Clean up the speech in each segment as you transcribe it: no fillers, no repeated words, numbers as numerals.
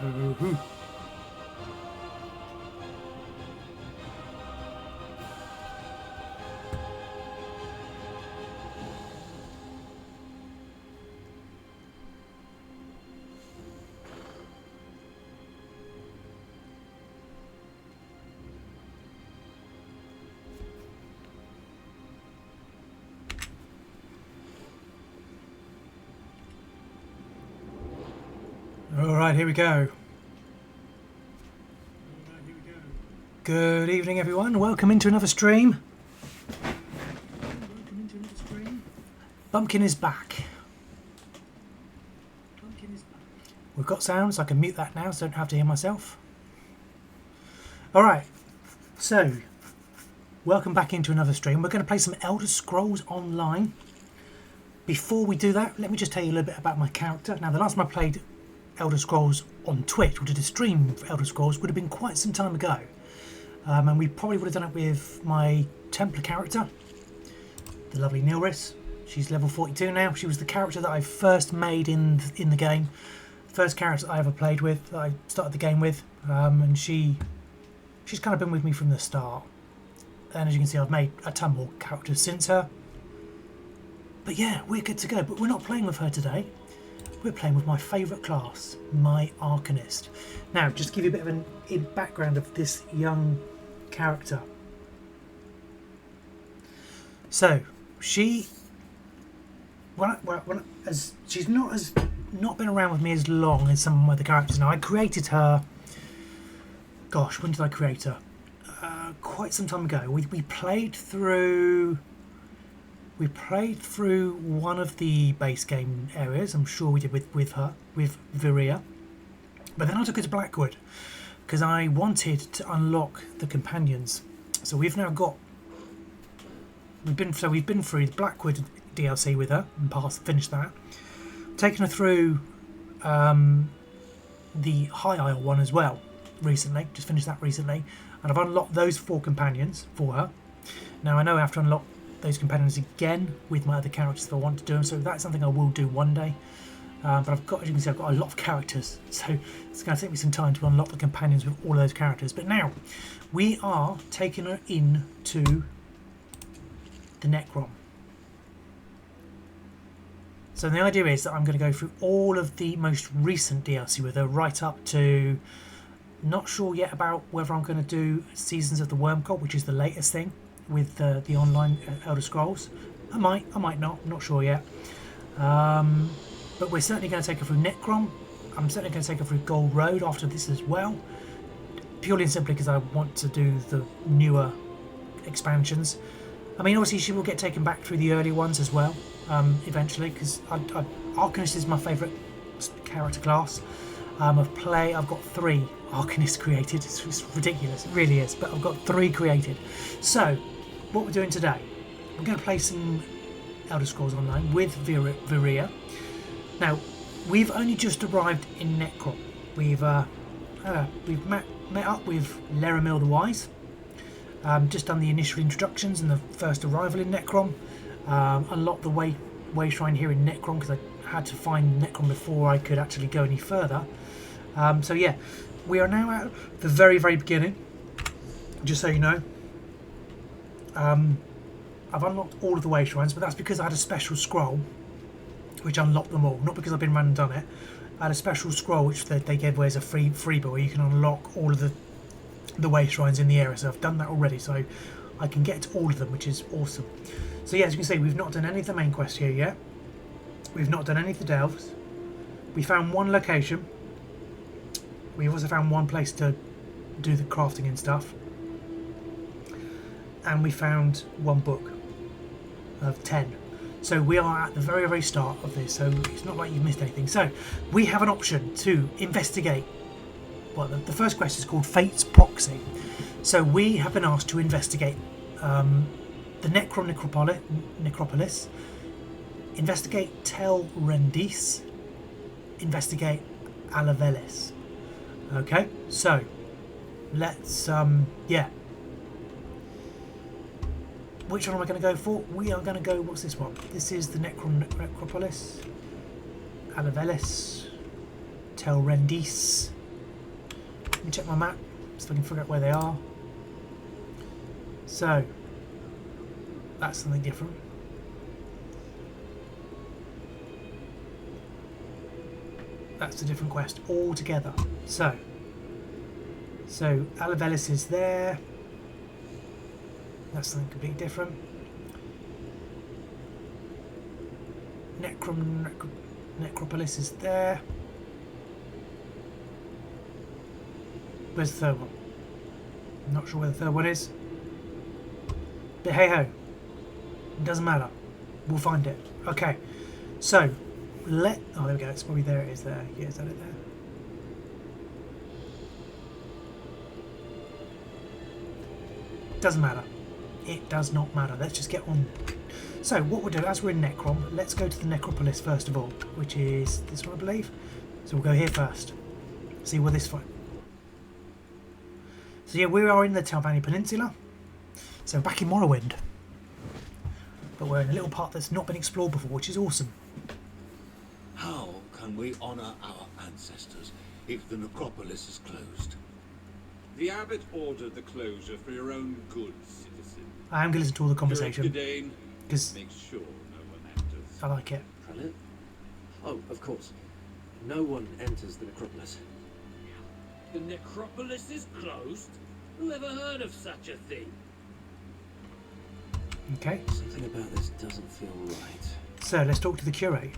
Ooh. Alright, here we go. Good evening, everyone. Welcome into another stream. Bumpkin is back. We've got sound, so I can mute that now so I don't have to hear myself. Alright, so welcome back into another stream. We're going to play some Elder Scrolls Online. Before we do that, let me just tell you a little bit about my character. Now, the last time I played Elder Scrolls on Twitch, or did a stream for Elder Scrolls, would have been quite some time ago. And we probably would have done it with my Templar character, the lovely Nilris. She's level 42 now. She was the character that I first made in the game. First character I ever played with, that I started the game with. And she's kind of been with me from the start. And as you can see, I've made a ton more characters since her. But yeah, we're good to go. But we're not playing with her today. We're playing with my favourite class, my Arcanist. Now, just to give you a bit of a background of this young character. So, she's not been around with me as long as some of my other characters. Now, I created her. Gosh, when did I create her? Quite some time ago. We played through. We played through one of the base game areas. I'm sure we did with her, with Viria. But then I took her to Blackwood because I wanted to unlock the companions. So we've now got. We've been through the Blackwood DLC with her and finished that. Taken her through the High Isle one as well recently. Just finished that recently, and I've unlocked those 4 companions for her. Now I know I have to unlock those companions again with my other characters if I want to do them, so that's something I will do one day. But I've got, as you can see, I've got a lot of characters, so it's going to take me some time to unlock the companions with all those characters. But now we are taking her into the Necrom. So the idea is that I'm going to go through all of the most recent DLC with her, right up to, not sure yet about whether I'm going to do Seasons of the Wormcult, which is the latest thing with the online Elder Scrolls. I might not, I'm not sure yet. But we're certainly going to take her through Necrom. I'm certainly going to take her through Gold Road after this as well. Purely and simply because I want to do the newer expansions. I mean, obviously she will get taken back through the early ones as well, eventually, because Arcanist is my favourite character class. I've got 3 Arcanists created. It's ridiculous, it really is, but I've got 3 created. So, what we're doing today, I'm going to play some Elder Scrolls Online with Viria. Now, we've only just arrived in Necrom. We've met up with Laramil the Wise. Just done the initial introductions and the first arrival in Necrom. Unlocked the way shrine here in Necrom because I had to find Necrom before I could actually go any further. So yeah, we are now at the very, very beginning. Just so you know. I've unlocked all of the way shrines, but that's because I had a special scroll which unlocked them all. Not because I've been run and done it. I had a special scroll which they gave away as a freebie where you can unlock all of the way shrines in the area. So I've done that already, so I can get to all of them, which is awesome. So yeah, as you can see, we've not done any of the main quests here yet. We've not done any of the delves. We found one location. We've also found one place to do the crafting and stuff. And we found one book of 10. So we are at the very, very start of this, so it's not like you've missed anything. So we have an option to investigate. Well, the first quest is called Fate's Proxy. So we have been asked to investigate the Necrom Necropolis, investigate Tel Rendis, investigate Alavelis. Okay, so let's yeah. Which one am I going to go for? We are going to go, what's this one? This is the Necrom Necropolis, Alavelis, Tel Rendis. me check my map so I can figure out where they are. So, that's something different. That's a different quest altogether. So Alavelis is there. That's something completely different. Necropolis is there. Where's the third one? I'm not sure where the third one is. But hey ho. It doesn't matter. We'll find it. Okay. So, oh, there we go. It's probably there. It is there. Yeah, is that it there? Doesn't matter. It does not matter. Let's just get on. So, what we'll do, as we're in Necrom, let's go to the Necropolis first of all, which is this one, I believe. So we'll go here first. See what this fight. So yeah, we are in the Talvani Peninsula. So back in Morrowind. But we're in a little part that's not been explored before, which is awesome. How can we honour our ancestors if the necropolis is closed? The abbot ordered the closure for your own good, citizen. I am going to listen to all the conversation. Because make sure no one enters. I like it. Prelate? Oh, of course. No one enters the necropolis. The necropolis is closed? Who ever heard of such a thing? Okay. Something about this doesn't feel right. So let's talk to the curate.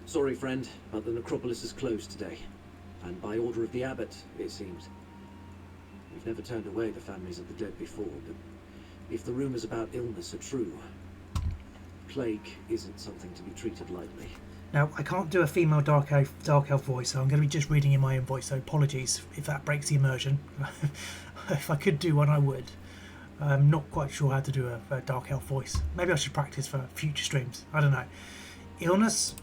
Sorry, friend, but the necropolis is closed today. And by order of the abbot, it seems. We've never turned away the families of the dead before, but if the rumours about illness are true, plague isn't something to be treated lightly. Now, I can't do a female dark elf voice, so I'm going to be just reading in my own voice, so apologies if that breaks the immersion. If I could do one, I would. I'm not quite sure how to do a dark elf voice. Maybe I should practice for future streams. I don't know. Illness?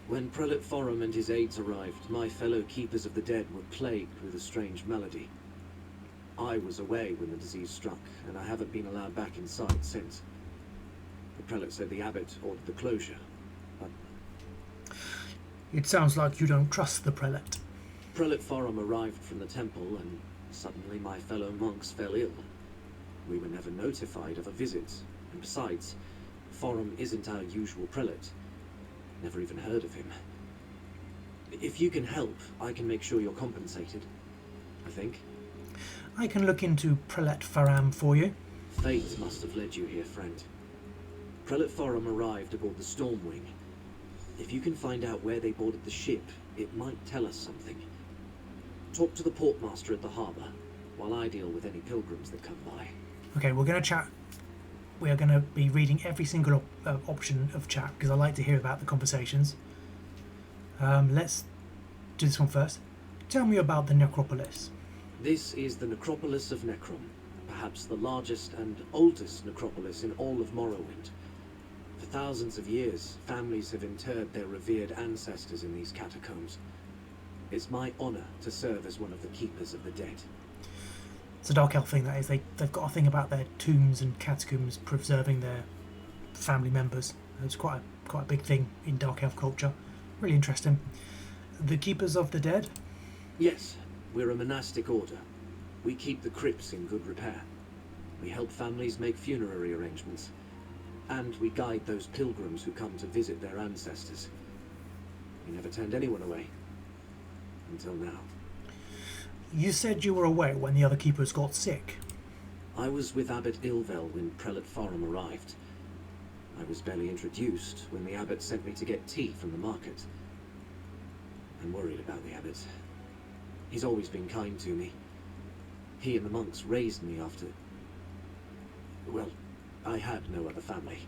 When Prelate Forum and his aides arrived, my fellow Keepers of the Dead were plagued with a strange malady. I was away when the disease struck, and I haven't been allowed back inside since. The Prelate said the abbot ordered the closure, but... It sounds like you don't trust the Prelate. Prelate Forum arrived from the temple, and suddenly my fellow monks fell ill. We were never notified of a visit, and besides, Forum isn't our usual Prelate. Never even heard of him. If you can help, I can make sure you're compensated, I think. I can look into Prelate Faram for you. Fate must have led you here, friend. Prelate Forum arrived aboard the Stormwing. If you can find out where they boarded the ship, it might tell us something. Talk to the portmaster at the harbour, while I deal with any pilgrims that come by. Okay, we're going to chat. We are going to be reading every single option of chat, because I like to hear about the conversations. Let's do this one first. Tell me about the necropolis. This is the necropolis of Necrom, perhaps the largest and oldest necropolis in all of Morrowind. For thousands of years, families have interred their revered ancestors in these catacombs. It's my honour to serve as one of the Keepers of the Dead. It's a dark elf thing, that is. They've got a thing about their tombs and catacombs preserving their family members. It's quite a big thing in dark elf culture. Really interesting. The Keepers of the Dead? Yes, we're a monastic order. We keep the crypts in good repair. We help families make funerary arrangements. And we guide those pilgrims who come to visit their ancestors. We never turned anyone away. Until now. You said you were away when the other keepers got sick. I was with Abbot Ilvel when Prelate Forum arrived. I was barely introduced when the abbot sent me to get tea from the market. I'm worried about the abbot. He's always been kind to me. He and the monks raised me after... well, I had no other family.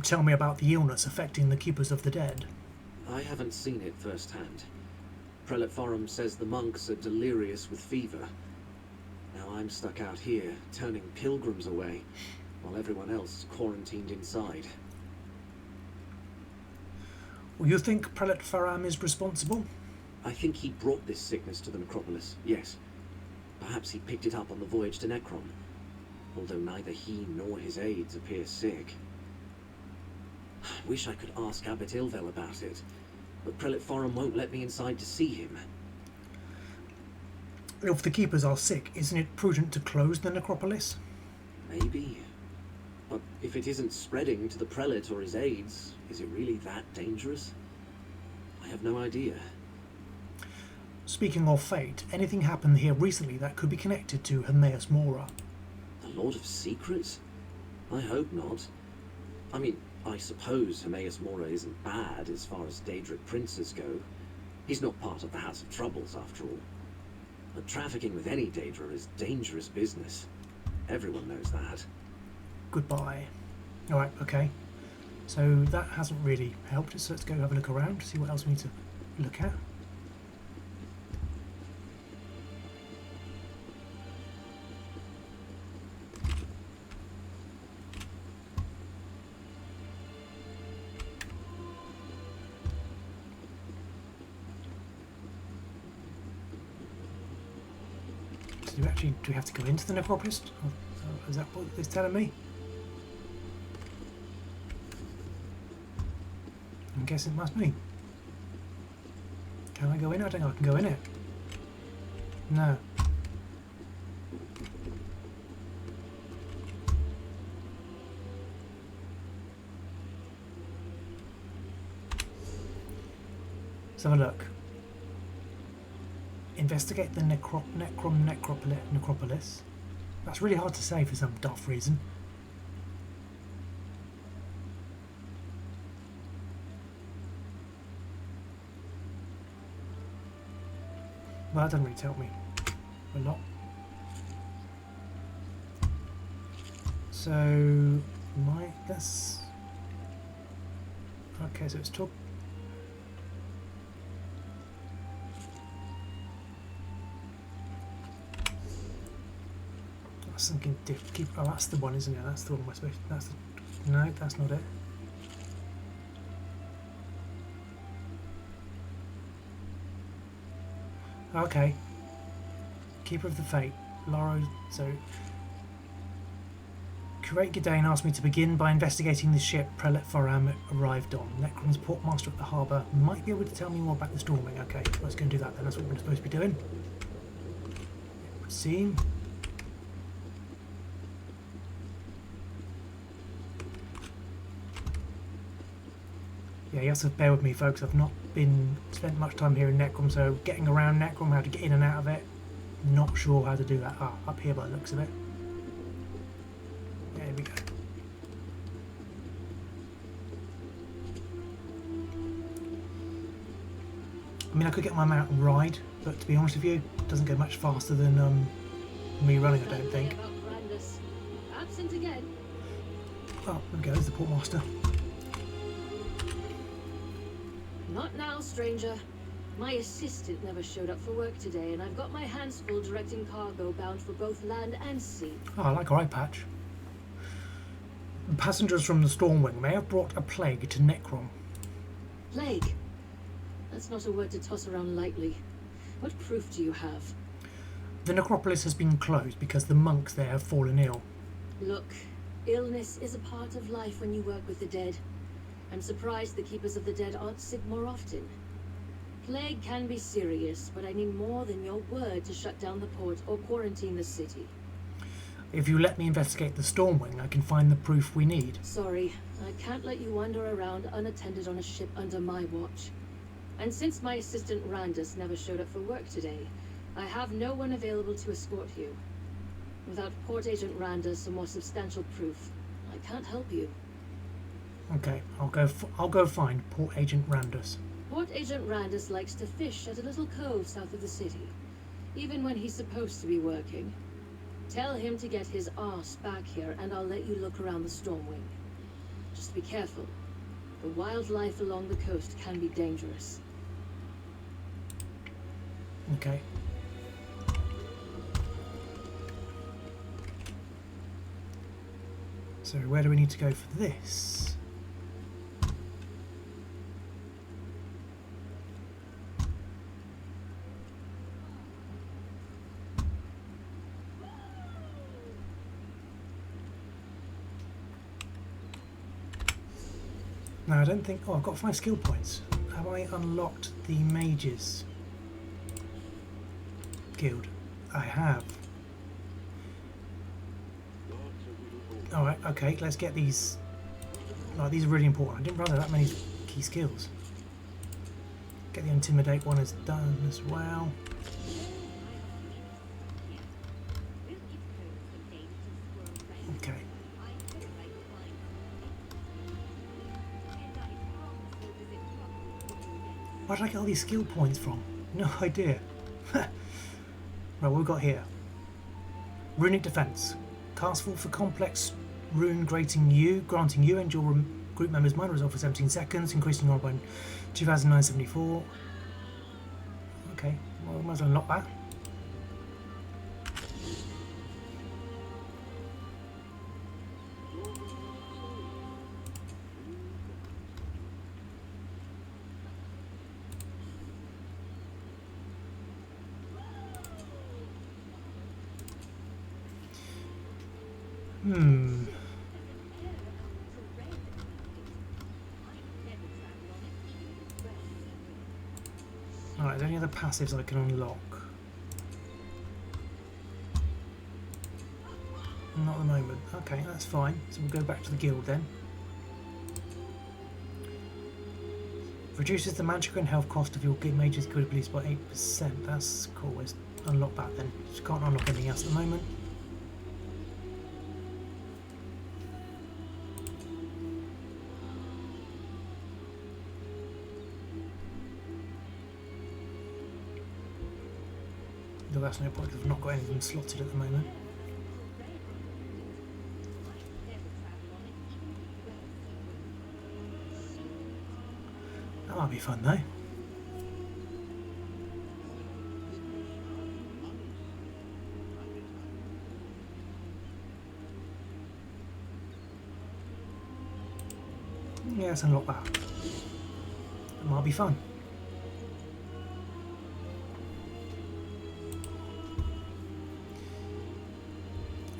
Tell me about the illness affecting the Keepers of the Dead. I haven't seen it firsthand. Prelate Forum says the monks are delirious with fever. Now I'm stuck out here, turning pilgrims away, while everyone else is quarantined inside. Well, you think Prelate Faram is responsible? I think he brought this sickness to the necropolis, yes. Perhaps he picked it up on the voyage to Necrom, although neither he nor his aides appear sick. I wish I could ask Abbot Ilvel about it, but Prelate Forum won't let me inside to see him. If the keepers are sick, isn't it prudent to close the necropolis? Maybe. But if it isn't spreading to the prelate or his aides, is it really that dangerous? I have no idea. Speaking of fate, anything happened here recently that could be connected to Hermaeus Mora? The Lord of Secrets? I hope not. I mean, I suppose Hermaeus Mora isn't bad as far as Daedric princes go. He's not part of the House of Troubles, after all. But trafficking with any Daedra is dangerous business. Everyone knows that. Goodbye. Alright, okay. So that hasn't really helped us, so let's go have a look around, see what else we need to look at. Do we have to go into the necropolis? Is that what it's telling me? I guess it must be. Can I go in? I don't think I can go in it. No. Let's have a look. Investigate the necropolis. That's really hard to say for some daft reason. Well, that doesn't really tell me a lot. So, let's... Okay, so it's talk... I was thinking, oh, that's the one, isn't it? That's the one we're supposed to... That's the, no, that's not it. Okay. Keeper of the Fate. Laro, so... Curate Gidane asked me to begin by investigating the ship Prelate Foram arrived on. Necrom's portmaster at the harbour might be able to tell me more about the storming. Okay, let's go and do that then. That's what we're supposed to be doing. See? Yeah, you have to bear with me, folks. I've not spent much time here in Necrom, so getting around Necrom, how to get in and out of it, not sure how to do that. Ah, up here by the looks of it. Yeah, here we go. I mean, I could get my mount and ride, but to be honest with you, it doesn't go much faster than me running, I don't think. Absent again. Oh, there we go, there's the portmaster. Not now, stranger. My assistant never showed up for work today, and I've got my hands full directing cargo bound for both land and sea. Oh, I like our eye patch. Passengers from the Stormwing may have brought a plague to Necrom. Plague? That's not a word to toss around lightly. What proof do you have? The necropolis has been closed because the monks there have fallen ill. Look, illness is a part of life when you work with the dead. I'm surprised the Keepers of the Dead aren't sick more often. Plague can be serious, but I need more than your word to shut down the port or quarantine the city. If you let me investigate the Stormwing, I can find the proof we need. Sorry, I can't let you wander around unattended on a ship under my watch. And since my assistant Randus never showed up for work today, I have no one available to escort you. Without Port Agent Randus or more substantial proof, I can't help you. Okay, I'll go find Port Agent Randus. Port Agent Randus likes to fish at a little cove south of the city, even when he's supposed to be working. Tell him to get his arse back here, and I'll let you look around the Stormwing. Just be careful. The wildlife along the coast can be dangerous. Okay. So where do we need to go for this? No, I don't think... Oh, I've got 5 skill points. Have I unlocked the Mages Guild? I have. Alright, okay, let's get these. Oh, these are really important. I didn't realize that many key skills. Get the Intimidate one as done as well. Okay. Where did I get all these skill points from? No idea. Right, what we've got here. Runic Defense. Castful for complex rune granting you and your group members minor resolve for 17 seconds, increasing your by 2,974. Okay, well, I might as well unlock that. Alright, are there any other passives I can unlock? Not at the moment. Okay, that's fine. So we'll go back to the guild then. Reduces the magic and health cost of your mage's guild abilities by 8%. That's cool. Let's unlock that then. Just can't unlock anything else at the moment. Though that's no point because I've not got anything slotted at the moment. That might be fun though. Yeah, let's unlock that. That might be fun.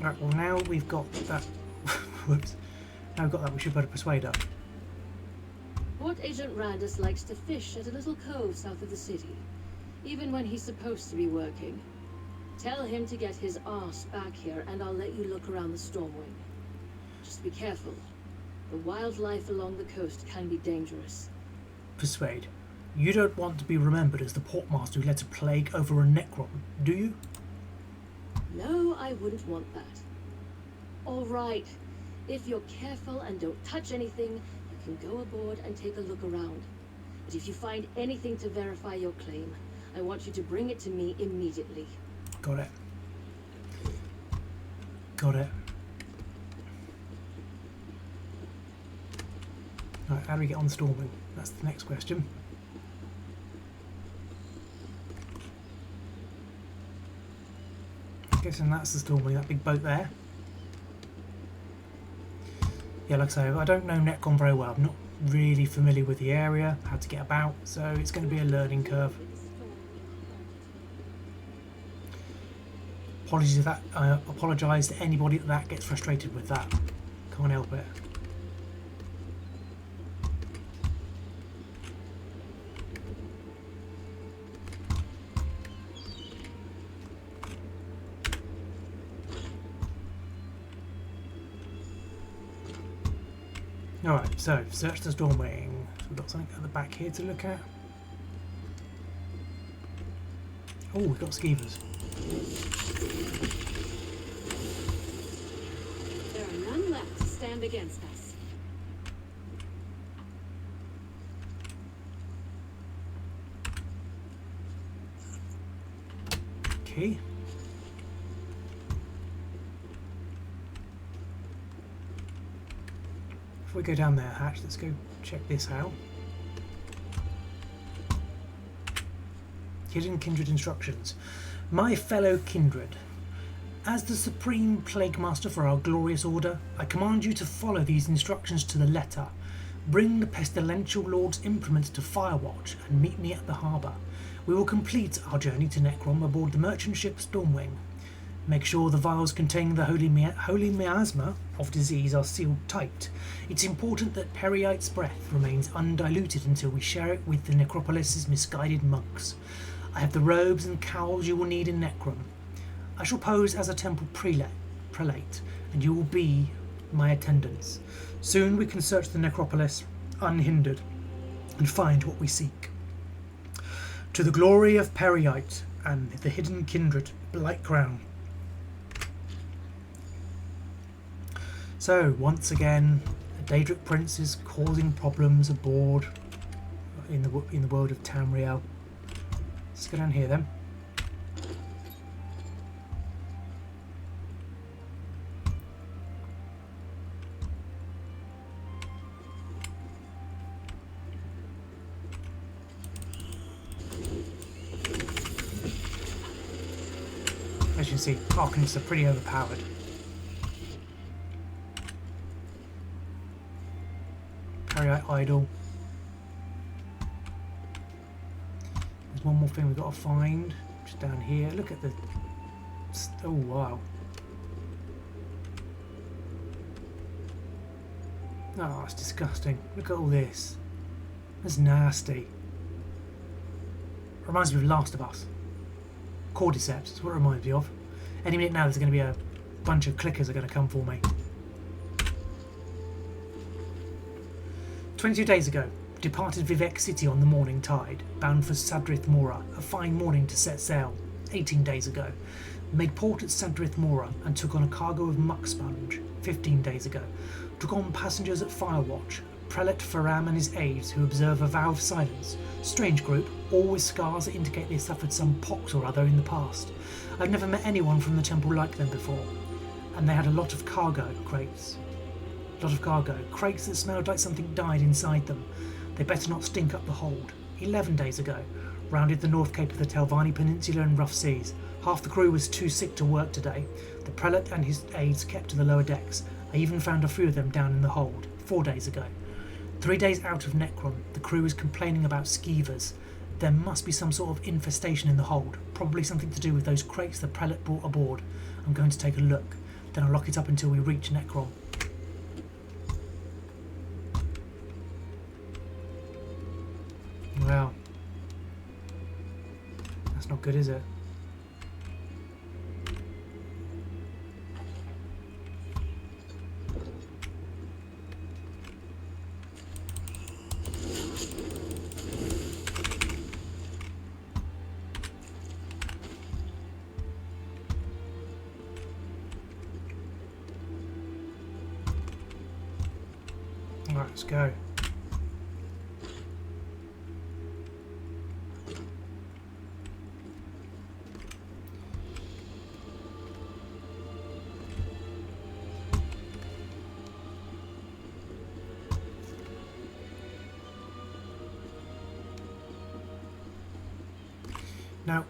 Right, well now we've got that. Whoops. Now we've got that, we should better persuade her. Port Agent Randus likes to fish at a little cove south of the city, even when he's supposed to be working. Tell him to get his arse back here and I'll let you look around the Stormwing. Just be careful. The wildlife along the coast can be dangerous. Persuade. You don't want to be remembered as the portmaster who led a plague over a Necrom, do you? No, I wouldn't want that. All right. If you're careful and don't touch anything, you can go aboard and take a look around. But if you find anything to verify your claim, I want you to bring it to me immediately. Got it. Got it. Right, how do we get on the Stormwing? That's the next question. Guessing that's the Stormwing, that big boat there. Yeah, like I say, I don't know Necrom very well. I'm not really familiar with the area, how to get about, so it's going to be a learning curve. Apologies if that. I apologise to anybody that gets frustrated with that. Can't help it. Alright, so search the Stormwing. So we've got something at the back here to look at. Oh, we've got skeevers. There are none left to stand against us. Okay. Before we go down there, Hatch, let's go check this out. Hidden Kindred Instructions. My fellow kindred, as the Supreme Plague Master for our glorious order, I command you to follow these instructions to the letter. Bring the pestilential Lord's implements to Firewatch and meet me at the harbour. We will complete our journey to Necrom aboard the merchant ship Stormwing. Make sure the vials containing the holy miasma of disease are sealed tight. It's important that Periite's breath remains undiluted until we share it with the Necropolis's misguided monks. I have the robes and cowls you will need in Necrom. I shall pose as a temple prelate, and you will be my attendants. Soon we can search the necropolis unhindered and find what we seek. To the glory of Periite and the hidden kindred, Blight Crown. So, once again, a Daedric prince is causing problems aboard in the world of Tamriel. Let's go down here then. As you can see, Arcanists are pretty overpowered. Periite idol. There's one more thing we've got to find. Just down here. Look at the... Oh, wow. Oh, it's disgusting. Look at all this. That's nasty. Reminds me of Last of Us. Cordyceps is what it reminds me of. Any minute now there's going to be a bunch of clickers are going to come for me. 22 days ago, departed Vivek City on the morning tide, bound for Sadrith Mora, a fine morning to set sail. 18 days ago, made port at Sadrith Mora and took on a cargo of muck sponge. 15 days ago, took on passengers at Firewatch, Prelate Faram and his aides who observe a vow of silence. Strange group, all with scars that indicate they suffered some pox or other in the past. I've never met anyone from the temple like them before. And they had a lot of cargo crates. Crates that smelled like something died inside them. They better not stink up the hold. 11 days ago, rounded the north cape of the Telvanni Peninsula in rough seas. Half the crew was too sick to work today. The prelate and his aides kept to the lower decks. I even found a few of them down in the hold. 4 days ago. 3 days out of Necrom, the crew is complaining about skeevers. There must be some sort of infestation in the hold, probably something to do with those crates the prelate brought aboard. I'm going to take a look, then I'll lock it up until we reach Necrom. Well, that's not good, is it? Alright, let's go. Now,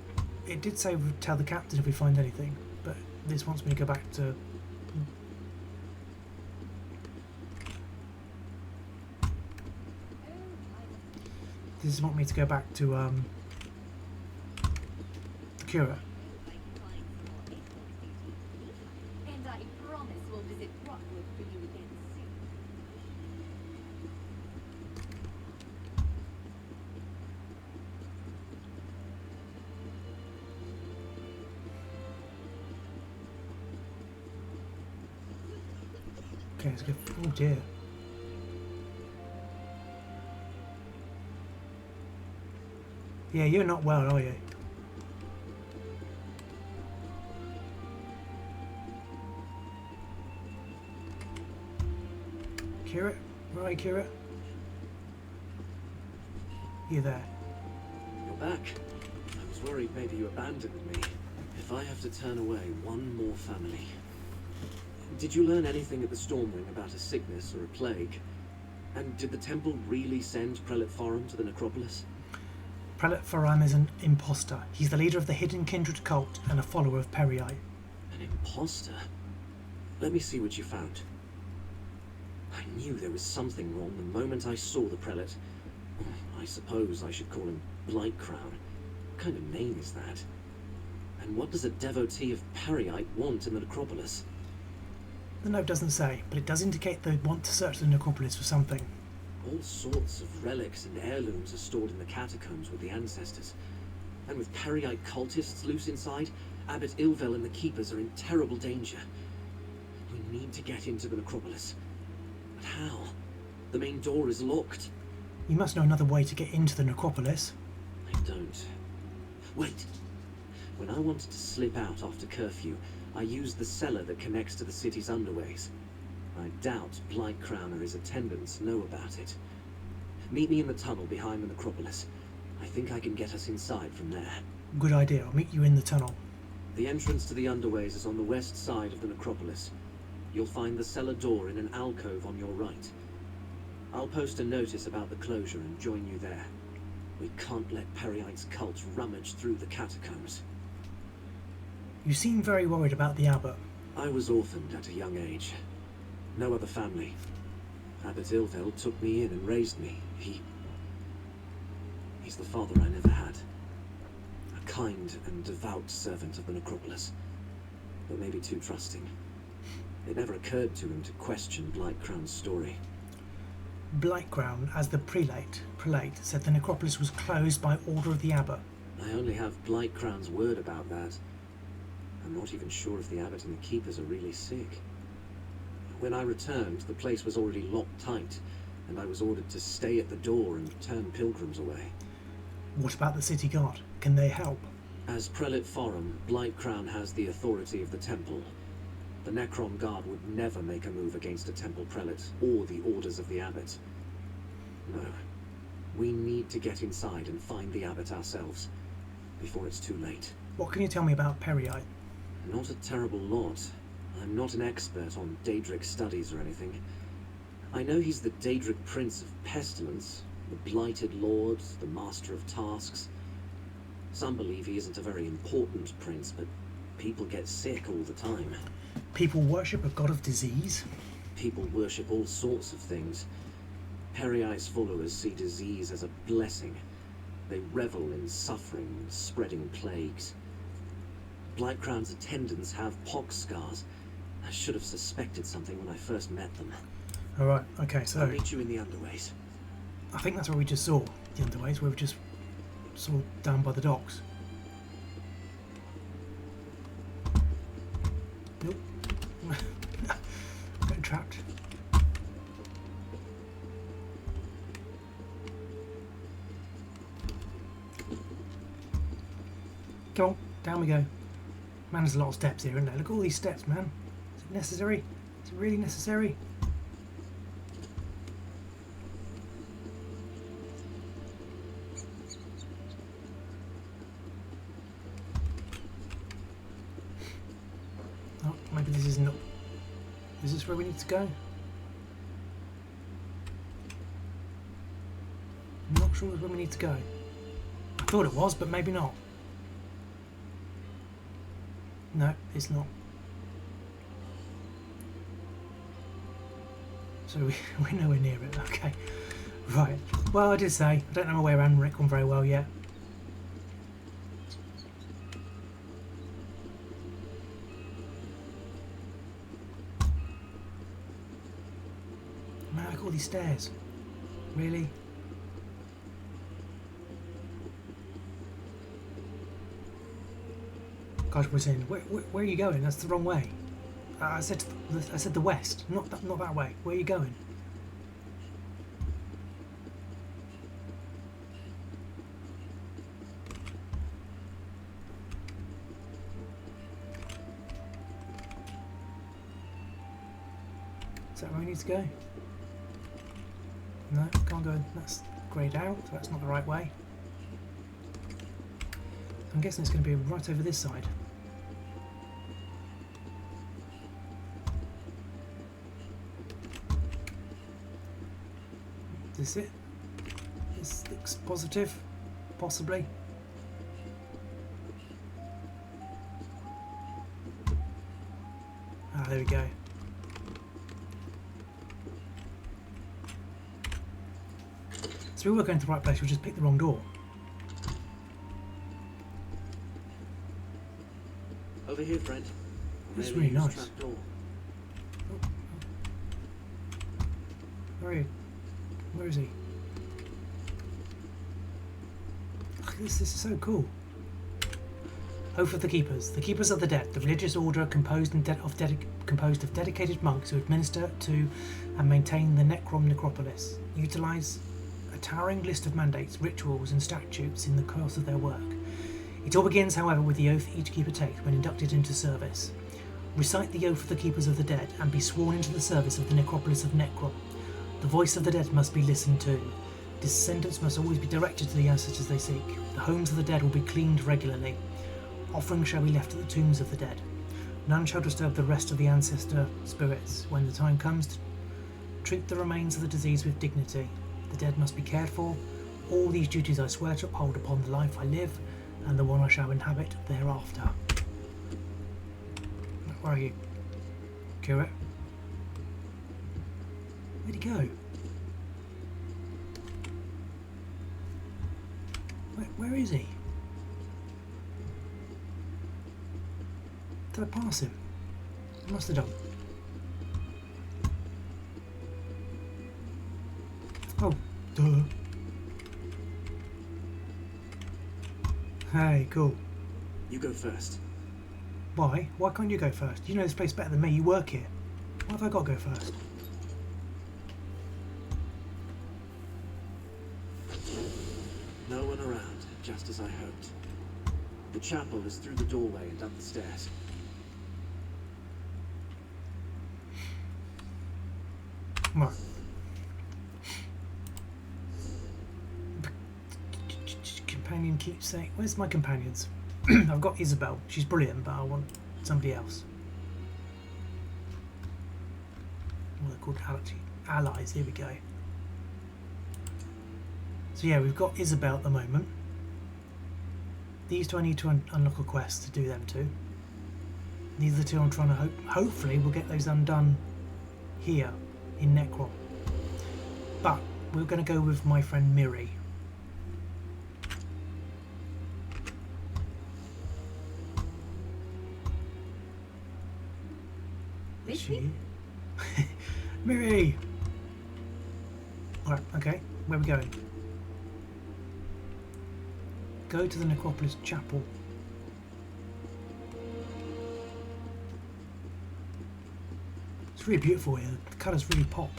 it did say we'd tell the captain if we find anything, but this wants me to go back to... This wants me to go back to, the Cura. And I promise we'll visit Rockwood for you again soon. Okay, let's go. Oh dear. Yeah, you're not well, are you? Kira? Right, Kira? You there? You're back. I was worried maybe you abandoned me. If I have to turn away one more family. Did you learn anything at the Stormwing about a sickness or a plague? And did the temple really send Prelate Forum to the necropolis? Prelate Faram is an imposter. He's the leader of the Hidden Kindred cult and a follower of Periite. An imposter? Let me see what you found. I knew there was something wrong the moment I saw the prelate. I suppose I should call him Blight Crown. What kind of name is that? And what does a devotee of Periite want in the necropolis? The note doesn't say, but it does indicate they want to search the necropolis for something. All sorts of relics and heirlooms are stored in the catacombs with the ancestors. And with Periite cultists loose inside, Abbot Ilvel and the Keepers are in terrible danger. We need to get into the necropolis. But how? The main door is locked. You must know another way to get into the necropolis. I don't. Wait. When I wanted to slip out after curfew, I used the cellar that connects to the city's underways. I doubt Blightcrown or his attendants know about it. Meet me in the tunnel behind the necropolis. I think I can get us inside from there. Good idea. I'll meet you in the tunnel. The entrance to the underways is on the west side of the necropolis. You'll find the cellar door in an alcove on your right. I'll post a notice about the closure and join you there. We can't let Periite's cult rummage through the catacombs. You seem very worried about the abbot. I was orphaned at a young age. No other family. Abbot Ilvel took me in and raised me. He's the father I never had. A kind and devout servant of the necropolis, but maybe too trusting. It never occurred to him to question Blightcrown's story. Blightcrown, as the prelate, said the necropolis was closed by order of the abbot. I only have Blightcrown's word about that. I'm not even sure if the abbot and the keepers are really sick. When I returned, the place was already locked tight, and I was ordered to stay at the door and turn pilgrims away. What about the city guard? Can they help? As Prelate Forum, Blightcrown has the authority of the temple. The Necrom guard would never make a move against a temple prelate or the orders of the abbot. No. We need to get inside and find the abbot ourselves, before it's too late. What can you tell me about Periite? Not a terrible lot. I'm not an expert on Daedric studies or anything. I know he's the Daedric Prince of Pestilence, the Blighted Lord, the Master of Tasks. Some believe he isn't a very important prince, but people get sick all the time. People worship a god of disease? People worship all sorts of things. Periite's followers see disease as a blessing. They revel in suffering and spreading plagues. Blightcrown's attendants have pox scars. I should have suspected something when I first met them. Alright, okay, so I'll meet you in the underways. I think that's what we just saw. The underways, where we just saw down by the docks. Nope. Getting trapped. Come on, down we go. Man, there's a lot of steps here, isn't there? Look at all these steps, man. Is it necessary? Is it really necessary? Oh, maybe this isn't. Is this where we need to go? I'm not sure it's where we need to go. I thought it was, but maybe not. No, it's not. So we're nowhere near it. Okay. Right. Well, I did say, I don't know my way around Necrom very well yet. Man, look at all these stairs. Really? Gosh, we're saying, where are you going? That's the wrong way. I said the west, not that way. Where are you going? Is that where we need to go? No, can't go. That's greyed out, so that's not the right way. I'm guessing it's going to be right over this side. Is this it? This looks positive, possibly. Ah, there we go. So we were going to the right place, we just picked the wrong door. Over here, friend. This is Rarely really used nice. trapdoor. Where are you? Where is he? Look at this, this is so cool. Oath of the Keepers. The Keepers of the Dead, the religious order composed of dedicated monks who administer to and maintain the Necrom necropolis, utilise a towering list of mandates, rituals and statutes in the course of their work. It all begins, however, with the oath each keeper takes when inducted into service. Recite the oath of the Keepers of the Dead and be sworn into the service of the necropolis of Necrom. The voice of the dead must be listened to. Descendants must always be directed to the ancestors they seek. The homes of the dead will be cleaned regularly. Offerings shall be left at the tombs of the dead. None shall disturb the rest of the ancestor spirits. When the time comes to treat the remains of the deceased with dignity. The dead must be cared for. All these duties I swear to uphold upon the life I live and the one I shall inhabit thereafter. Where are you? Curate? Where'd he go? Where is he? Did I pass him? I must have done. Oh, duh. Hey, cool. You go first. Why? Why can't you go first? You know this place better than me. You work here. Why have I got to go first? No one around, just as I hoped. The chapel is through the doorway and up the stairs. Right. Companion keepsake. Where's my companions? I've got Isabel. She's brilliant, but I want somebody else. Well, they're called allies. Here we go. So yeah, we've got Isabel at the moment. These two I need to unlock a quest to do them too. These are the two I'm trying to hopefully we'll get those undone here in Necrom. But we're going to go with my friend Miri. Miri! Alright, okay. Where are we going? Go to the Necropolis Chapel. It's really beautiful here. The colours really pop.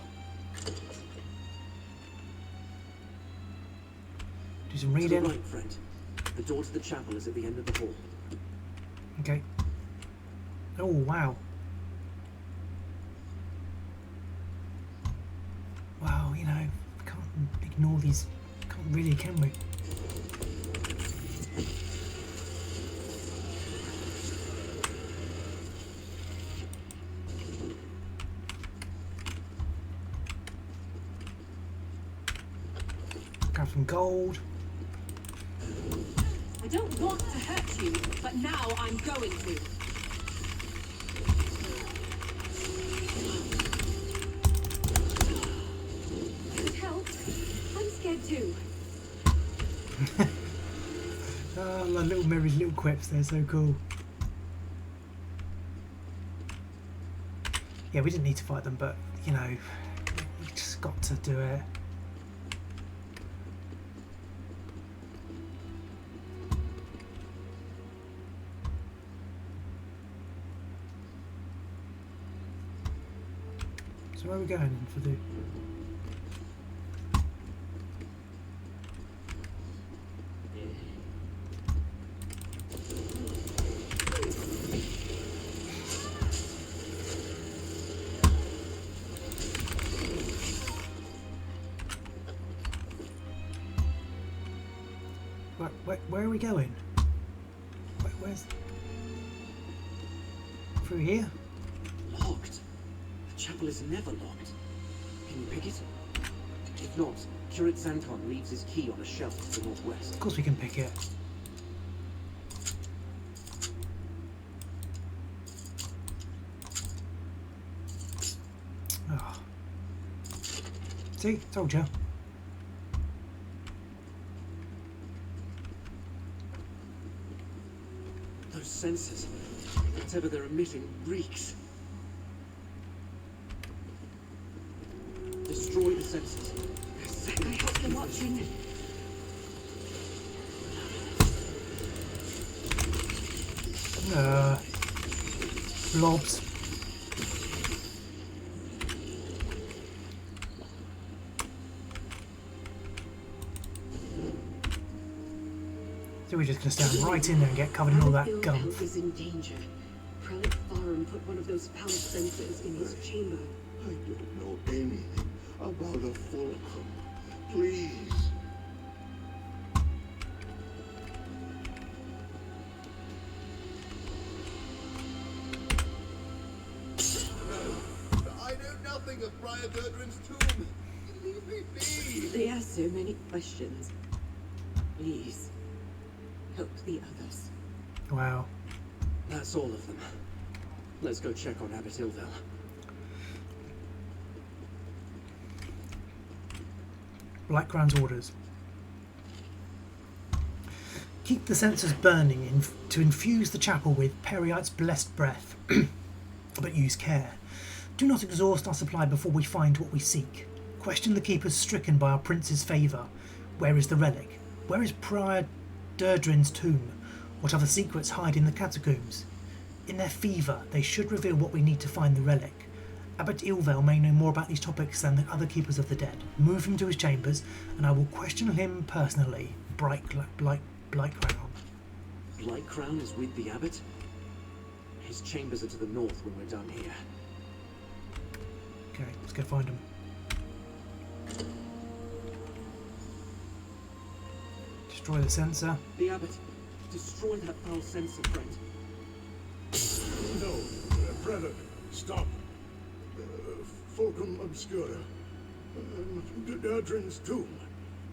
Do some reading. To the right, friend. The door to the chapel is at the end of the hall. Okay. Oh, wow. Wow, you know, we can't ignore these. Can't really, can we? Got some gold. I don't want to hurt you, but now I'm going to. It helped. I'm scared too. Oh, my little Mary's little quips, they're so cool. Yeah, we didn't need to fight them, but, you know, we just got to do it. So where are we going in for the... Where are we going? Where's... Through here? Locked. The chapel is never locked. Can you pick it? If not, Curate Zanton leaves his key on a shelf to the northwest. Of course we can pick it. Oh. See? Told you. Those sensors, whatever they're emitting, reeks. Destroy the sensors. I have been watching. Blobs. So we're just going to stand right in there and get covered in all that Abbot gum. Ilvel is in danger. Prelate Farum put one of those foul sensors in his chamber. I don't know anything about a fulcrum. Please. I know nothing of Briar Durdren's tomb. Leave me be. They ask so many questions. Please, help the others. Wow. That's all of them. Let's go check on Abbot Ilvel. Blackcrown's orders. Keep the censers burning to infuse the chapel with Periite's blessed breath, but use care. Do not exhaust our supply before we find what we seek. Question the keepers stricken by our prince's favour. Where is the relic? Where is Prior Durdren's tomb? What other secrets hide in the catacombs? In their fever, they should reveal what we need to find the relic. Abbot Ilvel may know more about these topics than the other keepers of the dead. Move him to his chambers, and I will question him personally. Blightcrown. Blightcrown is with the abbot? His chambers are to the north when we're done here. Okay, let's go find him. Destroy the sensor. The abbot, destroy that foul sensor, friend. No, Prelate, stop. Fulcrum Obscura. Durdren's tomb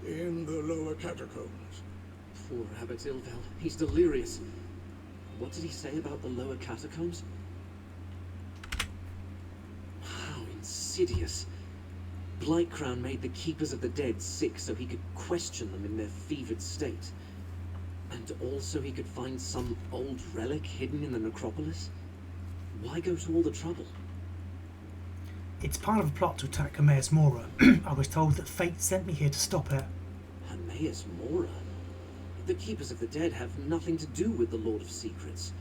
in the lower catacombs. Poor Abbot Ilvel. He's delirious. What did he say about the lower catacombs? How insidious. Blightcrown made the Keepers of the Dead sick so he could question them in their fevered state. And also he could find some old relic hidden in the necropolis? Why go to all the trouble? It's part of a plot to attack Hermaeus Mora. I was told that fate sent me here to stop it. Hermaeus Mora? The Keepers of the Dead have nothing to do with the Lord of Secrets.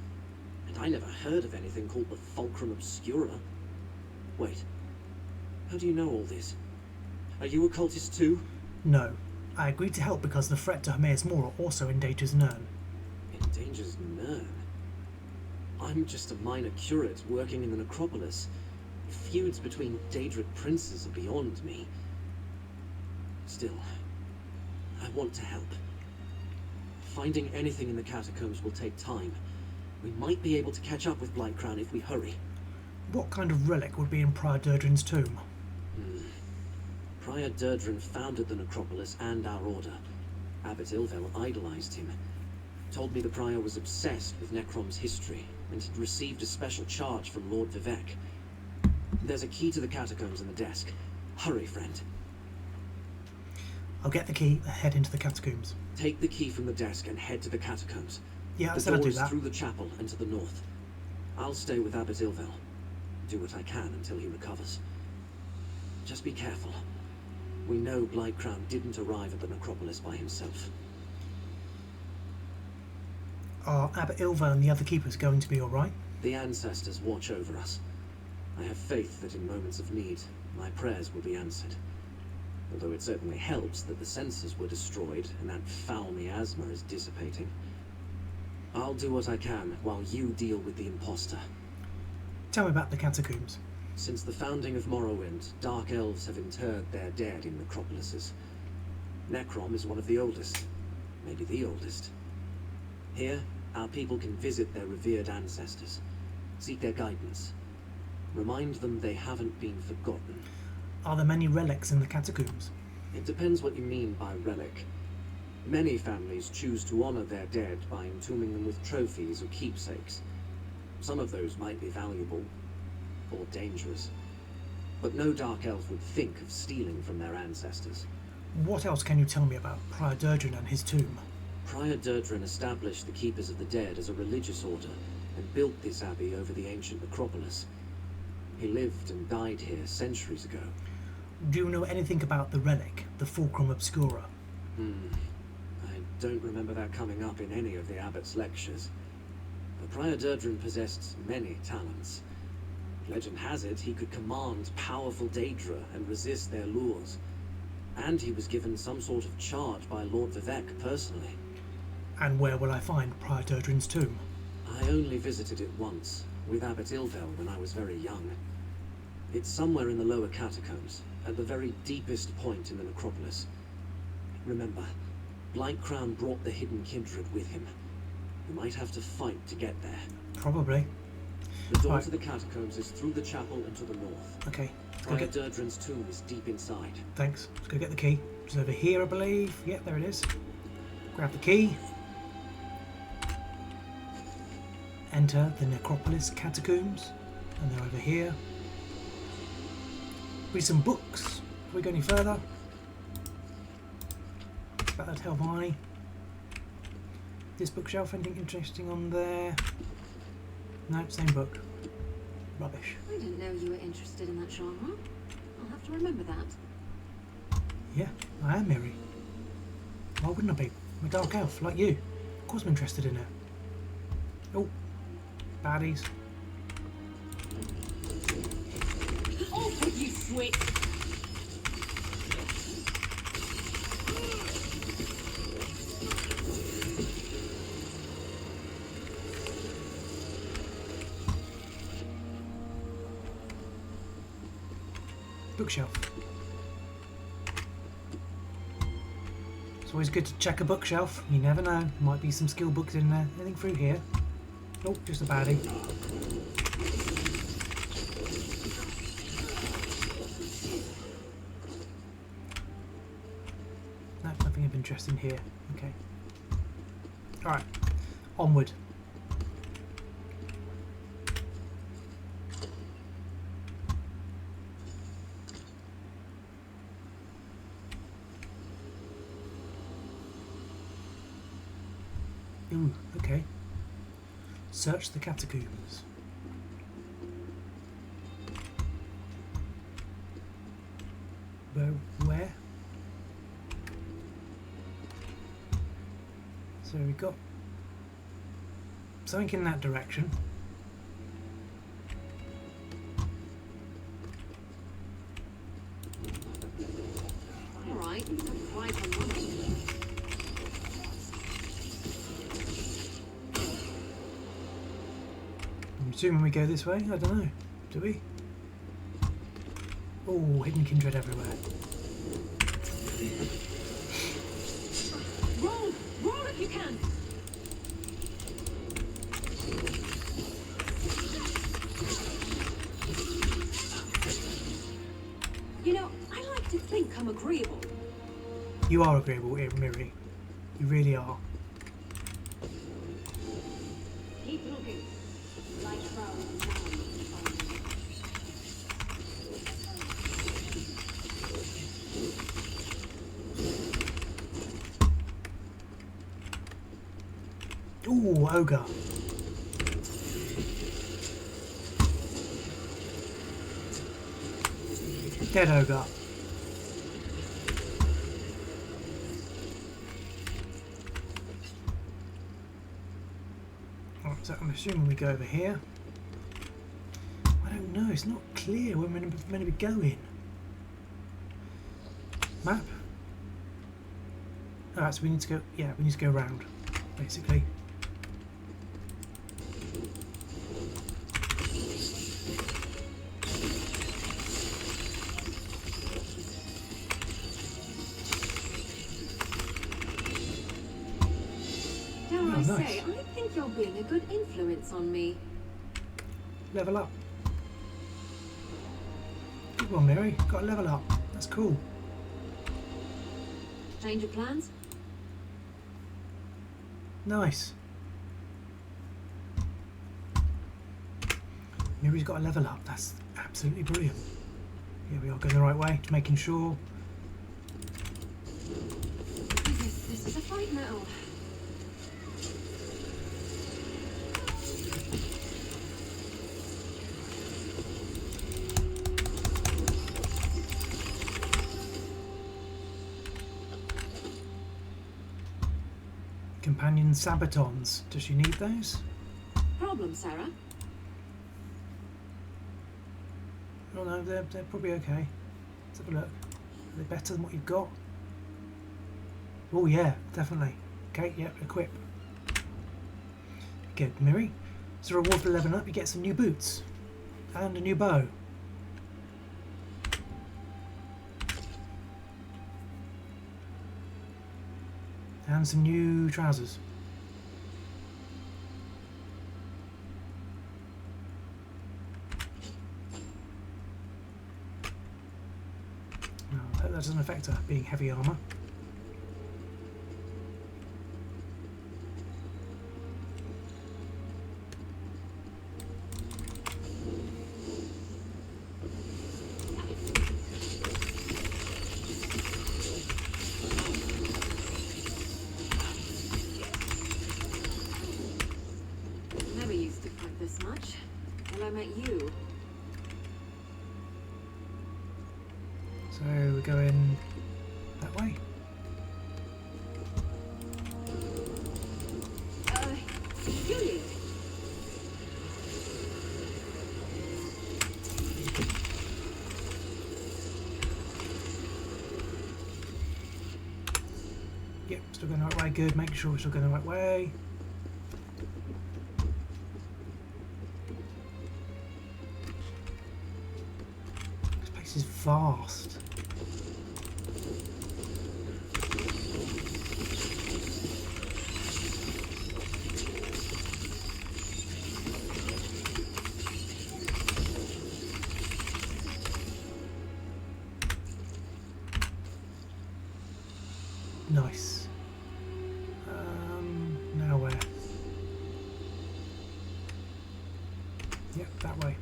And I never heard of anything called the Fulcrum Obscura. Wait, how do you know all this? Are you a cultist too? No. I agreed to help because the threat to Hermaeus Mora also endangers Nirn. Endangers Nirn? I'm just a minor curate working in the necropolis. Feuds between Daedric princes are beyond me. Still, I want to help. Finding anything in the catacombs will take time. We might be able to catch up with Blightcrown if we hurry. What kind of relic would be in Prior Durdren's tomb? Prior Durdren founded the necropolis and our order. Abbot Ilvel idolized him. Told me the prior was obsessed with Necrom's history and had received a special charge from Lord Vivek. There's a key to the catacombs in the desk. Hurry, friend. I'll get the key and head into the catacombs. Take the key from the desk and head to the catacombs. Yeah, I The said I'd door do is that. through the chapel and to the north. I'll stay with Abbot Ilvel. Do what I can until he recovers. Just be careful. We know Blightcrown didn't arrive at the necropolis by himself. Are Abbot Ilva and the other keepers going to be alright? The ancestors watch over us. I have faith that in moments of need, my prayers will be answered. Although it certainly helps that the sensors were destroyed and that foul miasma is dissipating. I'll do what I can while you deal with the imposter. Tell me about the catacombs. Since the founding of Morrowind, Dark Elves have interred their dead in necropolises. Necrom is one of the oldest, maybe the oldest. Here, our people can visit their revered ancestors, seek their guidance, remind them they haven't been forgotten. Are there many relics in the catacombs? It depends what you mean by relic. Many families choose to honor their dead by entombing them with trophies or keepsakes. Some of those might be valuable, or dangerous. But no Dark Elf would think of stealing from their ancestors. What else can you tell me about Prior Durdren and his tomb? Prior Durdren established the Keepers of the Dead as a religious order and built this abbey over the ancient necropolis. He lived and died here centuries ago. Do you know anything about the relic, the Fulcrum Obscura? I don't remember that coming up in any of the abbot's lectures. The Prior Durdrin possessed many talents. Legend has it he could command powerful Daedra and resist their lures. And he was given some sort of charge by Lord Vivek personally. And where will I find Prior Durdrin's tomb? I only visited it once, with Abbot Ilvel when I was very young. It's somewhere in the lower catacombs, at the very deepest point in the necropolis. Remember, Blightcrown brought the hidden kindred with him. You might have to fight to get there. Probably. The door Right. to the catacombs is through the chapel and to the north. Okay. Let's go Prior get... Durdrin's tomb is deep inside. Thanks. Let's go get the key. It's over here, I believe. Yep, there it is. Grab the key. Enter the necropolis catacombs. And they're over here. Read some books. Before we go any further. About that Helvani. This bookshelf, anything interesting on there? No, same book. Rubbish. I didn't know you were interested in that genre. I'll have to remember that. Yeah, I am Mary. Why wouldn't I be? I'm a dark elf, like you. Of course I'm interested in it. Oh, baddies. Oh, you switch! Bookshelf. It's always good to check a bookshelf. You never know. There might be some skill books in there. Anything through here? Oh, just a baddie. No, nothing of interest in here. Okay. Alright. Onward. Ooh, okay. Search the catacombs. Where? So we got something in that direction. Alright, don't cry for much. I'm assuming we go this way? I don't know. Do we? Oh, hidden kindred everywhere. Roll! Roll if you can! You know, I like to think I'm agreeable. You are agreeable, Miri. You really are. Keep looking. Like Ooh, ogre. Dead ogre. Alright, so I'm assuming we go over here. I don't know, it's not clear where we're meant to be going. Map? Alright, so we need to go, yeah, we need to go round, basically. Dare I nice. say, I think you're being a good influence on me. Level up. Good one, Mary. Got to level up. That's cool. Change of plans? Nice. Mary's got to level up. That's absolutely brilliant. Here we are, going the right way. Just making sure. This is a fight now. Companion Sabatons. Does she need those? problem, Sarah? Oh no, they're probably okay. Let's have a look. Are they better than what you've got? Oh yeah, definitely. Okay, yep, equip. Good, Miri. So reward for leveling up, you get some new boots. And a new bow. And some new trousers. Oh, I hope that doesn't affect her being heavy armour. Never used to fight this much. Till I met you. So we're going that way. You lead. Yep, still going the right way. Good, making sure we're still going the right way. This place is vast. Nice. Now where? Yep, that way.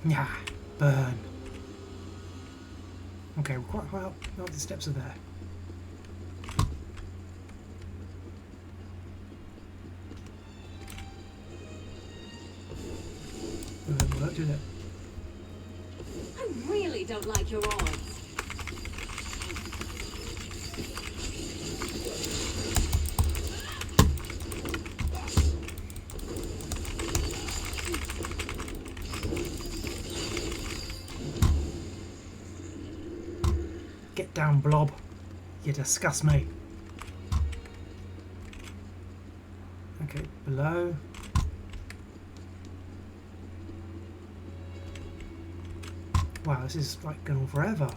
Yeah, burn. Okay, we're quite high up. Oh, the steps are there. Will that do that? I really don't like your odds. Get down, blob. You disgust me. Okay, below. Wow, this is like going on forever.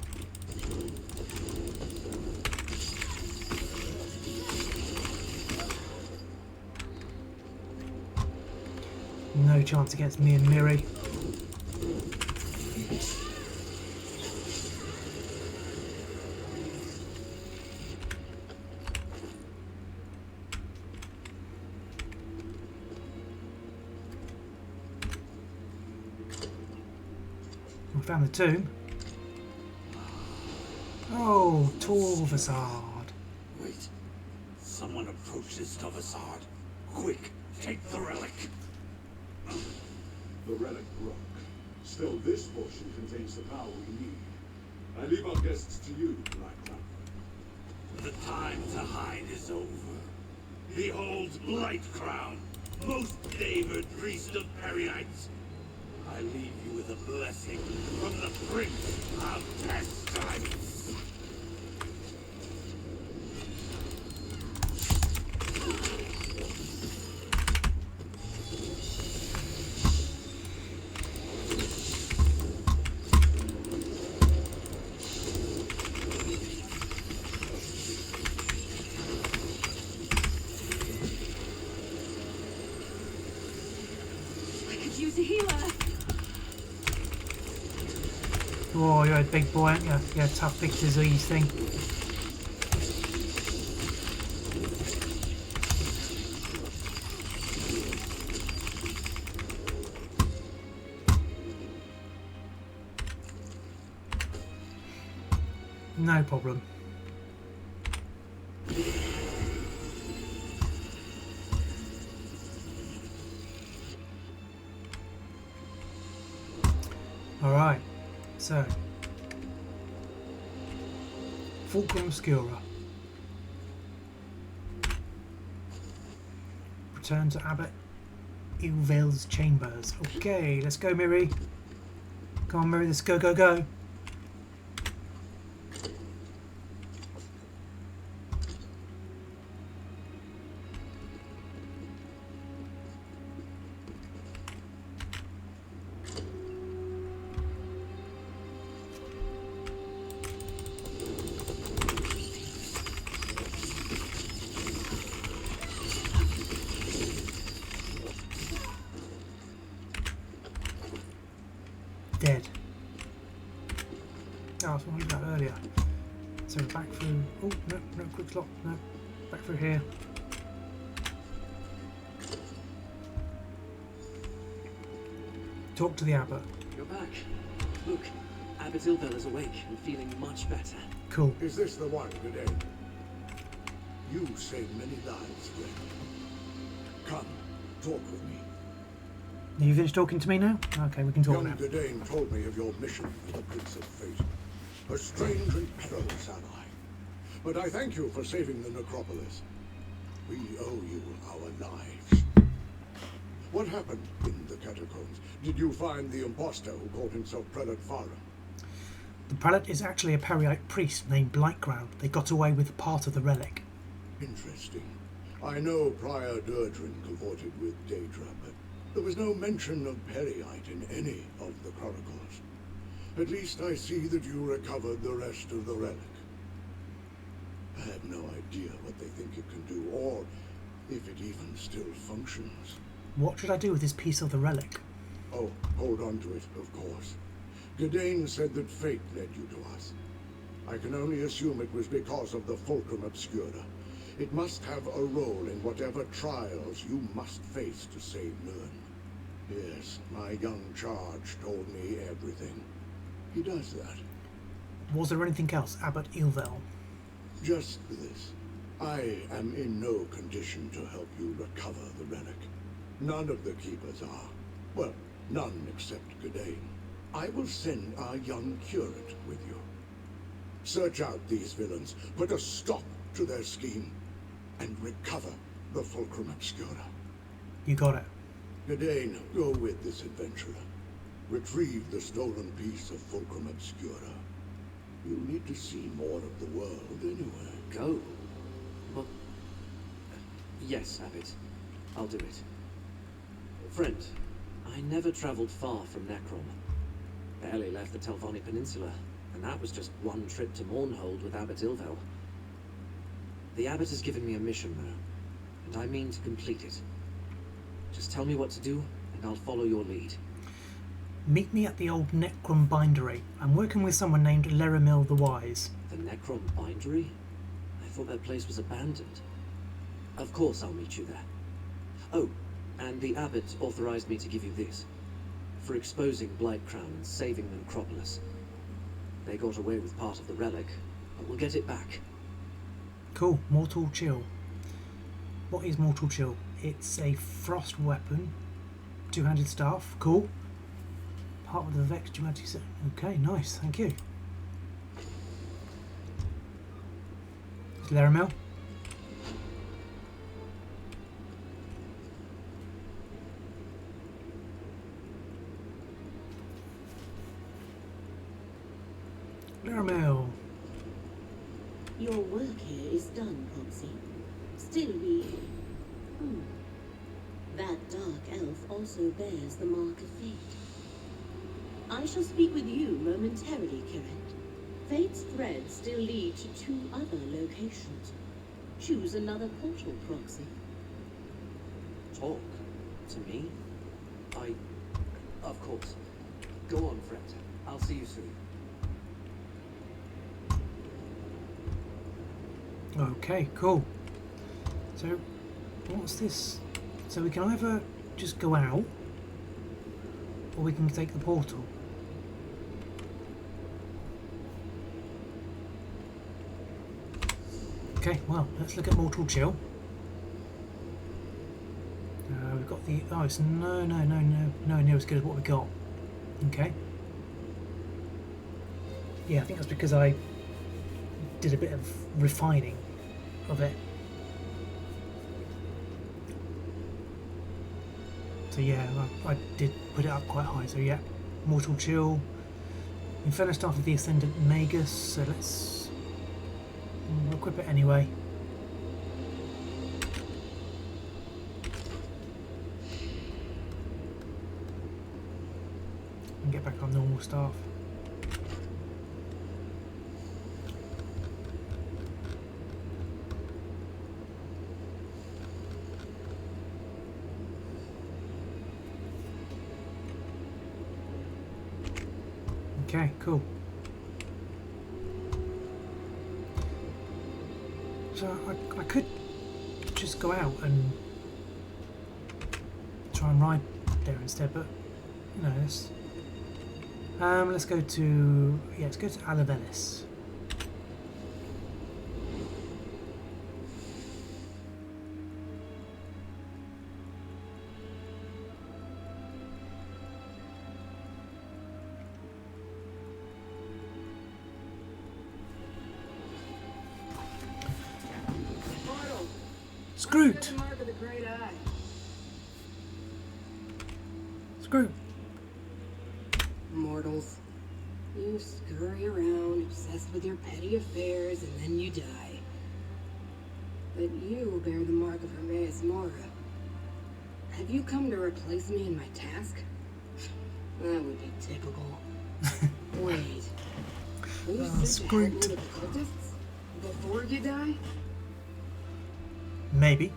No chance against me and Miri. We found the tomb. Oh, tall facade. Wait. Someone approaches the facade. Quick, take the relic. The relic broke. Still, this portion contains the power we need. I leave our guests to you, Black Cloud. The time to hide is over. Behold, Light Crown, most favored priest of Periites. I leave you with a blessing from the Prince of Pestilence. I could use a healer. Oh, you're a big boy, aren't you? You're a tough big disease thing. No problem. Alright, so Fulcrum Obscura. Return to Abbot Ilvel's chambers. Okay, let's go, Miri. Come on, Miri, let's go, go, go. Dead. Oh, I was wondering about earlier. So back through. Oh, no, no, quick slot. No, back through here. Talk to the Abbot. You're back. Look, Abbot Ilvel is awake and feeling much better. Cool. Is this the one, Gdain? You saved many lives, friend. Come, talk with me. Are you finished talking to me now? Okay, we can talk Young now. Gdain told me of your mission for the Prince of Fate. A strange and perilous ally. But I thank you for saving the necropolis. We owe you our lives. What happened in the catacombs? Did you find the impostor who called himself Prelate Farah? The prelate is actually a Periite priest named Blightground. They got away with part of the relic. Interesting. I know Prior Durdrin cavorted with Daedra, but there was no mention of Periite in any of the chronicles. At least I see that you recovered the rest of the relic. I have no idea what they think it can do, or if it even still functions. What should I do with this piece of the relic? Oh, hold on to it, of course. Gdain said that fate led you to us. I can only assume it was because of the Fulcrum Obscura. It must have a role in whatever trials you must face to save Nirn. Yes, my young charge told me everything. He does that. Was there anything else, Abbot Ilvel? Just this. I am in no condition to help you recover the relic. None of the keepers are. Well, none except Gdain. I will send our young curate with you. Search out these villains, put a stop to their scheme, and recover the Fulcrum Obscura. You got it. Gdain, go with this adventurer. Retrieve the stolen piece of Fulcrum Obscura. You need to see more of the world anyway. Go? Well, yes, Abbot. I'll do it. Friend, I never traveled far from Necrom. Barely left the Telvanni Peninsula, and that was just one trip to Mournhold with Abbot Ilvel. The Abbot has given me a mission, though, and I mean to complete it. Just tell me what to do, and I'll follow your lead. Meet me at the old Necrom bindery. I'm working with someone named Leramil the Wise. The Necrom bindery? I thought that place was abandoned. Of course I'll meet you there. Oh, and the Abbot authorized me to give you this. For exposing Blightcrown and saving the necropolis. They got away with part of the relic, but we'll get it back. Cool. Mortal Chill. What is Mortal Chill? It's a frost weapon. Two-handed staff. Cool. Part of the Vex duality set. Okay, nice. Thank you. Leramil. Leramil. Your work here is done, Proxy. Still we... That dark elf also bears the mark of fate. I shall speak with you momentarily, Kiret. Fate's threads still lead to 2 other locations. Choose another portal, Proxy. Talk? To me? Of course. Go on, friend. I'll see you soon. Okay, cool. So, what's this? So we can either just go out, or we can take the portal. Okay, well, let's look at Mortal Chill. We've got the... Oh, it's no near as good as what we got. Okay. Yeah, I think that's because I did a bit of refining of it. So yeah, I did put it up quite high. So yeah, Mortal Chill. Inferno Staff of the Ascendant Magus. So let's equip it anyway. And get back on normal staff. Okay, cool. So I could just go out and try and ride there instead, but you know, let's go to Alavelis. Screwed! Screw! Mortals, you scurry around obsessed with your petty affairs and then you die. But you bear the mark of Hermaeus Mora. Have you come to replace me in my task? That would be typical. Wait. You sent to help me with the cultists? Before you die? Maybe.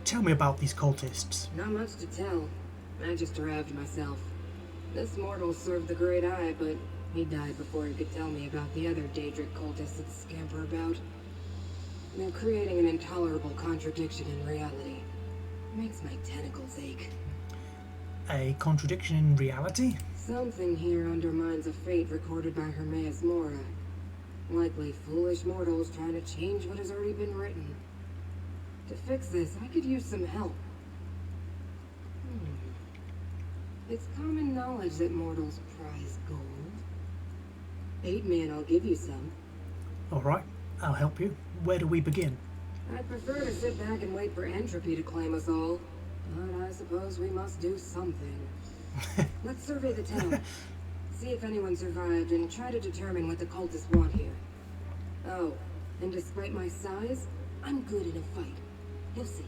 Tell me about these cultists. Not much to tell. I just arrived myself. This mortal served the Great Eye, but he died before he could tell me about the other Daedric cultists that scamper about. They're creating an intolerable contradiction in reality. It makes my tentacles ache. A contradiction in reality? Something here undermines a fate recorded by Hermaeus Mora. Likely foolish mortals trying to change what has already been written. To fix this, I could use some help. It's common knowledge that mortals prize gold. Aid me and I'll give you some. Alright, I'll help you. Where do we begin? I'd prefer to sit back and wait for entropy to claim us all. But I suppose we must do something. Let's survey the town. See if anyone survived and try to determine what the cultists want here. Oh, and despite my size, I'm good in a fight. You'll see.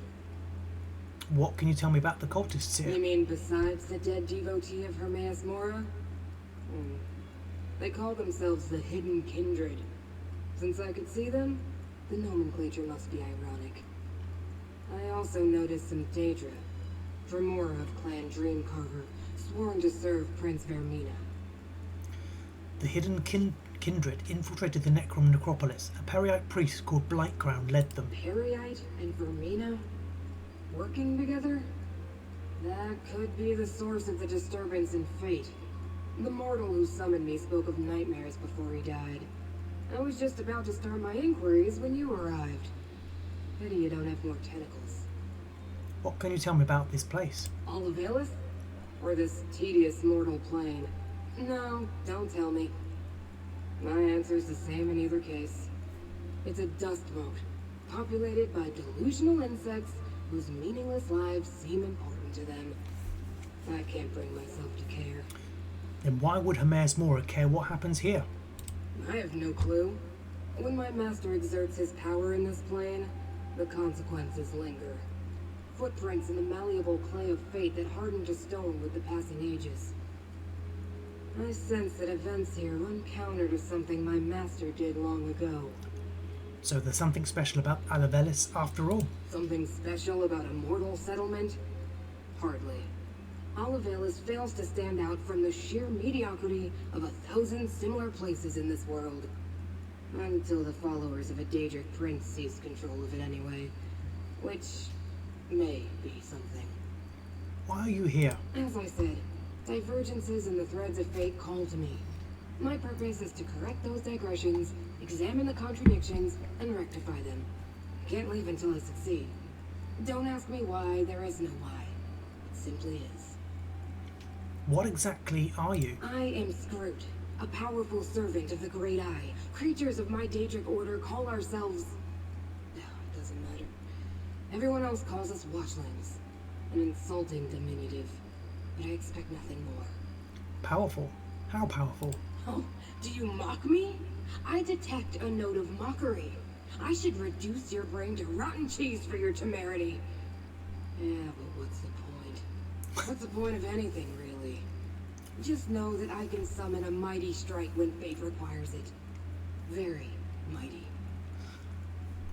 What can you tell me about the cultists here? You mean besides the dead devotee of Hermaeus Mora? They call themselves the Hidden Kindred. Since I could see them, the nomenclature must be ironic. I also noticed some Daedra, Dremora of Clan Dreamcarver, sworn to serve Prince Vermina. The Hidden Kindred infiltrated the Necrom necropolis. A Periite priest called Blightcrown led them. Periite and Vermina? Working together? That could be the source of the disturbance in fate. The mortal who summoned me spoke of nightmares before he died. I was just about to start my inquiries when you arrived. Pity you don't have more tentacles. What can you tell me about this place? Alavelis? Or this tedious mortal plane? No, don't tell me. My answer's the same in either case. It's a dust mote, populated by delusional insects whose meaningless lives seem important to them. I can't bring myself to care. Then why would Hermaeus Mora care what happens here? I have no clue. When my master exerts his power in this plane, the consequences linger. Footprints in the malleable clay of fate that harden to stone with the passing ages. I sense that events here run counter to something my master did long ago. So there's something special about Alavelis after all? Something special about a mortal settlement? Hardly. Alavelis fails to stand out from the sheer mediocrity of 1,000 similar places in this world. Until the followers of a Daedric prince seize control of it anyway. Which may be something. Why are you here? As I said, divergences in the threads of fate call to me. My purpose is to correct those digressions, examine the contradictions, and rectify them. Can't leave until I succeed. Don't ask me why, there is no why. It simply is. What exactly are you? I am Scroot, a powerful servant of the Great Eye. Creatures of my Daedric order call ourselves... No, it doesn't matter. Everyone else calls us watchlings. An insulting diminutive. But I expect nothing more. Powerful? How powerful? Oh, do you mock me? I detect a note of mockery. I should reduce your brain to rotten cheese for your temerity. Yeah, but what's the point? What's the point of anything, really? Just know that I can summon a mighty strike when fate requires it. Very mighty.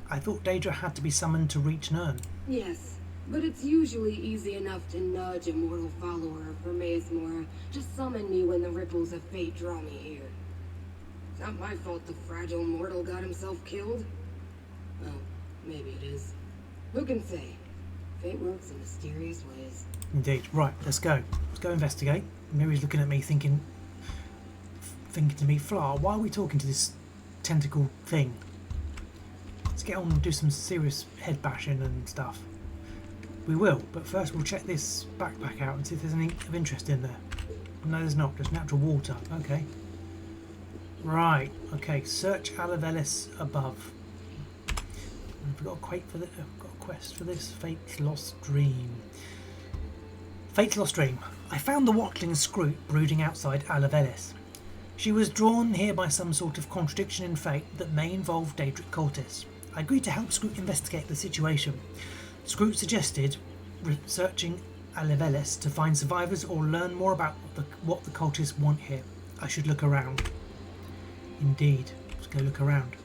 I thought Daedra had to be summoned to reach Nirn. Yes, but it's usually easy enough to nudge a mortal follower of Hermaeus Mora to summon me when the ripples of fate draw me here. It's not my fault the fragile mortal got himself killed. Well, maybe it is. Who can say? Fate works in mysterious ways. Indeed. Right, let's go. Let's go investigate. Mary's looking at me thinking to me, Flar, why are we talking to this tentacle thing? Let's get on and do some serious head bashing and stuff. We will, but first we'll check this backpack out and see if there's anything of interest in there. No, there's not. Just natural water. Okay. Right. Okay. Search Alavelis above. We've got a quest for this. Fate's Lost Dream. Fate's Lost Dream. I found the watchling Scroot brooding outside Alavelis. She was drawn here by some sort of contradiction in fate that may involve Daedric cultists. I agreed to help Scroot investigate the situation. Scroot suggested researching Alavelis to find survivors or learn more about what the cultists want here. I should look around. Indeed. Let's go look around.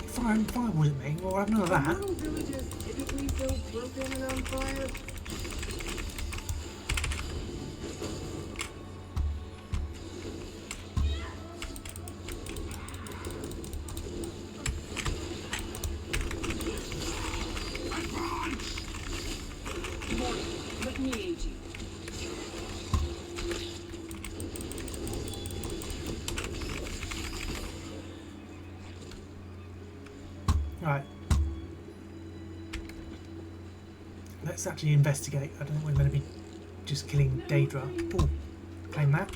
Fireballs at me. Well, I've none of that. Are little villages typically so broken and on fire? Let me aid you. Right. Let's actually investigate. I don't think we're going to be just killing Daedra. Oh, claim that.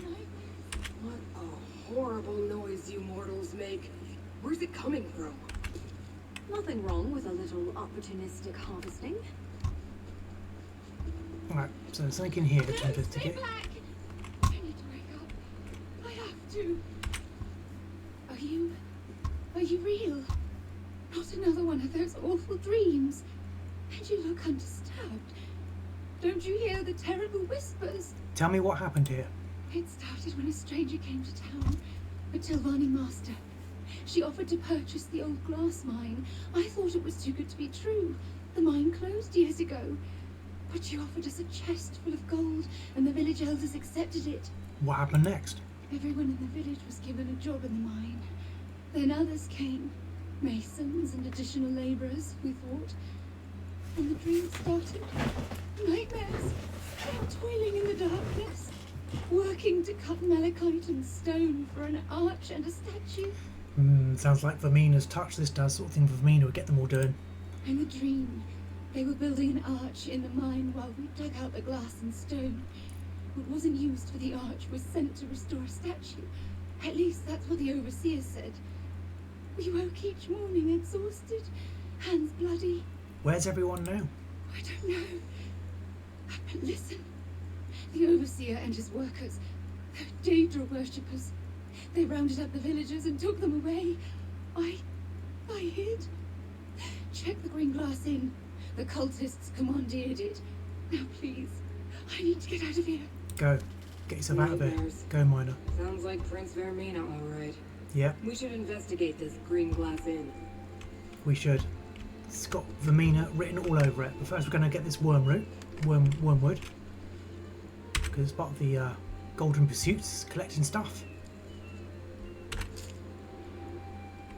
What a horrible noise you mortals make. Where's it coming from? Nothing wrong with a little opportunistic harvesting. Alright, so there's something in here to investigate. I need to wake up. I have to. Are you real? Not another one of those awful dreams. And you look undisturbed. Don't you hear the terrible whispers? Tell me what happened here. It started when a stranger came to town, a Tilvani master. She offered to purchase the old glass mine. I thought it was too good to be true. The mine closed years ago. But she offered us a chest full of gold, and the village elders accepted it. What happened next? Everyone in the village was given a job in the mine. Then others came. Masons and additional labourers, we thought. And the dream started. Nightmares. Toiling in the darkness. Working to cut malachite and stone for an arch and a statue. Sounds like Vermina's touch. This does sort of thing Vermina would get them all doing. In the dream, they were building an arch in the mine while we dug out the glass and stone. What wasn't used for the arch was sent to restore a statue. At least that's what the overseer said. We woke each morning exhausted, hands bloody. Where's everyone now? I don't know. But listen. The overseer and his workers, they're Daedra worshippers. They rounded up the villagers and took them away. I hid. Check the green glass inn. The cultists commandeered it. Now please, I need to get out of here. Go. Get yourself out of here. Go, Miner. Sounds like Prince Vermina, all right. Yeah, We should investigate this green glass inn. we should. It's got Vermina written all over it. But first we're going to get this wormwood. Because it's part of the Golden Pursuits, collecting stuff.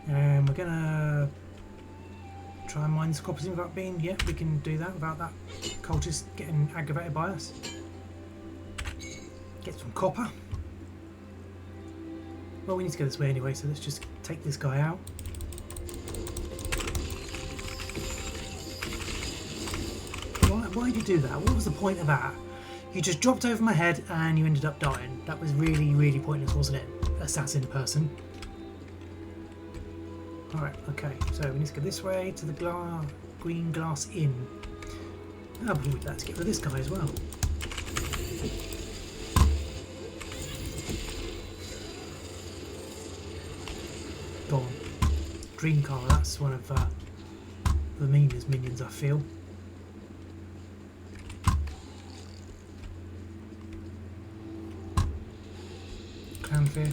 And we're going to try and mine this copper zinc without being... Yeah, we can do that without that cultist getting aggravated by us. Get some copper. Well, we need to go this way anyway, so let's just take this guy out. why did you do that? What was the point of that? You just dropped over my head and you ended up dying. That was really, really pointless, wasn't it? Assassin person. Alright, okay, so we need to go this way to the Green Glass Inn. Oh, but let's get rid of this guy as well. Go on. Dream car, that's one of the meanest minions, I feel. Clownfear.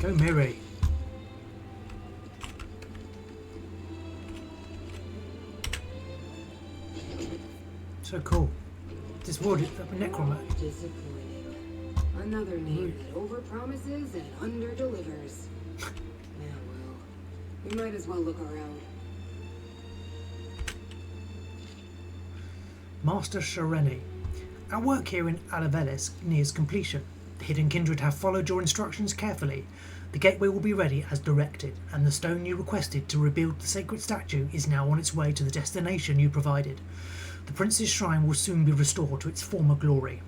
Go Miri. So cool. This wood, Necrom. Disappointing. Another name that overpromises and underdelivers. Yeah, well, we might as well look around. Master Shareni. Our work here in Alavelis nears completion. The hidden kindred have followed your instructions carefully. The gateway will be ready as directed, and the stone you requested to rebuild the sacred statue is now on its way to the destination you provided. The prince's shrine will soon be restored to its former glory.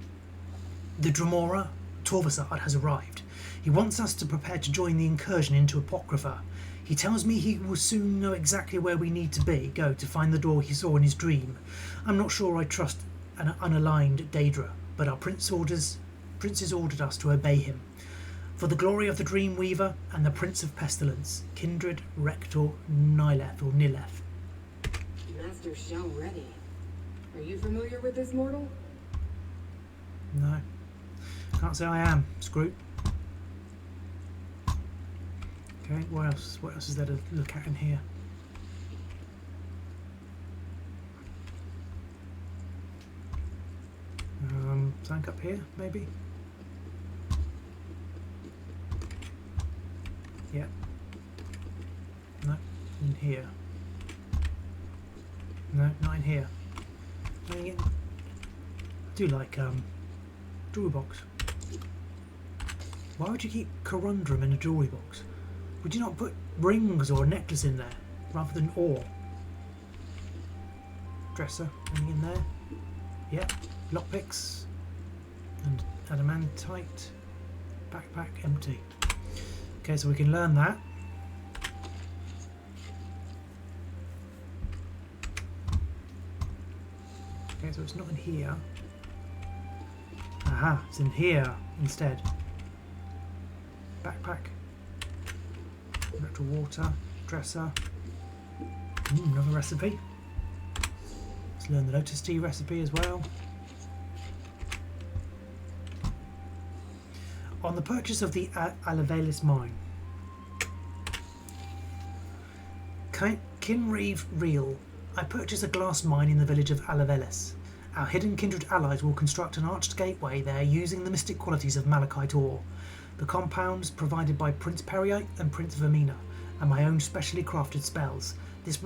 The Dremora Torvasard has arrived. He wants us to prepare to join the incursion into Apocrypha. He tells me he will soon know exactly where we need to go to find the door he saw in his dream. I'm not sure I trust an unaligned Daedra, but our prince has ordered us to obey him. For the glory of the Dreamweaver and the Prince of Pestilence, Kindred Rector Nileth. Master Shalready. Are you familiar with this mortal? No. Can't say I am. Screw. Okay, what else? What else is there to look at in here? Something up here, maybe? Yeah. No, in here. No, not in here. I do like jewelry box. Why would you keep Corundrum in a jewelry box? Would you not put rings or a necklace in there rather than ore? Dresser, anything in there? Yeah. Lockpicks and adamantite. Backpack empty. Okay, so we can learn that. Okay, so it's not in here. Aha, it's in here instead. Backpack. Electrical water. Dresser. Another recipe. Let's learn the Lotus Tea recipe as well. On the purchase of the Alavelis mine. Kinreeve Reel. I purchased a glass mine in the village of Alavelis. Our hidden kindred allies will construct an arched gateway there using the mystic qualities of malachite ore. The compounds provided by Prince Periite and Prince Vermina, and my own specially crafted spells. This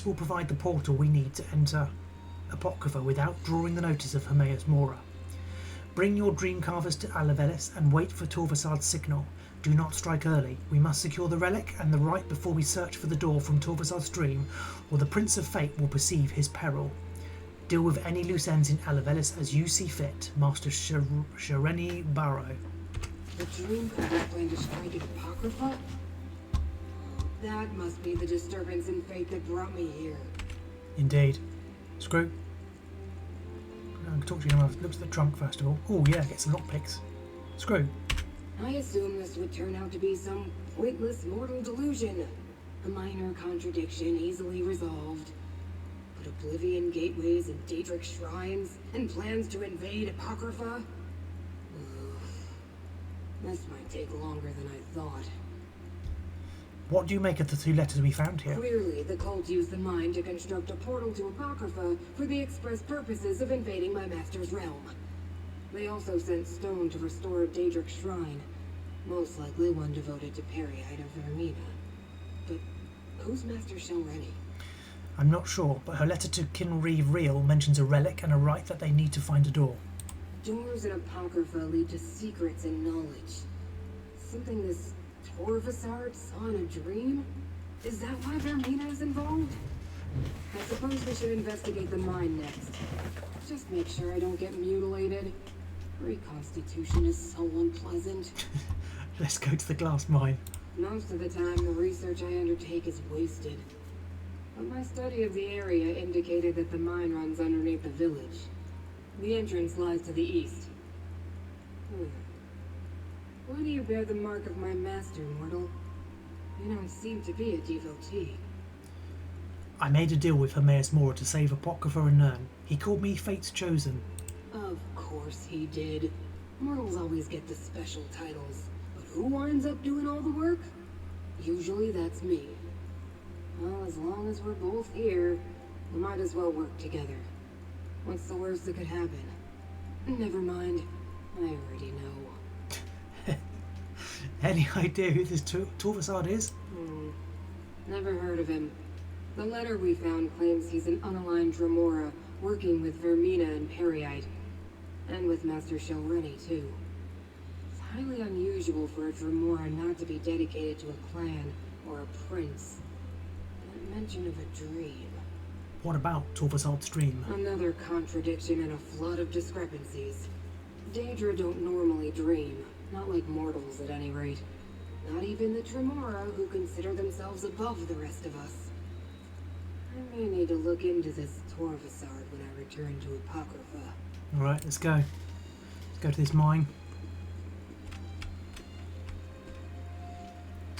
will provide the portal we need to enter Apocrypha without drawing the notice of Hermaeus Mora. Bring your dream carvers to Alavelis and wait for Torvasad's signal. Do not strike early. We must secure the relic and the rite before we search for the door from Torvasad's dream, or the Prince of Fate will perceive his peril. Deal with any loose ends in Alavelis as you see fit, Master Shareni Barrow. The dream craft plan to strike at Apocrypha? That must be the disturbance in fate that brought me here. Indeed. Screw. I can talk to you now. Look at the trunk first of all. Oh yeah, get some lockpicks. Screw. I assumed this would turn out to be some pointless mortal delusion. A minor contradiction easily resolved. But Oblivion gateways and Daedric shrines, and plans to invade Apocrypha? This might take longer than I thought. What do you make of the two letters we found here? Clearly, the cult used the mine to construct a portal to Apocrypha for the express purposes of invading my master's realm. They also sent stone to restore a Daedric shrine, most likely one devoted to Periite of Vermina. But who's Master Shalready? I'm not sure, but her letter to Kinreeve Reel mentions a relic and a rite that they need to find a door. Doors in Apocrypha lead to secrets and knowledge. Something this Torvasard saw in a dream? Is that why Vermina is involved? I suppose we should investigate the mine next. Just make sure I don't get mutilated. Reconstitution is so unpleasant. Let's go to the glass mine. Most of the time, the research I undertake is wasted. But my study of the area indicated that the mine runs underneath the village. The entrance lies to the east. Why do you bear the mark of my master, mortal? You don't seem to be a devotee. I made a deal with Hermaeus Mora to save Apocrypha and Nern. He called me Fate's Chosen. Of course he did. Mortals always get the special titles. But who winds up doing all the work? Usually that's me. Well, as long as we're both here, we might as well work together. What's the worst that could happen? Never mind. I already know. Any idea who this Torvasard is? Never heard of him. The letter we found claims he's an unaligned Dremora, working with Vermina and Periite. And with Master Shelreni, too. It's highly unusual for a Dremora not to be dedicated to a clan or a prince. Not mention of a dream. What about Torvasard's dream? Another contradiction and a flood of discrepancies. Daedra don't normally dream. Not like mortals, at any rate. Not even the Dremora, who consider themselves above the rest of us. I may need to look into this Torvasard when I return to Apocrypha. Alright, let's go. Let's go to this mine.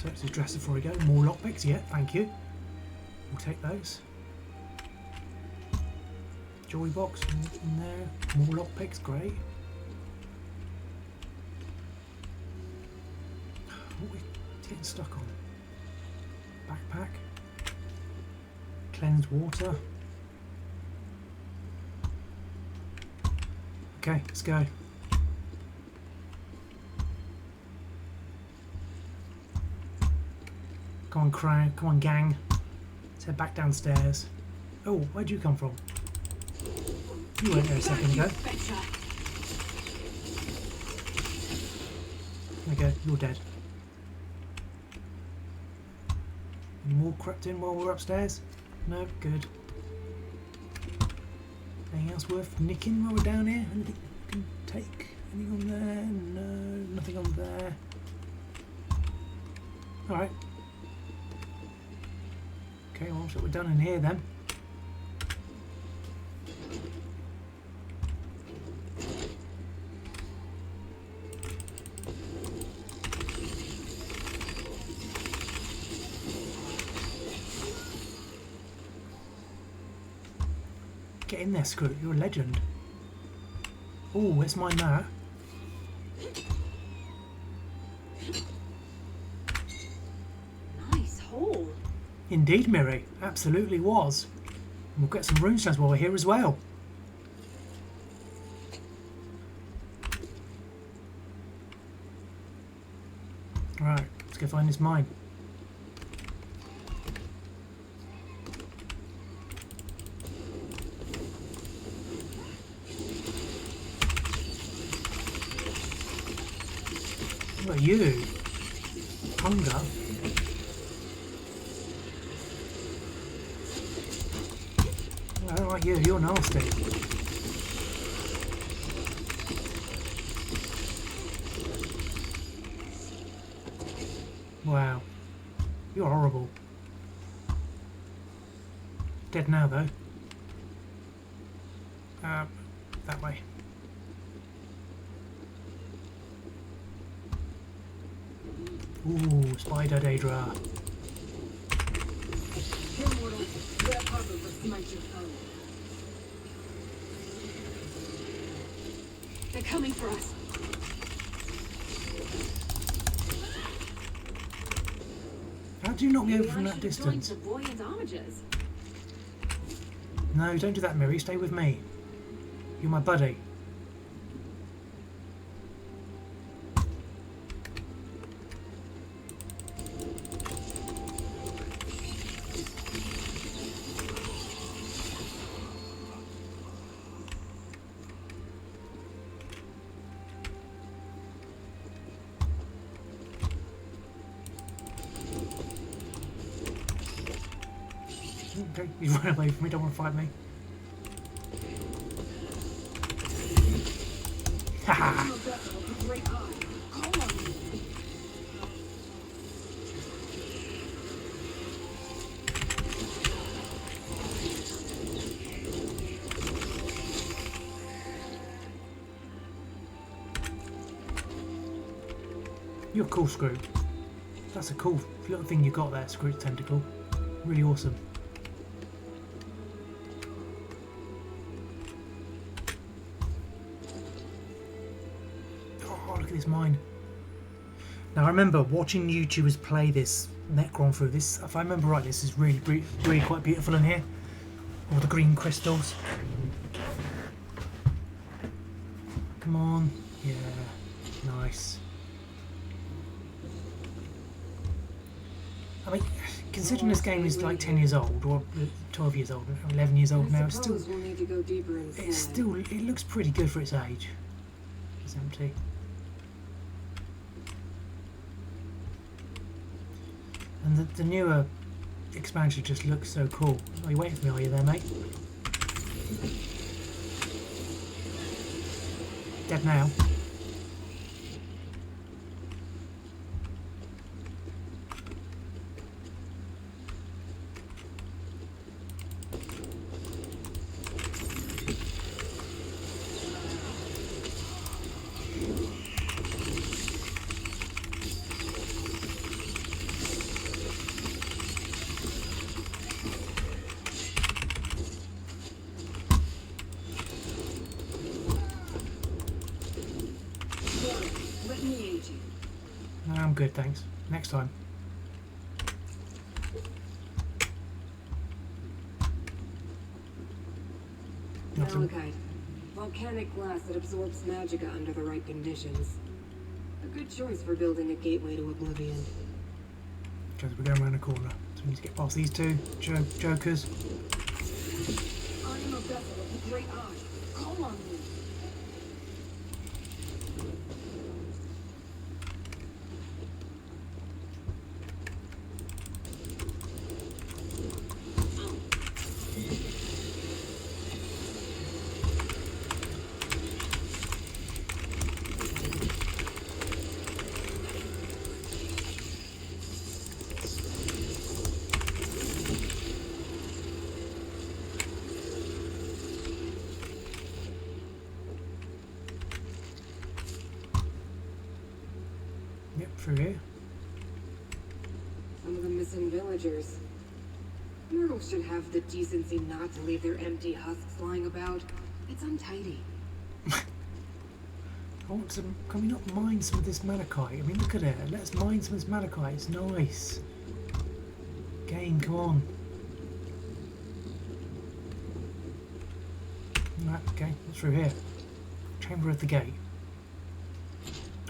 Search the dresser before we go. More lockpicks, yeah, thank you. We'll take those. Jewelry box in there. More lockpicks, great. What are we getting stuck on? Backpack. Cleansed water. Okay, let's go. Come on, Crown. Come on, gang. Let's head back downstairs. Oh, where'd you come from? You weren't there a second ago. Okay, you're dead. Any more crept in while we're upstairs? No, good. Anything else worth nicking while we're down here? Anything we can take? Anything on there? No, nothing on there. Alright. Okay, well, so we're done in here then. Get in there, Screw. You're a legend. Oh, let's mine that. Nice hole. Indeed, Miri. Absolutely was. And we'll get some runestones while we're here as well. Right, let's go find this mine. What about you? Hunger. I don't like you, you're nasty. Wow. You're horrible. Dead now though. That way. Ooh, spider Daedra. Here, mortal. Grab Harper for smite your foe. They're coming for us. How do you knock me over from that distance? The buoyant homages. No, don't do that, Miri. Stay with me. You're my buddy. Okay, he's running away from me, don't want to fight me. Haha! You're cool, Screw. That's a cool little thing you got there, Screw's tentacle. Really awesome. Oh, look at this mine. Now I remember watching YouTubers play this Necrom through this. If I remember right, this is really quite beautiful in here. All the green crystals. Come on. Yeah. Nice. I mean, considering this game is like 10 years old, or 12 years old, or 11 years old now, it's still, we'll need to go deeper inside. it looks pretty good for its age. It's empty. And the newer expansion just looks so cool. Are you waiting for me, are you there, mate? Dead now. Let me aid you. No, I'm good, thanks. Next time. Nothing. Malachite. Volcanic glass that absorbs magicka under the right conditions. A good choice for building a gateway to oblivion. Because we're going around the corner. So we need to get past these two jokers. I am a vessel of the great eye. Call on me. Yep, through here. Some of the missing villagers. Mortals should have the decency not to leave their empty husks lying about. It's untidy. I want some. Can we not mine some of this malachite? I mean, look at it. Let's mine some of this malachite. It's nice. Game, come on. Right, okay, what's through here? Chamber of the Gate.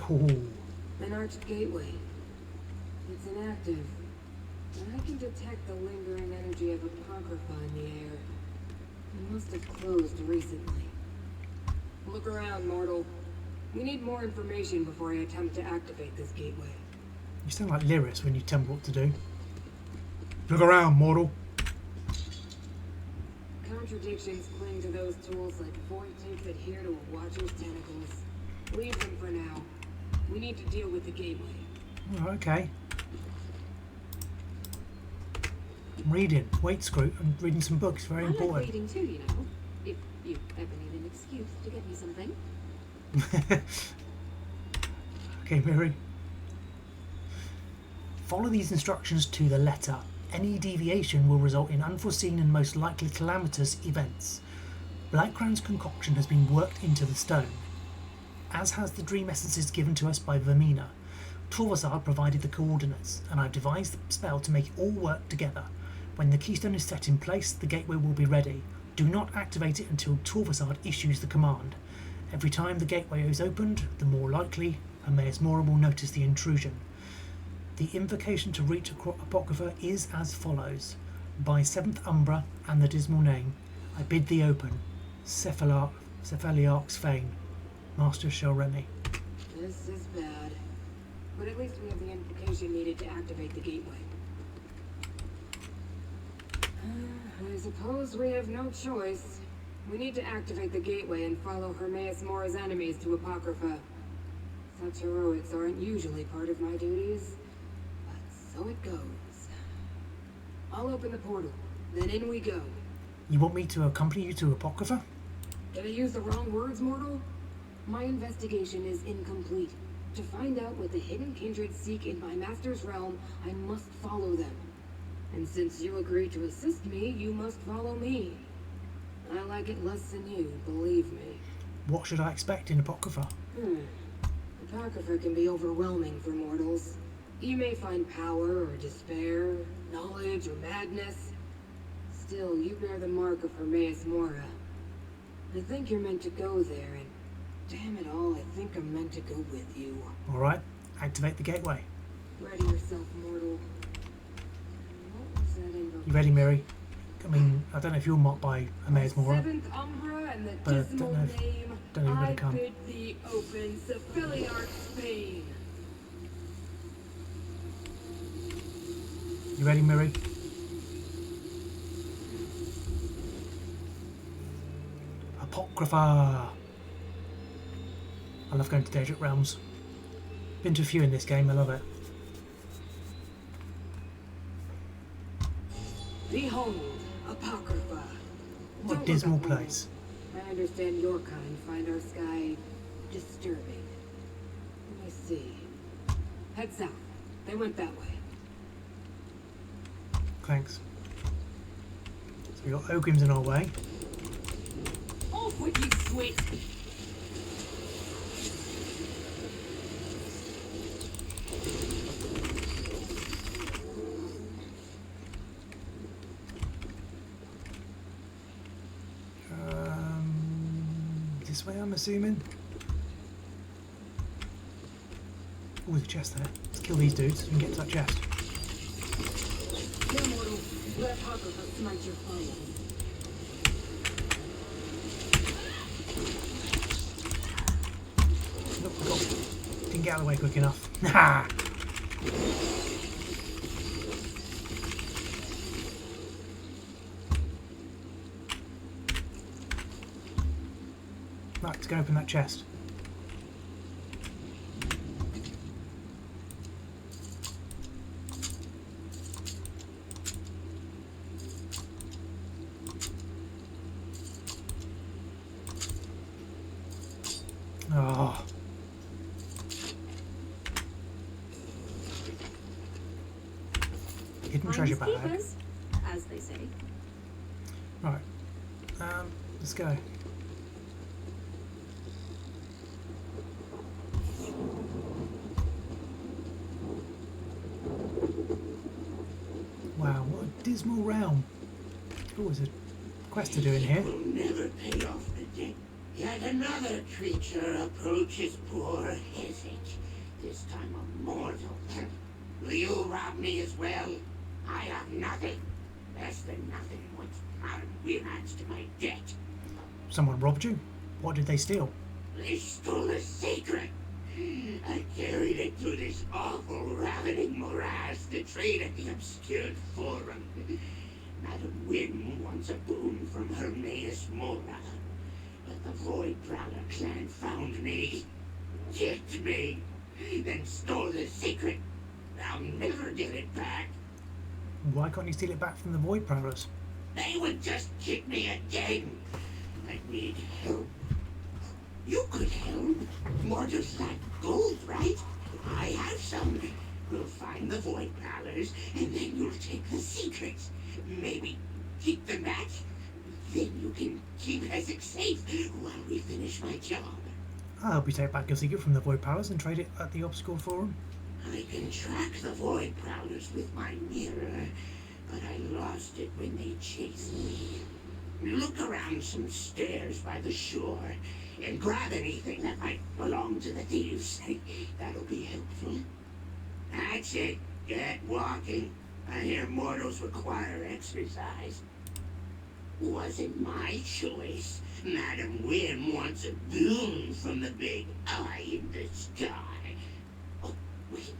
Oh, An arched gateway. It's inactive. And I can detect the lingering energy of apocrypha in the air. It must have closed recently. Look around, mortal. We need more information before I attempt to activate this gateway. you sound like Lyris when you tell me what to do. Look around, mortal. Contradictions cling to those tools like void tips adhere to a watcher's tentacles. Leave them for now. We need to deal with the gateway. Oh, okay. I'm reading. Wait, Screw. I'm reading some books. Very I like important. reading too, you know. If you ever need an excuse to get me something. Okay, Miri. Follow these instructions to the letter. Any deviation will result in unforeseen and most likely calamitous events. Blackcrown's concoction has been worked into the stone, as has the dream essences given to us by Vermina. Torvasard provided the coordinates, and I've devised the spell to make it all work together. When the keystone is set in place, the gateway will be ready. Do not activate it until Torvasard issues the command. Every time the gateway is opened, the more likely Hermaeus Mora will notice the intrusion. The invocation to reach Apocrypha is as follows. By 7th Umbra and the dismal name, I bid thee open. Cephaliarch's fane. Master Shelremi. This is bad. But at least we have the invocation needed to activate the gateway. I suppose we have no choice. We need to activate the gateway and follow Hermaeus Mora's enemies to Apocrypha. Such heroics aren't usually part of my duties, but so it goes. I'll open the portal, then in we go. You want me to accompany you to Apocrypha? Did I use the wrong words, mortal? My investigation is incomplete. To find out what the hidden kindred seek in my master's realm, I must follow them. And since you agreed to assist me, you must follow me. I like it less than you, believe me. What should I expect in Apocrypha? Apocrypha can be overwhelming for mortals. You may find power or despair, knowledge or madness. Still, you bear the mark of Hermaeus Mora. I think you're meant to go there, and damn it all, I think I'm meant to go with you. Alright, activate the gateway. Ready yourself, mortal. What was that invocation? You ready, Miri? I mean, I don't know if you're marked by Hermaeus Mora, Seventh Umbra and the but I dismal don't know if name, you're I going to come. bid thee open Cephaliart Spain. You ready, Miri? Apocrypha! I love going to Daedric Realms. Been to a few in this game, I love it. Behold, Apocrypha. What a Don't dismal look up, place. I understand your kind find our sky disturbing. Let me see. Head south. They went that way. Thanks. So we got Ogrims in our way. Off with you, sweet! This way, I'm assuming. Oh, there's a chest there. Let's kill these dudes and get to that chest. Here, mortal. Let Apocrypha smite your foe. Nope, didn't get out of the way quick enough. Ha! Right, let's go open that chest. Oh. Hidden treasure bag. Keepers, as they say. Right. Let's go. Wow, what a dismal realm. Oh, there's a quest to do in here. Will never pay off the debt. Yet another creature approaches poor Hesage, this time a mortal. Will you rob me as well? I have nothing. Less than nothing once Madam Wind adds to my debt. Someone robbed you? What did they steal? They stole a secret. I carried it to this awful, ravening morass to trade at the obscured forum. Madam Wind wants a boon from Hermaeus Mora. But the Void Prowler clan found me, kicked me, then stole the secret. I'll never get it back. Why can't you steal it back from the Void Prowlers? They would just kick me again. I need help. You could help. Mortals lack gold, right? I have some. We'll find the Void Prowlers, and then you'll take the secrets. Maybe keep them back. Then you can keep Hesage safe while we finish my job. I'll help you take back your secret from the Void Prowlers and trade it at the Obscure Forum. I can track the Void Prowlers with my mirror, but I lost it when they chased me. Look around some stairs by the shore and grab anything that might belong to the thieves. That'll be helpful. That's it. Get walking. I hear mortals require exercise. Wasn't my choice. Madam Wind wants a boon from the big eye in the sky. Oh, wait.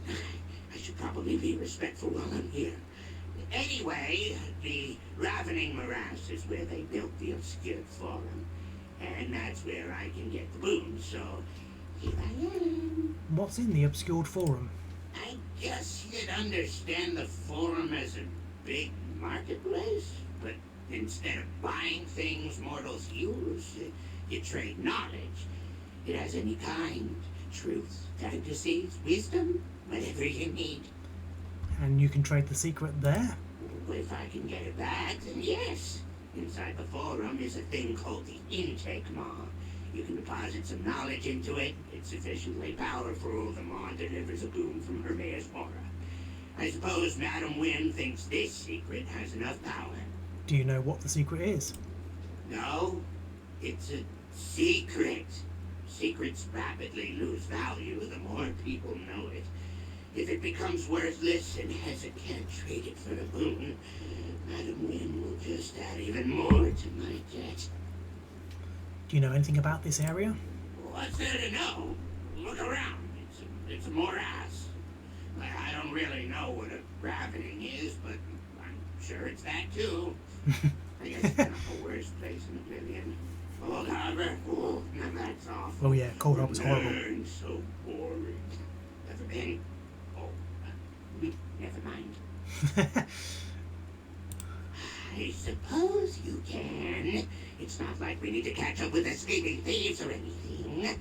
I should probably be respectful while I'm here. Anyway. Anyway, the Ravening Morass is where they built the obscured forum. And that's where I can get the boon, so here I am. What's in the obscured forum? I guess you'd understand the forum as a big marketplace, but instead of buying things mortals use, you trade knowledge. It has any kind. Truth, fantasies, wisdom, whatever you need. And you can trade the secret there? If I can get it back, then yes. Inside the forum is a thing called the intake maw. You can deposit some knowledge into it. It's sufficiently powerful. The maw delivers a boon from her mayor's aura. I suppose Madam Wynn thinks this secret has enough power. Do you know what the secret is? No, it's a secret. Secrets rapidly lose value the more people know it. If it becomes worthless and Hezek can't trade it for a boon, Madam Wynn will just add even more to my debt. Do you know anything about this area? What's there to know? Look around. It's a morass. I don't really know what a ravening is, but I'm sure it's that too. I guess it's not the worst place in Oblivion. Cold Harbor? Oh, now that's awful. Oh yeah, Cold Harbor's horrible. So boring. Never been? Oh, never mind. I suppose you can. It's not like we need to catch up with escaping thieves or anything.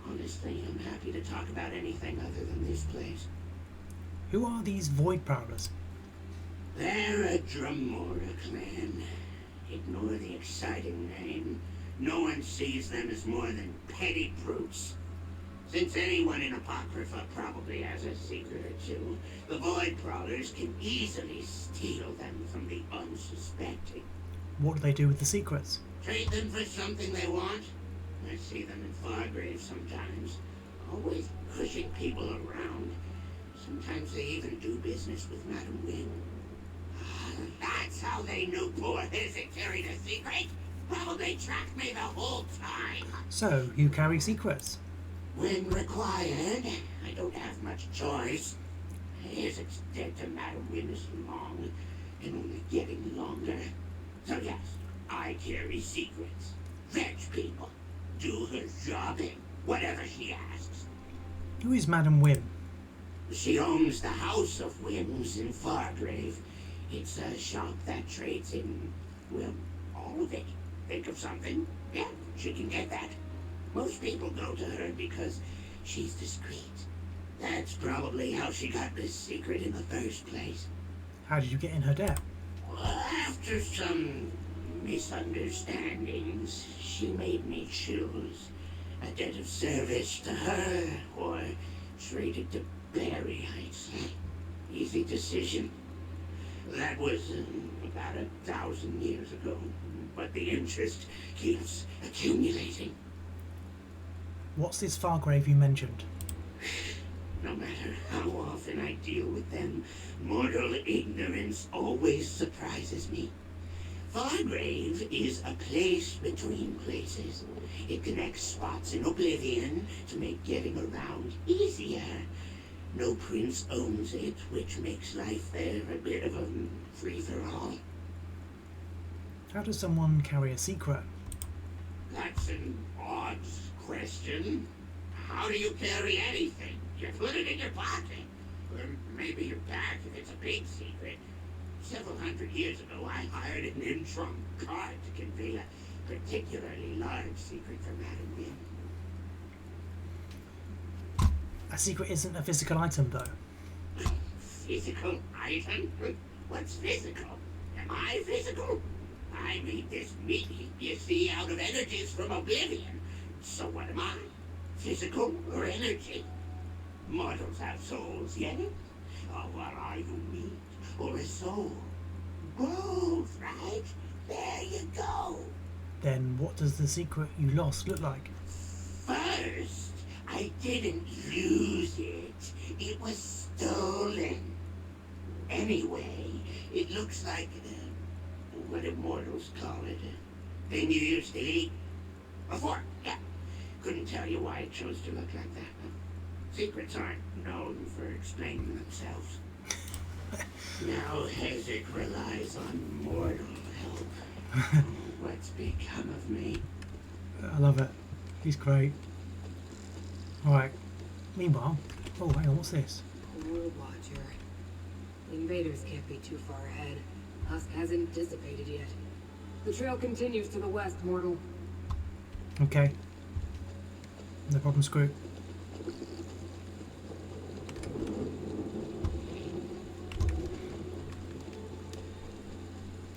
Honestly, I'm happy to talk about anything other than this place. Who are these Void Prowlers? They're a Dremora clan. Ignore the exciting name. No one sees them as more than petty brutes. Since anyone in Apocrypha probably has a secret or two, the Void Prowlers can easily steal them from the unsuspecting. What do they do with the secrets? Trade them for something they want. I see them in Fargrave sometimes, always pushing people around. Sometimes they even do business with Madam Wynn. That's how they knew poor Hezek carried a secret. Probably tracked me the whole time. So, you carry secrets? When required, I don't have much choice. Hezek's debt to Madam Wynn is long, and only getting longer. So yes, I carry secrets. Fetch people. Do her job in whatever she asks. Who is Madam Wynn? She owns the House of Winds in Fargrave. It's a shop that trades in, well, all of it. Think of something, yeah, she can get that. Most people go to her because she's discreet. That's probably how she got this secret in the first place. How did you get in her debt? After some misunderstandings, she made me choose a debt of service to her or trade it to Barry Heights. Easy decision. That was about 1,000 years ago, but the interest keeps accumulating. What's this Fargrave you mentioned? No matter how often I deal with them, mortal ignorance always surprises me. Fargrave is a place between places. It connects spots in Oblivion to make getting around easier. No prince owns it, which makes life there a bit of a free-for-all. How does someone carry a secret? That's an odd question. How do you carry anything? You put it in your pocket. Or maybe your back if it's a big secret. Several hundred years ago, I hired an in-trunk cart to convey a particularly large secret for Madam Wynn. A secret isn't a physical item, though. Physical item? What's physical? Am I physical? I made this meat you see out of energies from Oblivion. So what am I? Physical or energy? Mortals have souls, yes? Or what are you, meat or a soul? Both, right? There you go. Then what does the secret you lost look like? First, I didn't lose it. It was stolen. Anyway, it looks like, what immortals call it, a thing you used to eat. A fork, yeah. Couldn't tell you why it chose to look like that. Secrets aren't known for explaining themselves. Now Hezek relies on mortal help. What's become of me? I love it. He's great. Alright. Meanwhile, oh hang on, what's this? Poor Watcher. The invaders can't be too far ahead. Husk hasn't dissipated yet. The trail continues to the west, mortal. Okay. No problem, Screw.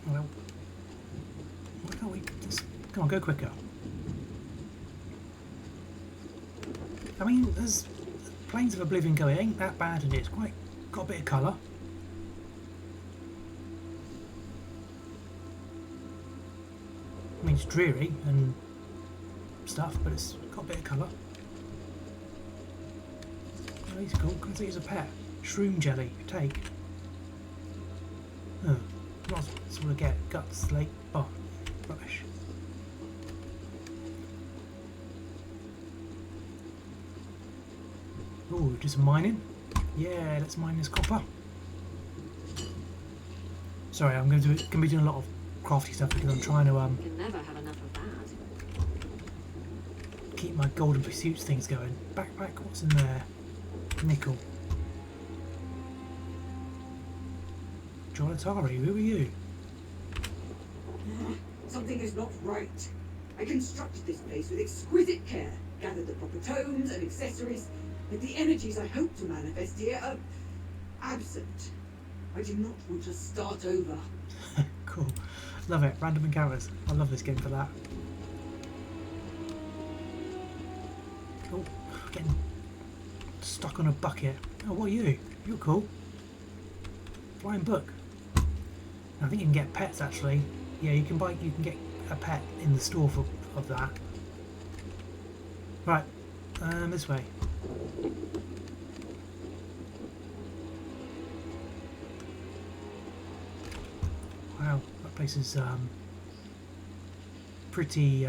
Well, why can't we just come on, go quicker? I mean, there's Plains of Oblivion going. It ain't that bad, and it's quite got a bit of colour. I mean, it's dreary and stuff, but it's got a bit of colour. Oh, he's cool. Can I see he's a pet? Shroom jelly. Take. Oh, not sort of get guts, slate, oh, rubbish. Oh, do some mining. Yeah, let's mine this copper. Sorry, I'm going to be doing a lot of crafty stuff because I'm trying to Can never have enough of that. keep my golden pursuits things going. Backpack, what's in there? Nickel. Jolatari, who are you? Something is not right. I constructed this place with exquisite care, gathered the proper tones and accessories, but the energies I hope to manifest here are absent. I do not want to start over. Cool. Love it. Random encounters. I love this game for that. Oh, getting stuck on a bucket. Oh, what are you? You're cool. Flying book. I think you can get pets actually. Yeah, you can get a pet in the store of that. Right, this way. Wow, that place is pretty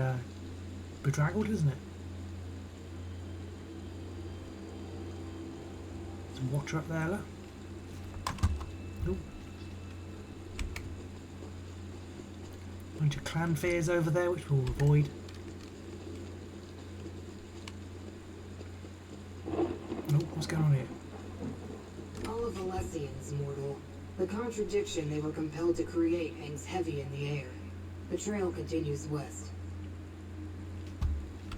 bedraggled, isn't it? Some water up there, look. Ooh. A bunch of clan fears over there, which we'll avoid. Oh, what's going on here? All of Alessians, mortal. The contradiction they were compelled to create hangs heavy in the air. The trail continues west.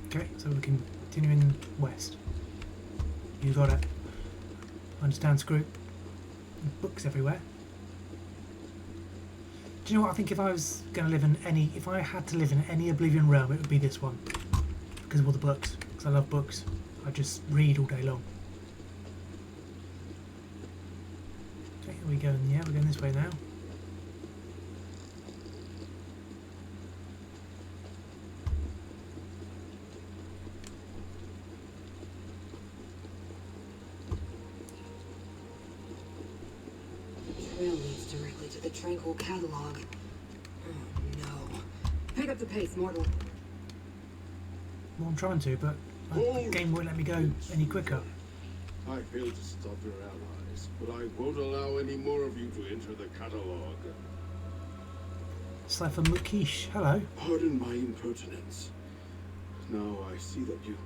Okay, so we're continuing west. You got it. Understand, Screw. Books everywhere. Do you know what? I think if I was going to live in any, if I had to live in any Oblivion realm, it would be this one. Because of all the books. Because I love books. I just read all day long. Okay, are we going? Yeah, we're going this way now. Trail leads directly to the Tranquil Catalog. Oh no. Pick up the pace, mortal. Well, I'm trying to, but the game won't let me go any quicker. I failed to stop your allies, but I won't allow any more of you to enter the catalog. Cypher Mukish, hello. Pardon my impertinence. Now I see that you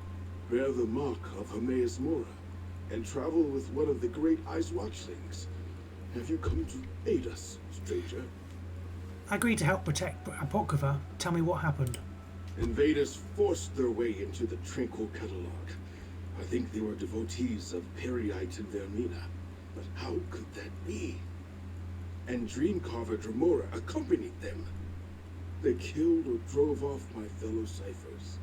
bear the mark of Hermaeus Mora and travel with one of the great Ice Watchlings. Have you come to aid us, stranger? I agreed to help protect Apocrypha. Tell me what happened. Invaders forced their way into the Tranquil Catalog. I think they were devotees of Periite and Vermina. But how could that be? And Dreamcarver Dremora accompanied them. They killed or drove off my fellow ciphers.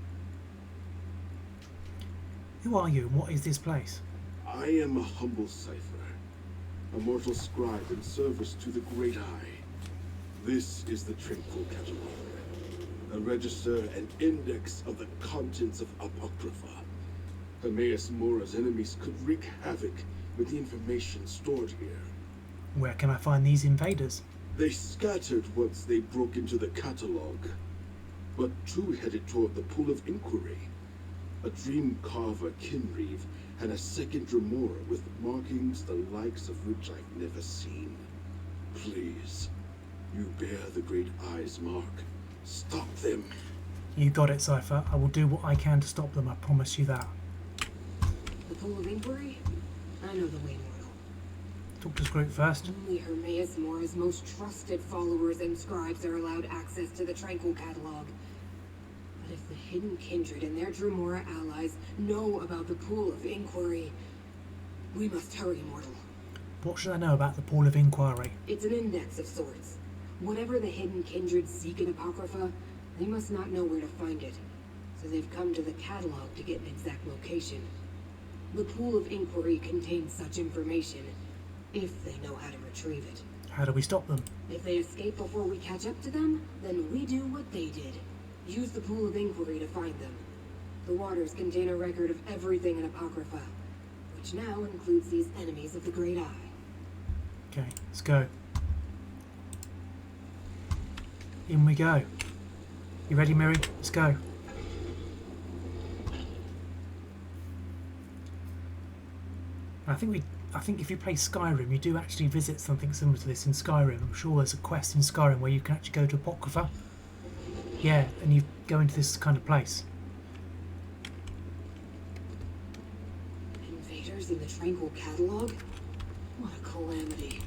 Who are you and what is this place? I am a humble cipher, a mortal scribe in service to the Great Eye. This is the Tranquil Catalog, a register and index of the contents of Apocrypha. Hermaeus Mora's enemies could wreak havoc with the information stored here. Where can I find these invaders? They scattered once they broke into the catalog, but two headed toward the Pool of Inquiry. A Dreamcarver Kinreeve and a second Dremora with markings the likes of which I've never seen. Please, you bear the Great Eye's mark. Stop them. You got it, Cypher. I will do what I can to stop them, I promise you that. The Pool of Inquiry? I know the way, mortal. Talk to Scroot first. Only Hermaeus Mora's most trusted followers and scribes are allowed access to the Tranquil Catalog. But if the Hidden Kindred and their Dremora allies know about the Pool of Inquiry, we must hurry, mortal. What should I know about the Pool of Inquiry? It's an index of sorts. Whatever the Hidden Kindred seek in Apocrypha, they must not know where to find it. So they've come to the catalog to get an exact location. The Pool of Inquiry contains such information, if they know how to retrieve it. How do we stop them? If they escape before we catch up to them, then we do what they did. Use the Pool of Inquiry to find them. The waters contain a record of everything in Apocrypha, which now includes these enemies of the Great Eye. Okay, let's go. In we go. You ready, Miri? Let's go. I think if you play Skyrim, you do actually visit something similar to this in Skyrim. I'm sure there's a quest in Skyrim where you can actually go to Apocrypha. Yeah, and you go into this kind of place. Invaders in the Tranquil Catalog? What a calamity.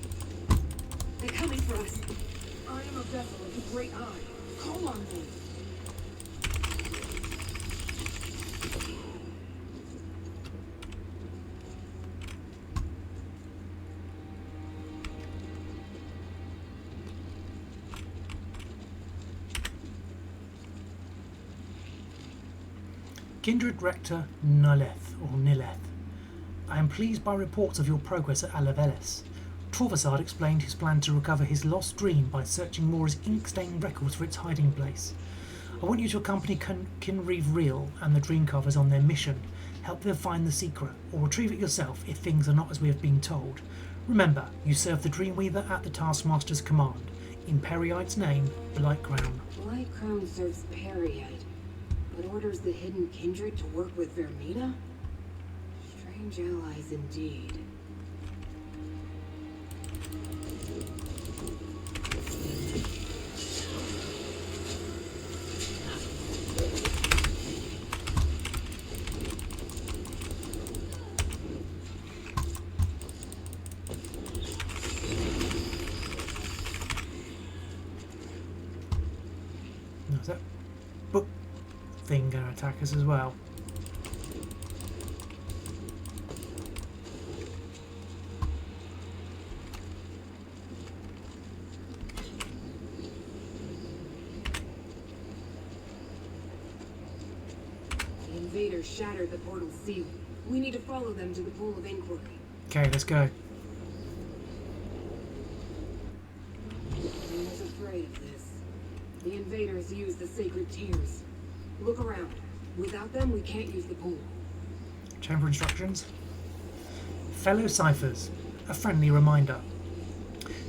They're coming for us. I am a vessel of the Great Eye. Call on me. Kindred Rector Nileth, or Nileth. I am pleased by reports of your progress at Alavelis. Torvasard explained his plan to recover his lost dream by searching Mora's ink-stained records for its hiding place. I want you to accompany Kinreeve Reel and the Dreamcarvers on their mission, help them find the secret, or retrieve it yourself if things are not as we have been told. Remember, you serve the Dreamweaver at the Taskmaster's command. In Periite's name, Blightcrown. Blightcrown serves Periite, but orders the Hidden Kindred to work with Vermina? Strange allies indeed. Is that book thing going to attack us as well? The invaders shattered the portal's seal. We need to follow them to the Pool of Inquiry. Okay, let's go. I was afraid of this. The invaders use the sacred tears. Look around. Without them, we can't use the pool. Chamber instructions. Fellow Ciphers, a friendly reminder.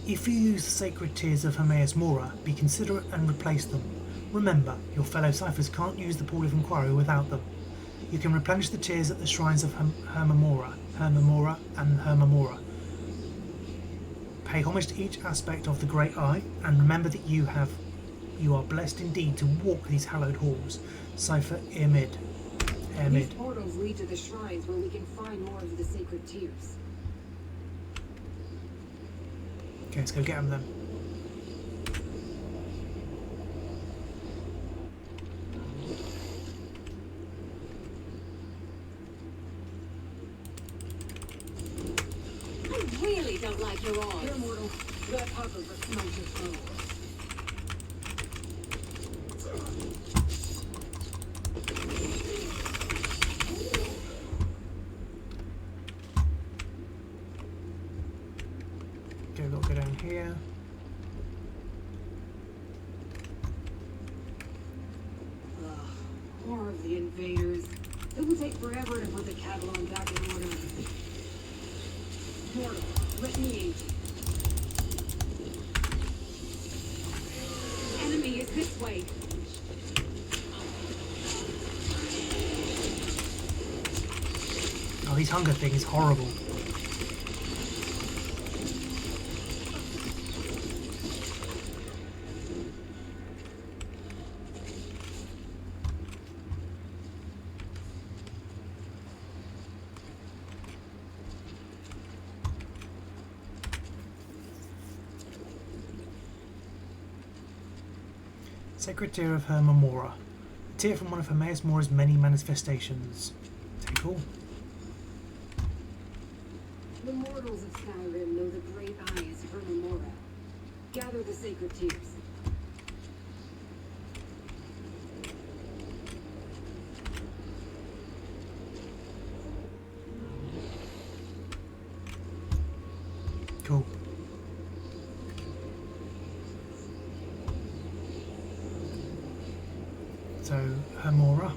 If you use the sacred tears of Hermaeus Mora, be considerate and replace them. Remember, your fellow Ciphers can't use the Pool of Inquiry without them. You can replenish the tears at the shrines of Hermamora and Hermamora. Pay homage to each aspect of the Great Eye, and remember that you are blessed indeed to walk these hallowed halls. Cipher Ermid. These portals lead to the shrines where we can find more of the sacred tears. Okay, let's go get them then. I really don't like your odds. Here, mortal. That Apocrypha smells your soul. Okay, we'll go down here. More of the invaders. It will take forever to put the catalog back in order. Mortal, let me aid you. The enemy is this way. Oh, his hunger thing is horrible. Sacred tear of her Mamora. A tear from one of Hermaeus Mora's many manifestations. Take all. The mortals of Skyrim know the great eye is her Mamora. Gather the sacred tears. Cool. So, Hermora.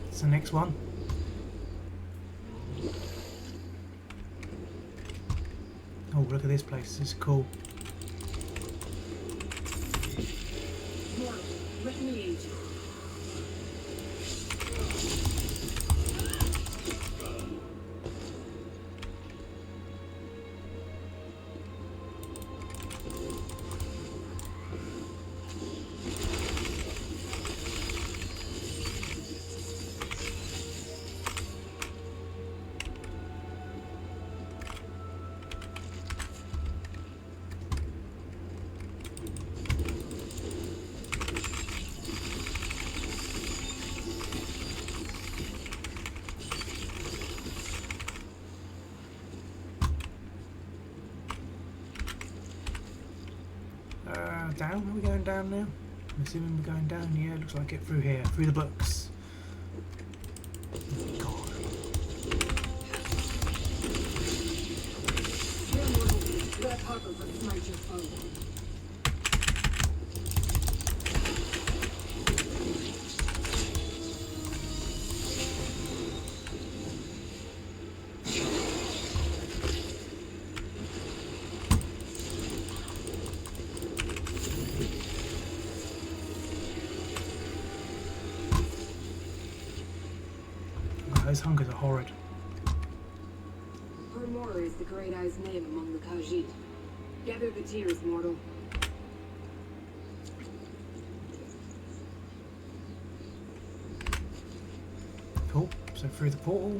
It's the next one. Oh, look at this place. This is cool. Mortal, let me aid you. Down? Are we going down now? I'm assuming we're going down. Yeah, looks like it through here, through the books. God. Dear mortal, let Harper smite your foe. Those hungers are horrid. Hermora is the Great Eye's name among the Khajiit. Gather the tears, mortal. Cool. So through the portal.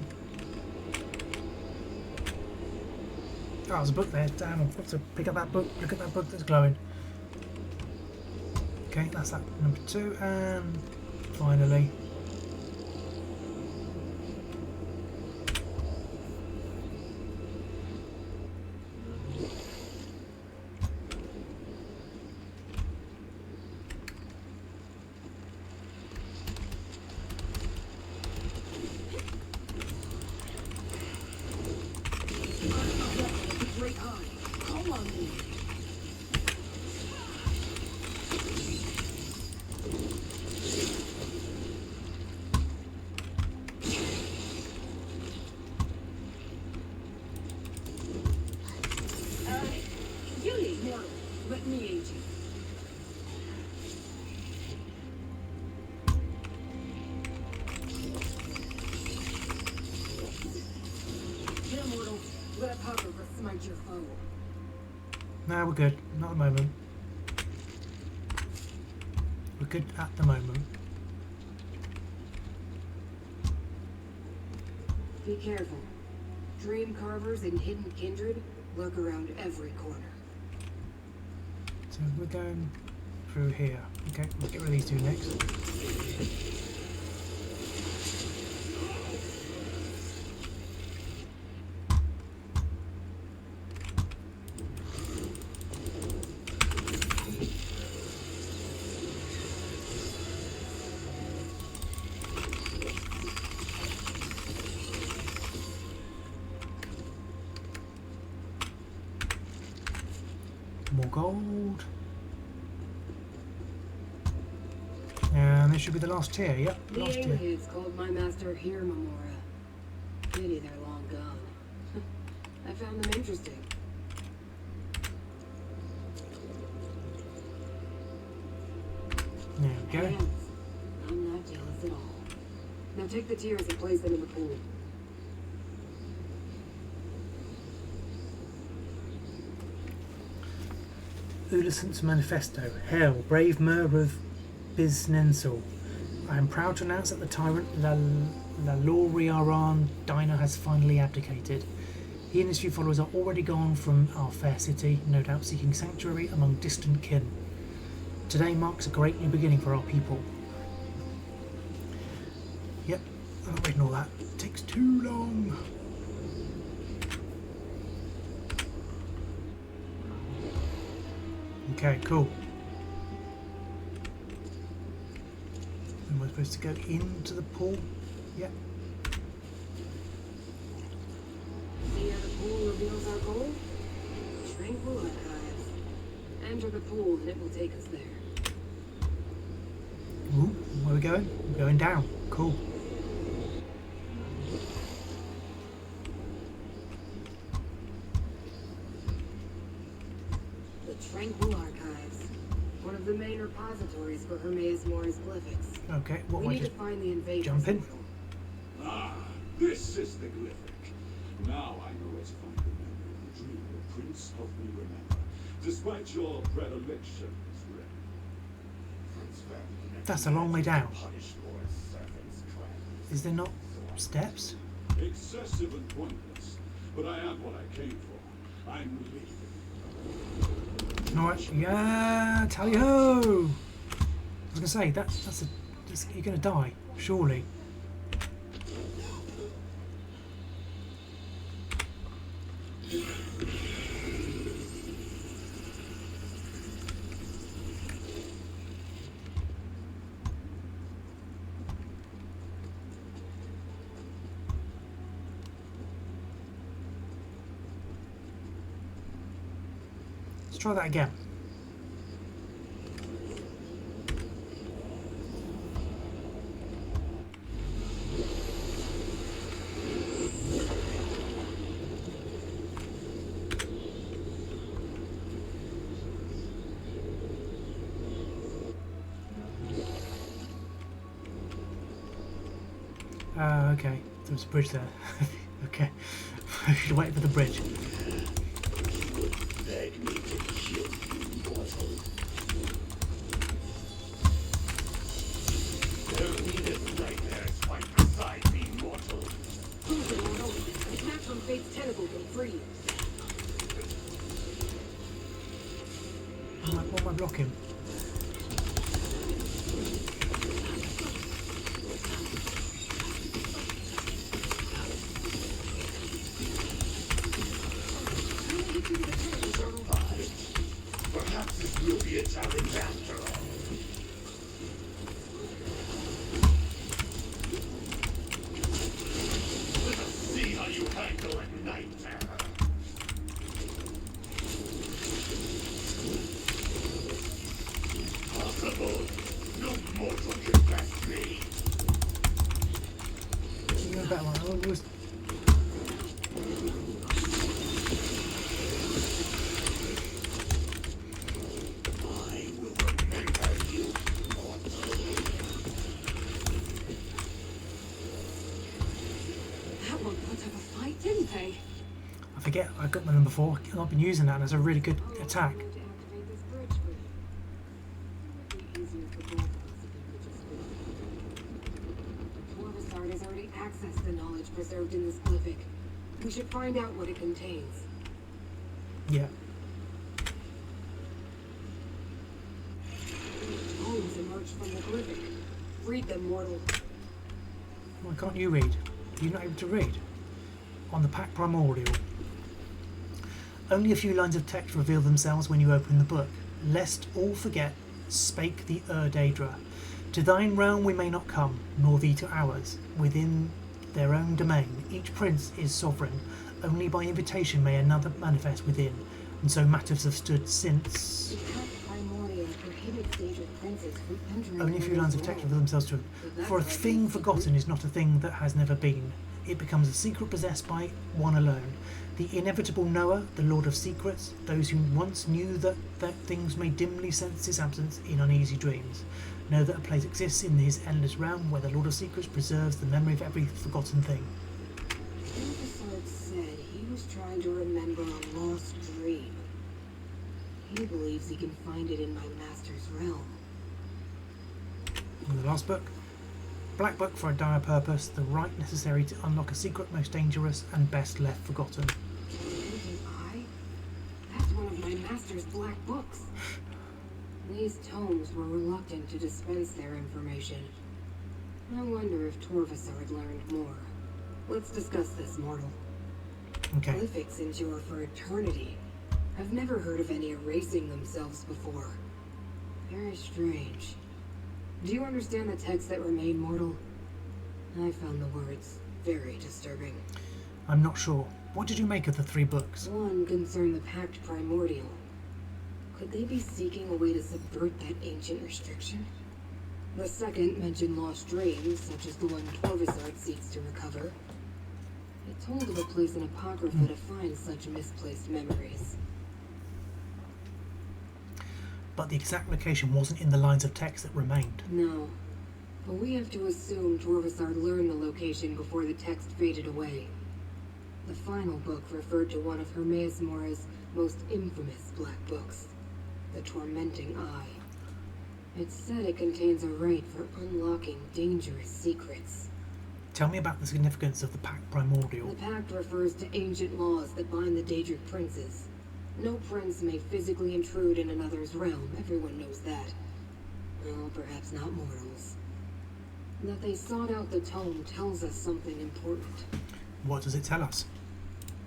Oh, there's a book there. Damn, I've got to pick up that book. Look at that book that's glowing. Okay, that's that number 2. And finally... Let me aid you. Dear mortal, let Harper smite your foe. No, we're good. Not at the moment. We're good at the moment. Be careful. Dream carvers and hidden kindred lurk around every corner. So we're going through here. Okay, we'll get rid of these 2 next. More gold. And this should be the last tier, yep. The Last tier. aliens called my master here Mamora. Pity they're long gone. I found them interesting. There we go. Hands. I'm not jealous at all. Now take the tears and place them in the pool. Ulisant's Manifesto. Hail, brave Mer of Biznensal. I am proud to announce that the tyrant Laloriaran Diner has finally abdicated. He and his few followers are already gone from our fair city, no doubt seeking sanctuary among distant kin. Today marks a great new beginning for our people. Yep, I'm not reading all that. It takes too long. Okay, cool. Am I supposed to go into the pool? Yep. See how the pool reveals our goal? Tranquil Archives. Enter the pool and it will take us there. Ooh, where are we going? We're going down. Cool. The Tranquil Archives. One of the main repositories for Hermaeus Mora's glyphics. Okay, what We do I need to just find the invaders. jump in? Ah, this is the glyphic. Now I know where to find the memory of the dream the Prince helped me remember, despite your predilections, Ren. Prince Van That's a long way down. punished Lord Servant's crimes. Is there not steps? Excessive and pointless, but I am what I came for. I'm leaving. Alright, yeah, tally ho! I was gonna say you're gonna die, surely. Let's try that again. Okay. There's a bridge there. Okay. I should wait for the bridge. Beg me to kill you, mortal. There needed nightmares right beside me, mortal. Prove it, mortal. It's not from Fate's tentacle can free you. What am I blocking? Perhaps this will be a challenge after all. Let us see how you handle a night terror. Possible. No mortal can best me. You know better one. I was I will remember you, mortal. That one put up a fight, didn't they? I forget I got them before. I've been using that and it's a really good attack. To activate this bridge for you. It would be easier for both of us if you could just do it. Corvusard has already accessed the knowledge preserved in this glyphic. We should find out what it contains. Yeah. Tones emerge from the glyphic. Read them, mortal. Why can't you read? You're not able to read? On the Pack Primordial. Only a few lines of text reveal themselves when you open the book. Lest all forget, spake the Daedra. To thine realm we may not come, nor thee to ours. Within their own domain, each prince is sovereign. Only by invitation may another manifest within. And so matters have stood since. The Pact Primordial prohibits Daedric princes from entering. Only a few lines of text reveal themselves to him. For a thing forgotten is not a thing that has never been. It becomes a secret possessed by one alone. The inevitable knower, the Lord of Secrets, those who once knew that things may dimly sense its absence in uneasy dreams. Know that a place exists in his endless realm where the Lord of Secrets preserves the memory of every forgotten thing. Professor said he was trying to remember a lost dream. He believes he can find it in my master's realm. And the last book. Black book for a dire purpose, the right necessary to unlock a secret most dangerous and best left forgotten. Tormenting Eye? That's one of my master's black books. These tomes were reluctant to dispense their information. I wonder if Torvasard learned more. Let's discuss this, mortal. Okay. Glyphics endure for eternity. I've never heard of any erasing themselves before. Very strange. Do you understand the texts that remain, mortal? I found the words very disturbing. I'm not sure. What did you make of the 3 books? One concerned the Pact Primordial. Could they be seeking a way to subvert that ancient restriction? The second mentioned lost dreams, such as the one Torvasard seeks to recover. It told of a place in Apocrypha to find such misplaced memories. But the exact location wasn't in the lines of text that remained. No. But we have to assume Torvasard learned the location before the text faded away. The final book referred to one of Hermaeus Mora's most infamous black books, The Tormenting Eye. It said it contains a rite for unlocking dangerous secrets. Tell me about the significance of the Pact Primordial. The Pact refers to ancient laws that bind the Daedric princes. No prince may physically intrude in another's realm, everyone knows that. Well, perhaps not mortals. That they sought out the tome tells us something important. What does it tell us?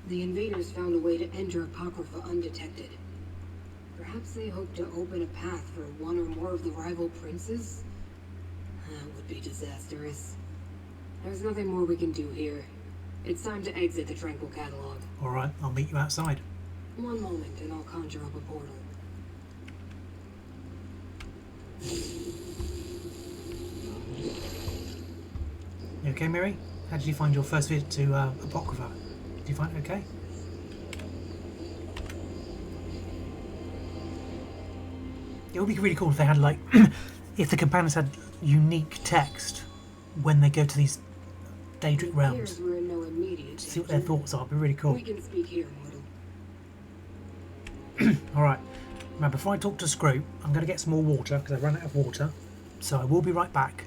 The invaders found a way to enter Apocrypha undetected. Perhaps they hoped to open a path for one or more of the rival princes? That would be disastrous. There's nothing more we can do here. It's time to exit the Tranquil Catalog. Alright, I'll meet you outside. One moment and I'll conjure up a portal. You okay, Miri? How did you find your first visit to Apocrypha? Did you find it okay? It would be really cool if they had, like, if the companions had unique text when they go to these Daedric realms. We're in no immediate To see what their thoughts are. It'd be really cool. We can speak here, mortal. Alright, now before I talk to Screw, I'm going to get some more water because I've run out of water. So I will be right back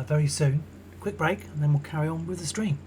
very soon. Quick break and then we'll carry on with the stream.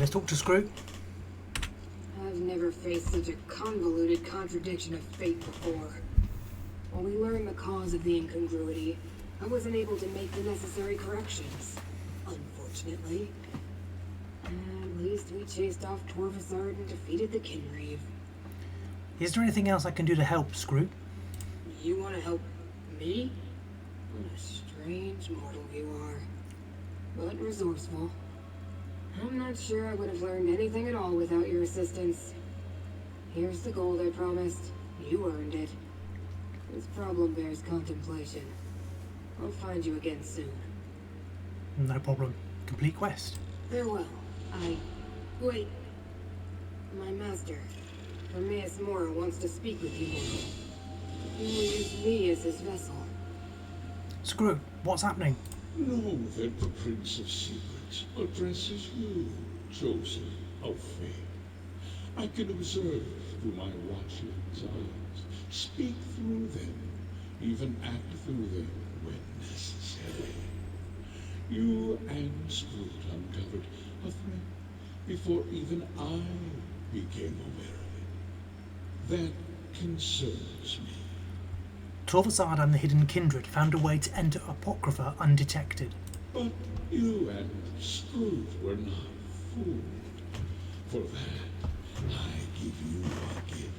let's talk to Screw. I've never faced such a convoluted contradiction of fate before. When we learned the cause of the incongruity, I wasn't able to make the necessary corrections. Unfortunately. At least we chased off Torvasard and defeated the Kinreeve. Is there anything else I can do to help, Screw? You want to help me? What a strange mortal you are. But resourceful. I'm not sure I would have learned anything at all without your assistance. Here's the gold I promised. You earned it. This problem bears contemplation. I'll find you again soon. No problem. Complete quest. Farewell. Wait. My master, Hermaeus Mora, wants to speak with you more. He will use me as his vessel. Screw, what's happening? Know that the Prince of Secrets addresses you, chosen of fate. I can observe through my watchling's eyes, speak through them, even act through them when necessary. You and Scroot uncovered a threat before even I became aware of it. That concerns me. Torvasard and the Hidden Kindred found a way to enter Apocrypha undetected. But you and Scroot were not fooled. For that, I give you a gift,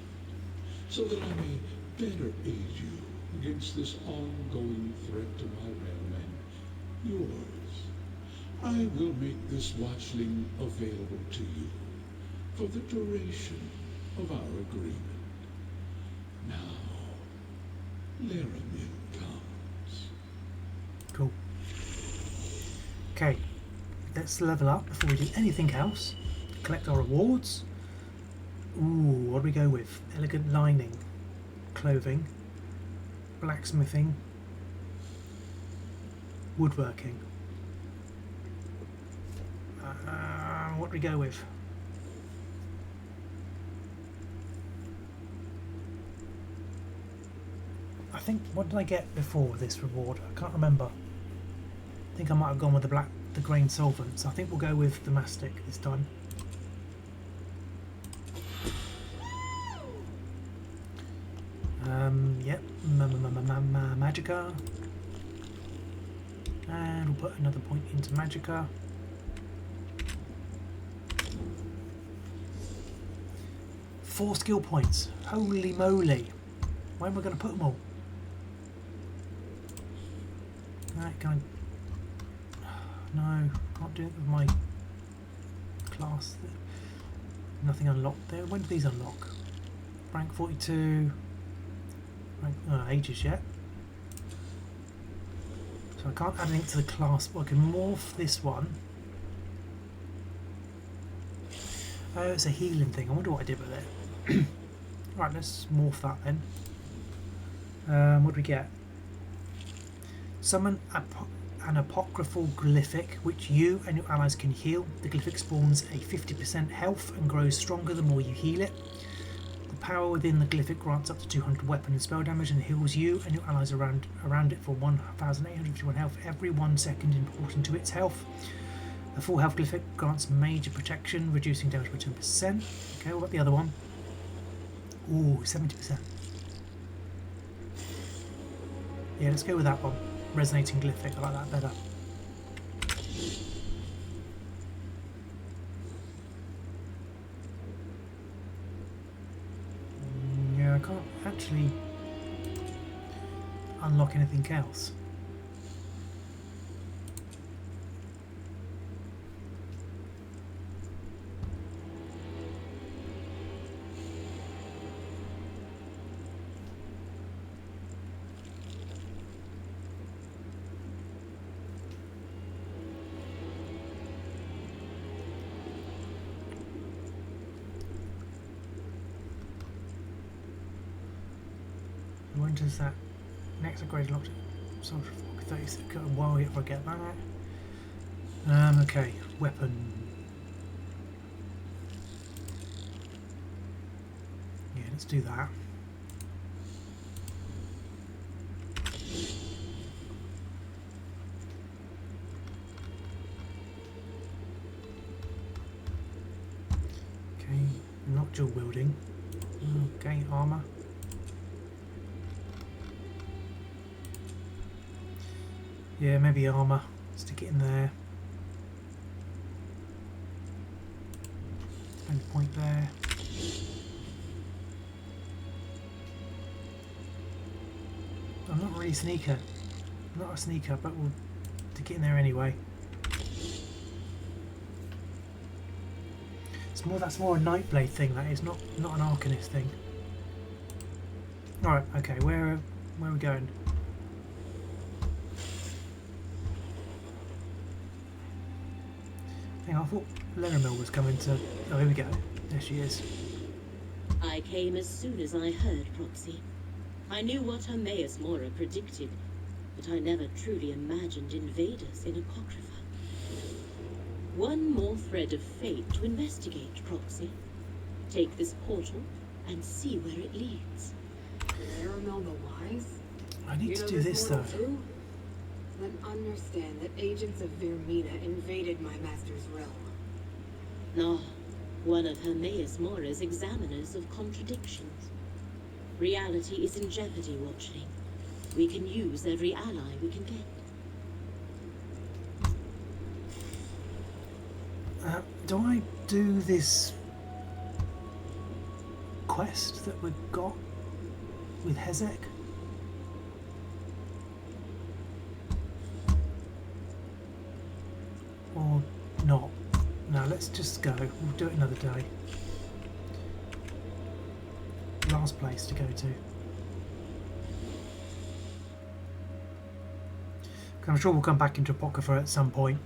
so that I may better aid you against this ongoing threat to my realm and yours. I will make this watchling available to you for the duration of our agreement. Now, Laramie comes. Cool. Okay, let's level up before we do anything else. Collect our rewards. Ooh, what do we go with? Elegant lining, clothing, blacksmithing, woodworking. What do we go with? I think, what did I get before this reward? I can't remember. I think I might have gone with the grain solvents. I think we'll go with the mastic this time. Yep, Magicka. And we'll put another point into Magicka. Four skill points. Holy moly. Where am I going to put them all? Right, can I... No, can't do it with my class. Nothing unlocked there. When do these unlock? Rank 42. Rank, ages yet. So I can't add anything to the class, but I can morph this one. Oh, it's a healing thing. I wonder what I did with it. Right, let's morph that then. What do we get? Summon an apocryphal glyphic, which you and your allies can heal. The glyphic spawns a 50% health and grows stronger the more you heal it. The power within the glyphic grants up to 200 weapon and spell damage and heals you and your allies around it for 1,851 health every 1 second in proportion to its health. A full health glyphic grants major protection, reducing damage by 10%. Okay, what about the other one? Ooh, 70%. Yeah, let's go with that one. Resonating glyphic, I like that better. Yeah, I can't actually unlock anything else. When does that next upgrade locked? Soldier 36. While if I get that. Okay, weapon. Yeah, let's do that. not dual wielding. Okay, armor. Yeah, maybe armor. Stick it in there. Spend a point there. I'm not really a sneaker. I'm not a sneaker, but we'll stick it in there anyway. That's more a Nightblade thing. That is not an Arcanist thing. All right, okay. Where are we going? Hang on, I thought Leramil was coming to. Oh, here we go. There she is. I came as soon as I heard Proxy. I knew what Hermaeus Mora predicted, but I never truly imagined invaders in Apocrypha. One more thread of fate to investigate, Proxy. Take this portal and see where it leads. Leramil the Wise? I need to do this though. Too? Then understand that agents of Vermina invaded my master's realm. No, one of Hermaeus Mora's examiners of contradictions. Reality is in jeopardy, Watchling. We can use every ally we can get. Do I do this quest that we've got with Hezek? Or not? No, let's just go. We'll do it another day. Last place to go to. I'm sure we'll come back into Apocrypha at some point.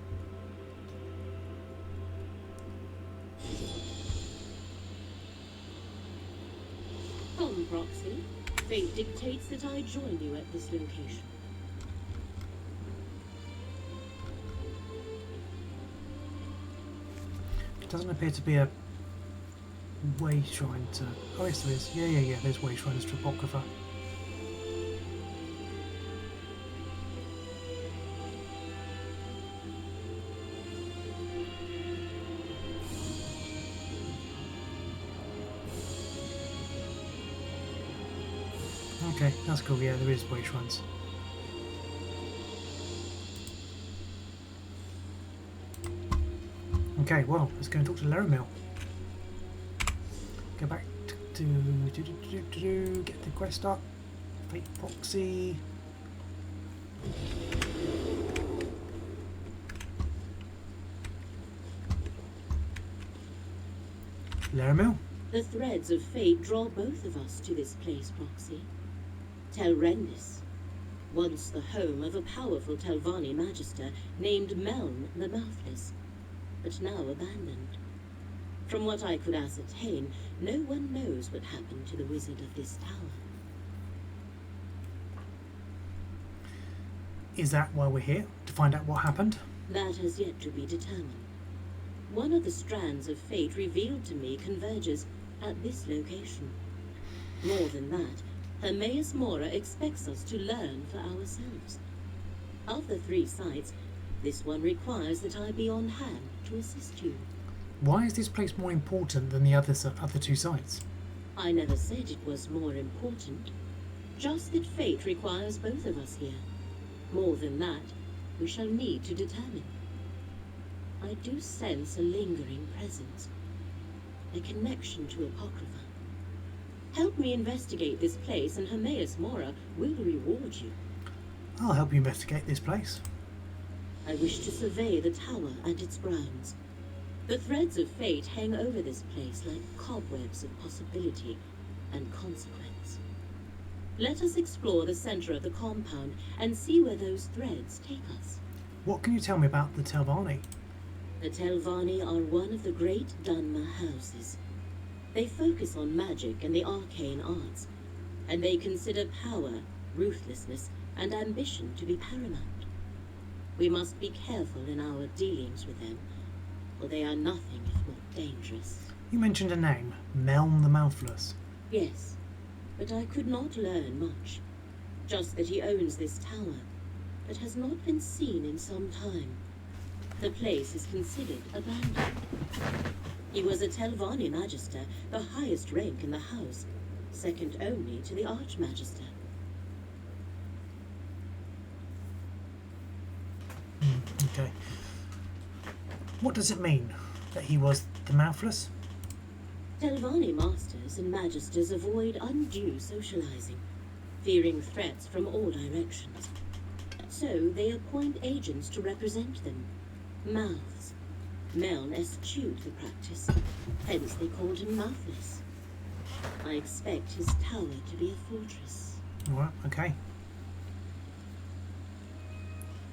Come, Proxy. Fate dictates that I join you at this location. Doesn't appear to be a way shrine to... Oh yes there is. Yeah, there's way shrines to Apocrypha. Okay, that's cool. Yeah, there is way shrines. Okay, well, let's go and talk to Leramil. Go back to get the quest up. Fate Proxy. Leramil? The threads of fate draw both of us to this place, Proxy. Telrendis, once the home of a powerful Telvanni magister named Meln the Mouthless, but now abandoned. From what I could ascertain, no one knows what happened to the wizard of this tower. Is that why we're here? To find out what happened? That has yet to be determined. One of the strands of fate revealed to me converges at this location. More than that, Hermaeus Mora expects us to learn for ourselves. Of the 3 sites, this one requires that I be on hand to assist you. Why is this place more important than the other 2 sites? I never said it was more important. Just that fate requires both of us here. More than that, we shall need to determine. I do sense a lingering presence. A connection to Apocrypha. Help me investigate this place and Hermaeus Mora will reward you. I'll help you investigate this place. I wish to survey the tower and its grounds. The threads of fate hang over this place like cobwebs of possibility and consequence. Let us explore the center of the compound and see where those threads take us. What can you tell me about the Telvanni? The Telvanni are one of the great Dunmer houses. They focus on magic and the arcane arts, and they consider power, ruthlessness, and ambition to be paramount. We must be careful in our dealings with them, for they are nothing if not dangerous. You mentioned a name, Meln the Mouthless. Yes, but I could not learn much. Just that he owns this tower, but has not been seen in some time. The place is considered abandoned. He was a Telvanni Magister, the highest rank in the house, second only to the Archmagister. Okay. What does it mean that he was the Mouthless? Telvanni Masters and Magisters avoid undue socializing, fearing threats from all directions. So they appoint agents to represent them, mouths. Meln eschewed the practice, hence they called him Mouthless. I expect his tower to be a fortress. Alright, okay.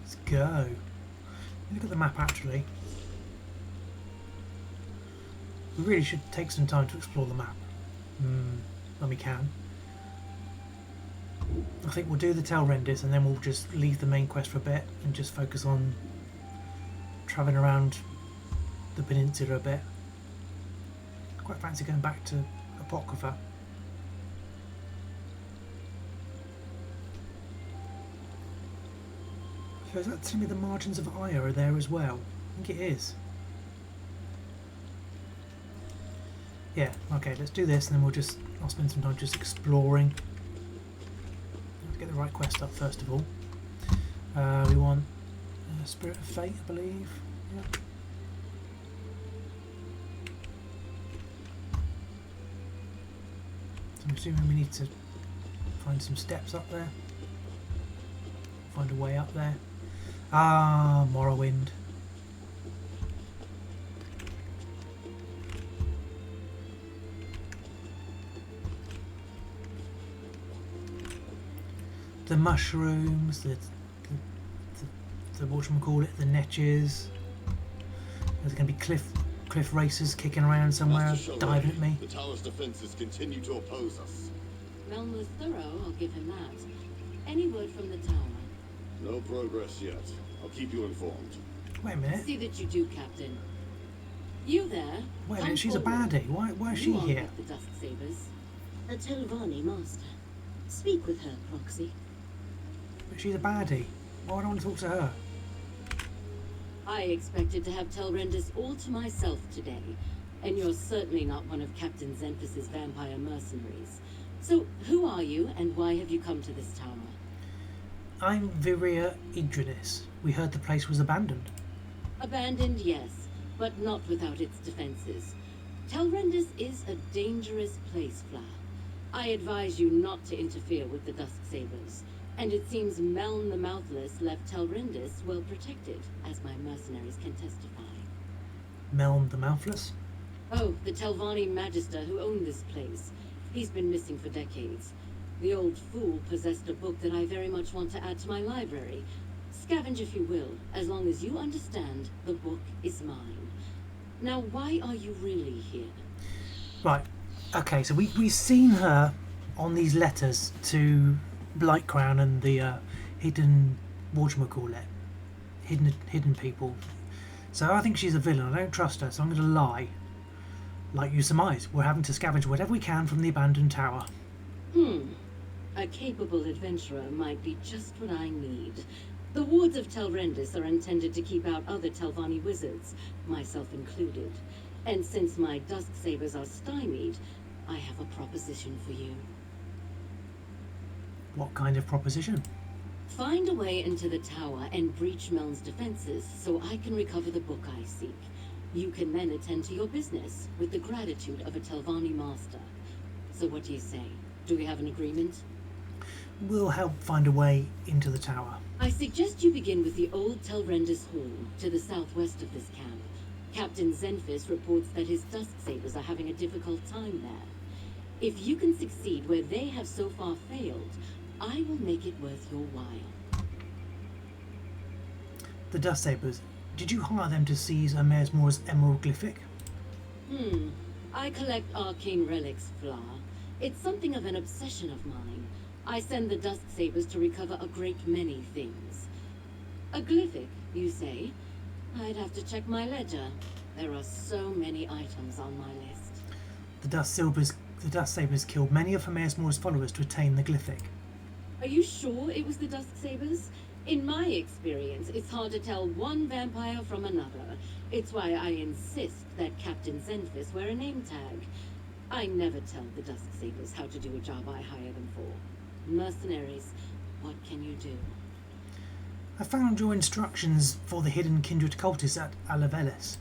Let's go. Look at the map actually. We really should take some time to explore the map when we can. I think we'll do the Telrendis and then we'll just leave the main quest for a bit and just focus on travelling around the peninsula a bit. Quite fancy going back to Apocrypha. So is that telling me the margins of Aya are there as well? I think it is. Yeah, okay, let's do this and then I'll spend some time just exploring. Let's get the right quest up first of all. We want Spirit of Fate, I believe. Yep. So I'm assuming we need to find some steps up there. Find a way up there. Ah, Morrowind. The mushrooms, the whatchamacallit, the netches. There's going to be cliff racers kicking around somewhere, diving at me. The tower's defenses continue to oppose us. Meln was thorough, I'll give him that. Any word from the tower? No progress yet. I'll keep you informed. Wait a minute. See that you do, Captain. You there? Wait a minute, she's a baddie. Why is she here? The Dusk Sabers. A Telvanni Master. Speak with her, Proxy. But she's a baddie. Why would I want to talk to her? I expected to have Telrendis all to myself today, and you're certainly not one of Captain Xenphis' vampire mercenaries. So, who are you, and why have you come to this tower? I'm Viria Idrinis. We heard the place was abandoned. Abandoned, yes, but not without its defenses. Telrendis is a dangerous place, Fla. I advise you not to interfere with the Dusk Sabers. And it seems Meln the Mouthless left Telrendis well protected, as my mercenaries can testify. Meln the Mouthless? Oh, the Telvanni Magister who owned this place. He's been missing for decades. The old fool possessed a book that I very much want to add to my library. Scavenge if you will, as long as you understand the book is mine. Now, why are you really here? Right, okay, so we've seen her on these letters to Blightcrown and the hidden whatchamacallit, hidden people. So I think she's a villain. I don't trust her, so I'm going to lie. Like you surmise, we're having to scavenge whatever we can from the abandoned tower. A capable adventurer might be just what I need. The wards of Telrendis are intended to keep out other Telvanni wizards, myself included. And since my Dusk Sabers are stymied, I have a proposition for you. What kind of proposition? Find a way into the tower and breach Meln's defenses so I can recover the book I seek. You can then attend to your business with the gratitude of a Telvanni master. So what do you say? Do we have an agreement? We'll help find a way into the tower. I suggest you begin with the old Telrendis Hall to the southwest of this camp. Captain Xenphis reports that his Dusk Sabers are having a difficult time there. If you can succeed where they have so far failed, I will make it worth your while. The Dusk Sabers, did you hire them to seize Amair's Moor's Emerald Glyphic? I collect arcane relics, Fla. It's something of an obsession of mine. I send the Dusk Sabers to recover a great many things. A glyphic, you say? I'd have to check my ledger. There are so many items on my list. The Dusk Sabers killed many of Amair's Moor's followers to attain the Glyphic. Are you sure it was the Dusk Sabers? In my experience, it's hard to tell one vampire from another. It's why I insist that Captain Zenfis wear a name tag. I never tell the Dusksabers how to do a job I hire them for. Mercenaries, what can you do? I found your instructions for the hidden kindred cultists at Alavelis.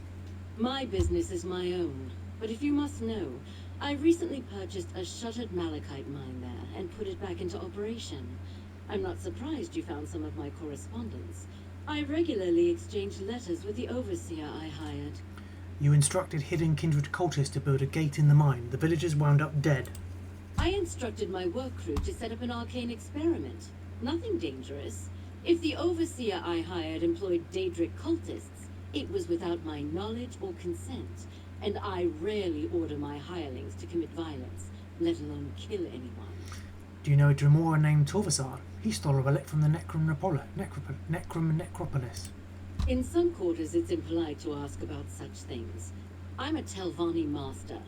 My business is my own, but if you must know, I recently purchased a shuttered malachite mine there and put it back into operation. I'm not surprised you found some of my correspondence. I regularly exchange letters with the overseer I hired. You instructed hidden kindred cultists to build a gate in the mine. The villagers wound up dead. I instructed my work crew to set up an arcane experiment. Nothing dangerous. If the overseer I hired employed Daedric cultists, it was without my knowledge or consent, and I rarely order my hirelings to commit violence, let alone kill anyone. Do you know a Dremora named Torvasard? He stole a relic from the Necrom necropolis. In some quarters, it's impolite to ask about such things. I'm a Telvanni master.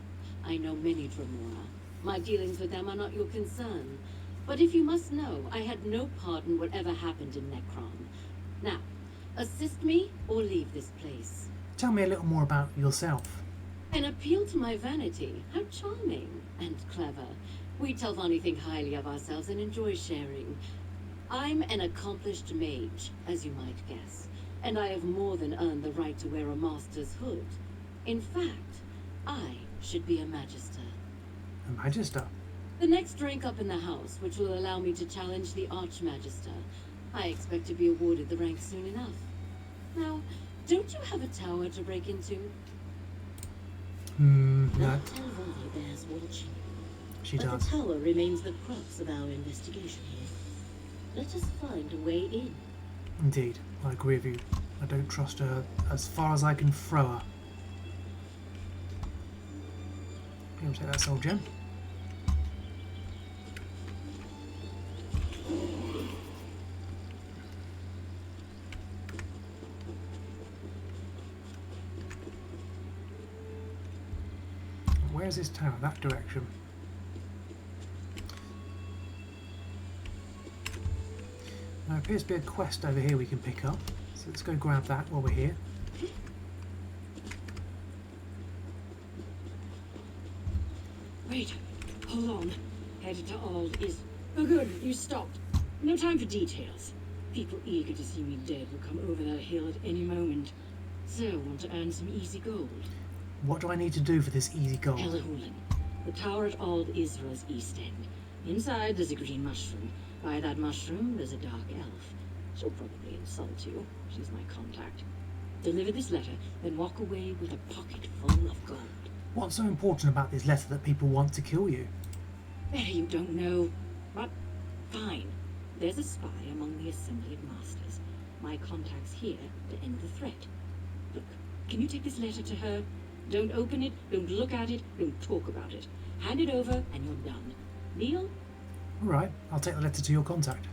I know many Dremora. My dealings with them are not your concern. But if you must know, I had no part in whatever happened in Necrom. Now, assist me or leave this place. Tell me a little more about yourself. An appeal to my vanity. How charming and clever. We Telvanni think highly of ourselves and enjoy sharing. I'm an accomplished mage, as you might guess, and I have more than earned the right to wear a master's hood. In fact, I should be a magister. A magister? The next rank up in the house, which will allow me to challenge the Archmagister. I expect to be awarded the rank soon enough. Now, don't you have a tower to break into? No. Telvanni bears watching. She But does. the tower remains the crux of our investigation here. Let us find a way in. Indeed, I agree with you. I don't trust her as far as I can throw her. Here, we'll take that soul gem. Where's this tower? That direction. There appears to be a quest over here we can pick up. So let's go grab that while we're here. Wait, hold on. Headed to Ald is... Oh good, you stopped. No time for details. People eager to see me dead will come over that hill at any moment. So, want to earn some easy gold. What do I need to do for this easy gold? Elahulan. The tower at Ald Isra's east end. Inside there's a green mushroom. By that mushroom there's a dark elf. She'll probably insult you. She's my contact. Deliver this letter, then walk away with a pocket full of gold. What's so important about this letter that people want to kill you? Better you don't know. But fine. There's a spy among the Assembly of Masters. My contact's here to end the threat. Look, can you take this letter to her? Don't open it, don't look at it, don't talk about it. Hand it over and you're done. Deal? Alright, I'll take the letter to your contact.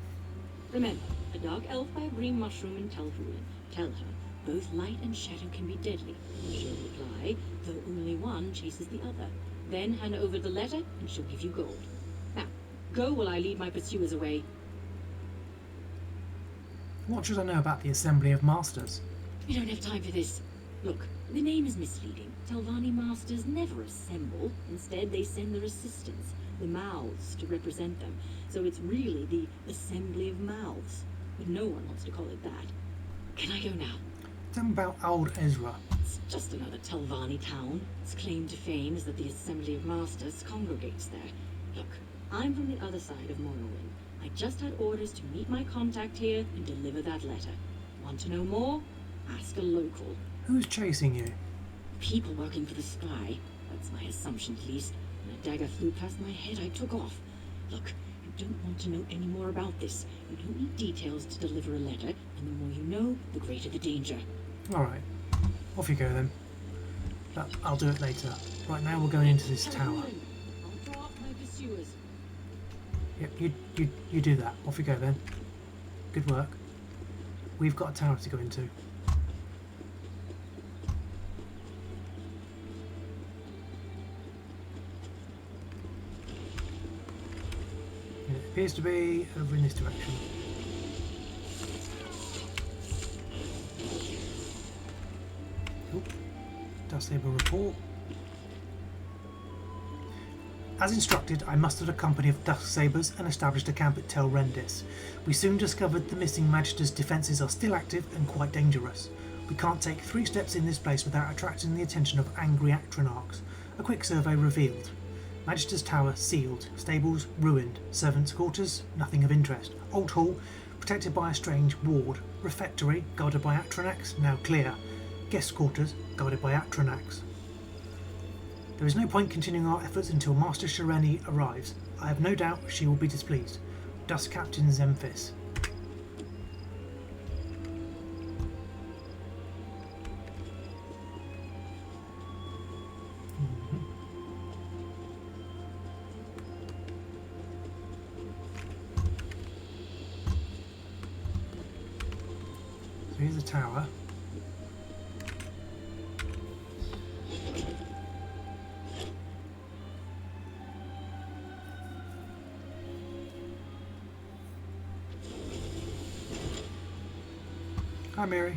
Remember, a dark elf by a green mushroom in Telhulan. Tell her, both light and shadow can be deadly. She'll reply, though only one chases the other. Then hand over the letter and she'll give you gold. Now, go while I lead my pursuers away. What should I know about the Assembly of Masters? We don't have time for this. Look, the name is misleading. Telvanni masters never assemble. Instead, they send their assistants, the mouths, to represent them. So it's really the Assembly of Mouths. But no one wants to call it that. Can I go now? Tell me about Old Ezra. It's just another Telvanni town. Its claim to fame is that the Assembly of Masters congregates there. Look, I'm from the other side of Morrowind. I just had orders to meet my contact here and deliver that letter. Want to know more? Ask a local. Who's chasing you? People working for the spy. That's my assumption, at least. When a dagger flew past my head, I took off. Look, you don't want to know any more about this. You don't need details to deliver a letter, and the more you know, the greater the danger. Alright, off you go then. But I'll do it later. Right now we're going into this tower. I'll draw up my pursuers. Yep, you do that. Off you go then. Good work. We've got a tower to go into. It appears to be over in this direction. Oop. Dust Saber report. As instructed, I mustered a company of Dusk Sabers and established a camp at Tel Rendis. We soon discovered the missing Magister's defences are still active and quite dangerous. We can't take 3 steps in this place without attracting the attention of angry Actronarchs. A quick survey revealed. Magister's Tower sealed, stables ruined, servants' quarters nothing of interest, Old Hall protected by a strange ward, refectory guarded by Actronachs now clear, guest quarters guarded by Actronachs. There is no point continuing our efforts until Master Shareni arrives. I have no doubt she will be displeased. Dust Captain Zemphis. So here's the tower. Hi, Mary.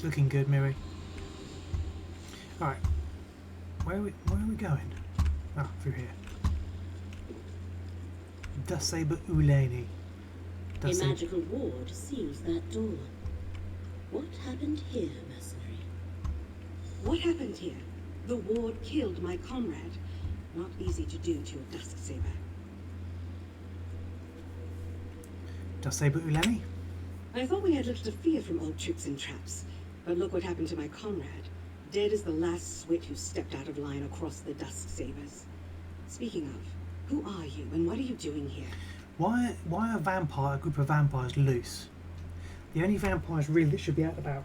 Looking good, Mary. Alright. Where are we going? Ah, through here. Dust Saber Uleni. A magical ward seals that door. What happened here, mercenary? What happened here? The ward killed my comrade. Not easy to do to a Dusk Saber. Dust Saber Uleni? I thought we had little to fear from old tricks and traps. But look what happened to my comrade. Dead as the last swit who stepped out of line across the Dusk Sabers. Speaking of, who are you and what are you doing here? Why a group of vampires loose? The only vampires really that should be out about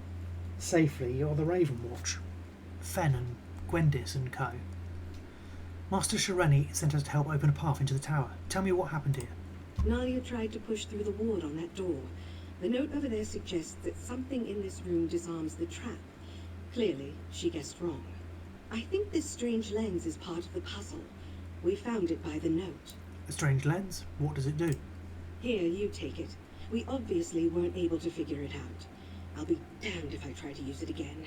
safely are the Raven Watch. Fen and Gwendis and co. Master Shareni sent us to help open a path into the tower. Tell me what happened here. Nalia tried to push through the ward on that door. The note over there suggests that something in this room disarms the trap. Clearly, she guessed wrong. I think this strange lens is part of the puzzle. We found it by the note. A strange lens? What does it do? Here, you take it. We obviously weren't able to figure it out. I'll be damned if I try to use it again.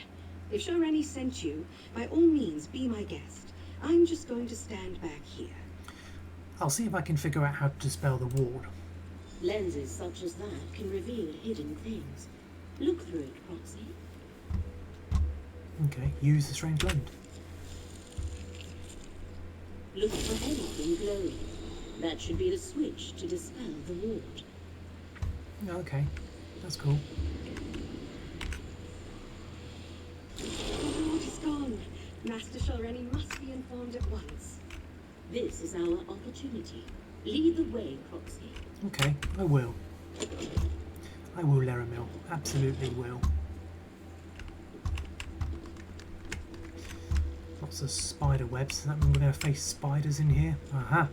If Shareni sent you, by all means, be my guest. I'm just going to stand back here. I'll see if I can figure out how to dispel the ward. Lenses such as that can reveal hidden things. Look through it, Proxy. Okay, use the strange lens. Look for anything glowing. That should be the switch to dispel the ward. Okay, that's cool. The ward is gone. Master Shareni must be informed at once. This is our opportunity. Lead the way, Proxy. Okay, I will. I will, Laramil. Absolutely will. Lots of spider webs. Does that mean we're going to face spiders in here? Aha.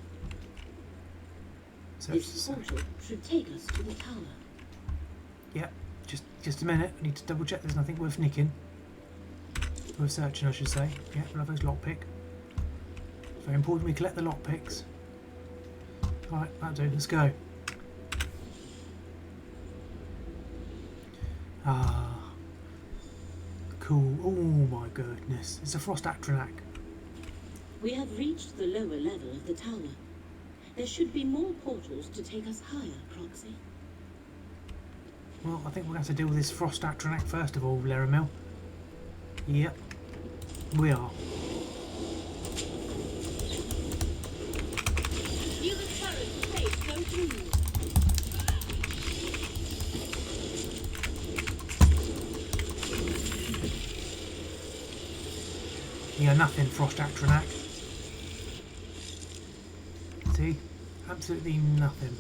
This portal should take us to the tower. Yep. Just a minute. I need to double check there's nothing worth nicking. Worth searching, I should say. Yeah, we'll have those lockpick. Very important we collect the lockpicks. Alright, that'll do. Let's go. Ah. Cool. Oh my goodness. It's a Frost Actronach. We have reached the lower level of the tower. There should be more portals to take us higher, Proxy. Well, I think we're going to have to deal with this Frost Actronach first of all, Laramil. Yep. We are. Feel the current of space go through you. Yeah, nothing, Frost Actronach. See? Absolutely nothing.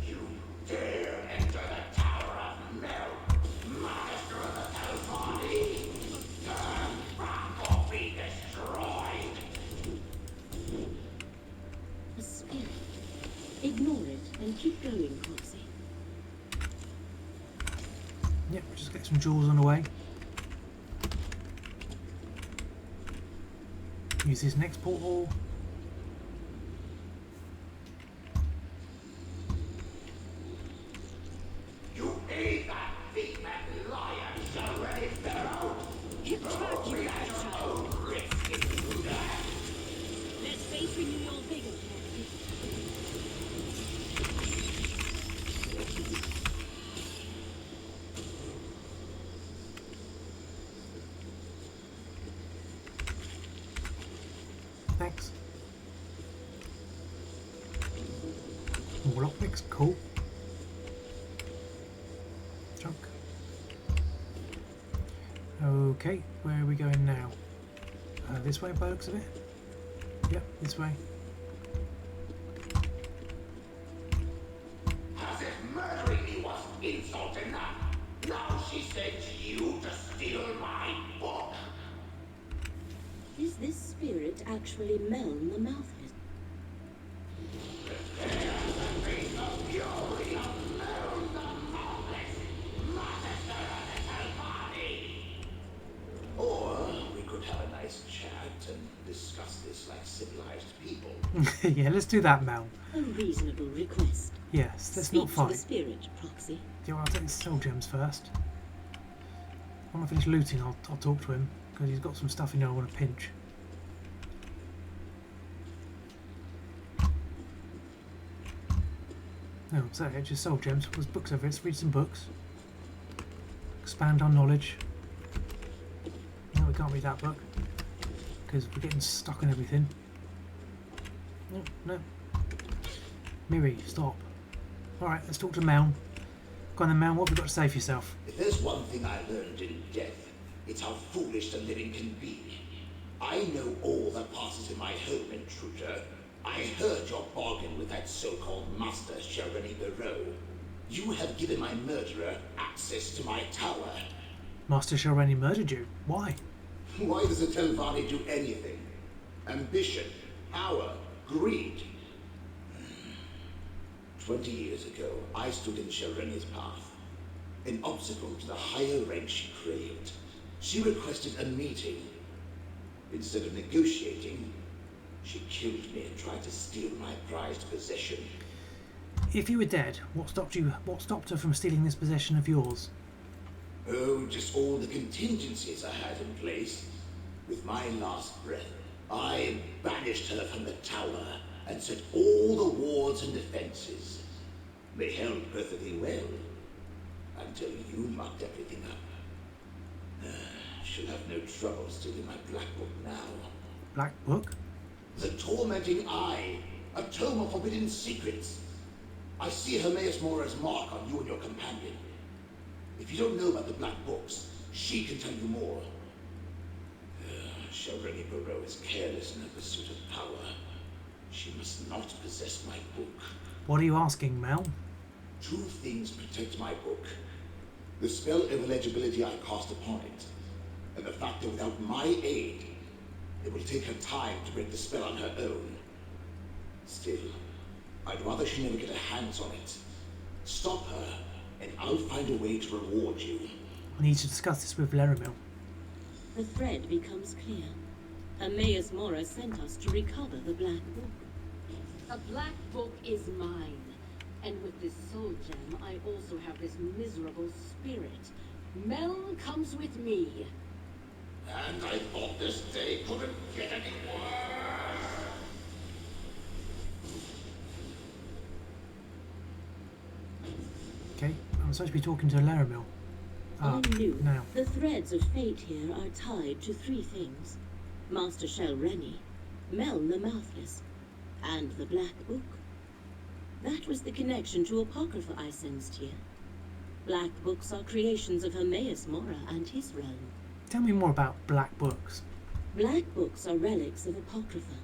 You dare enter the Tower of Mel, Master of the Telphoni. Turn back or be destroyed. A spirit. Ignore it and keep going, Proxy. Yep, just get some jewels on the way. Use this next portal. More lockpicks, cool. Junk. Okay, where are we going now? This way by the looks of it? Yep, this way. As if murdering me was insult enough. Now she sends you to steal my book. Is this spirit actually Meln the Mouthless? Or we could have a nice chat and discuss this like civilized people. Yeah, let's do that, Mel. A reasonable request. Yes, let's Speak not to fight. the spirit, Proxy. Yeah, well, I'll take the soul gems first. When I finish looting, I'll talk to him, because he's got some stuff in there I want to pinch. No, so it's just soul gems. There's books over it. Let's read some books. Expand our knowledge. No, we can't read that book, because we're getting stuck on everything. No, no. Miri, stop. Alright, let's talk to Mel. Go on then, Mel, what have you got to say for yourself? If there's one thing I learned in death, it's how foolish the living can be. I know all that passes in my home, intruder. I heard your bargain with that so-called Master Shareni Barrow. You have given my murderer access to my tower. Master Shareni murdered you. Why? Why does the Telvanni do anything? Ambition, power, greed. 20 years ago, I stood in Shareni's path, an obstacle to the higher rank she craved. She requested a meeting. Instead of negotiating, she killed me and tried to steal my prized possession. If you were dead, what stopped her from stealing this possession of yours? Oh, just all the contingencies I had in place. With my last breath, I banished her from the tower and set all the wards and defenses. They held perfectly well, until you mucked everything up. She'll have no trouble stealing my black book now. Black book? The Tormenting Eye, a tome of forbidden secrets. I see Hermaeus Mora's mark on you and your companion. If you don't know about the black books, she can tell you more. Shareni Barrow is careless in her pursuit of power. She must not possess my book. What are you asking, Mel? Two things protect my book. The spell of illegibility I cast upon it, and the fact that without my aid, it will take her time to break the spell on her own. Still, I'd rather she never get her hands on it. Stop her, and I'll find a way to reward you. I need to discuss this with Laramil. The thread becomes clear. Hermaeus Mora sent us to recover the Black Book. The Black Book is mine. And with this soul gem, I also have this miserable spirit. Mel comes with me. And I thought this day couldn't get any worse. Okay, I'm supposed to be talking to Laramil. I knew now. the threads of fate here are tied to three things. Master Shelreni, Meln the Mouthless, and the Black Book. That was the connection to Apocrypha I sensed here. Black books are creations of Hermaeus Mora and his realm. Tell me more about black books. Black books are relics of Apocrypha.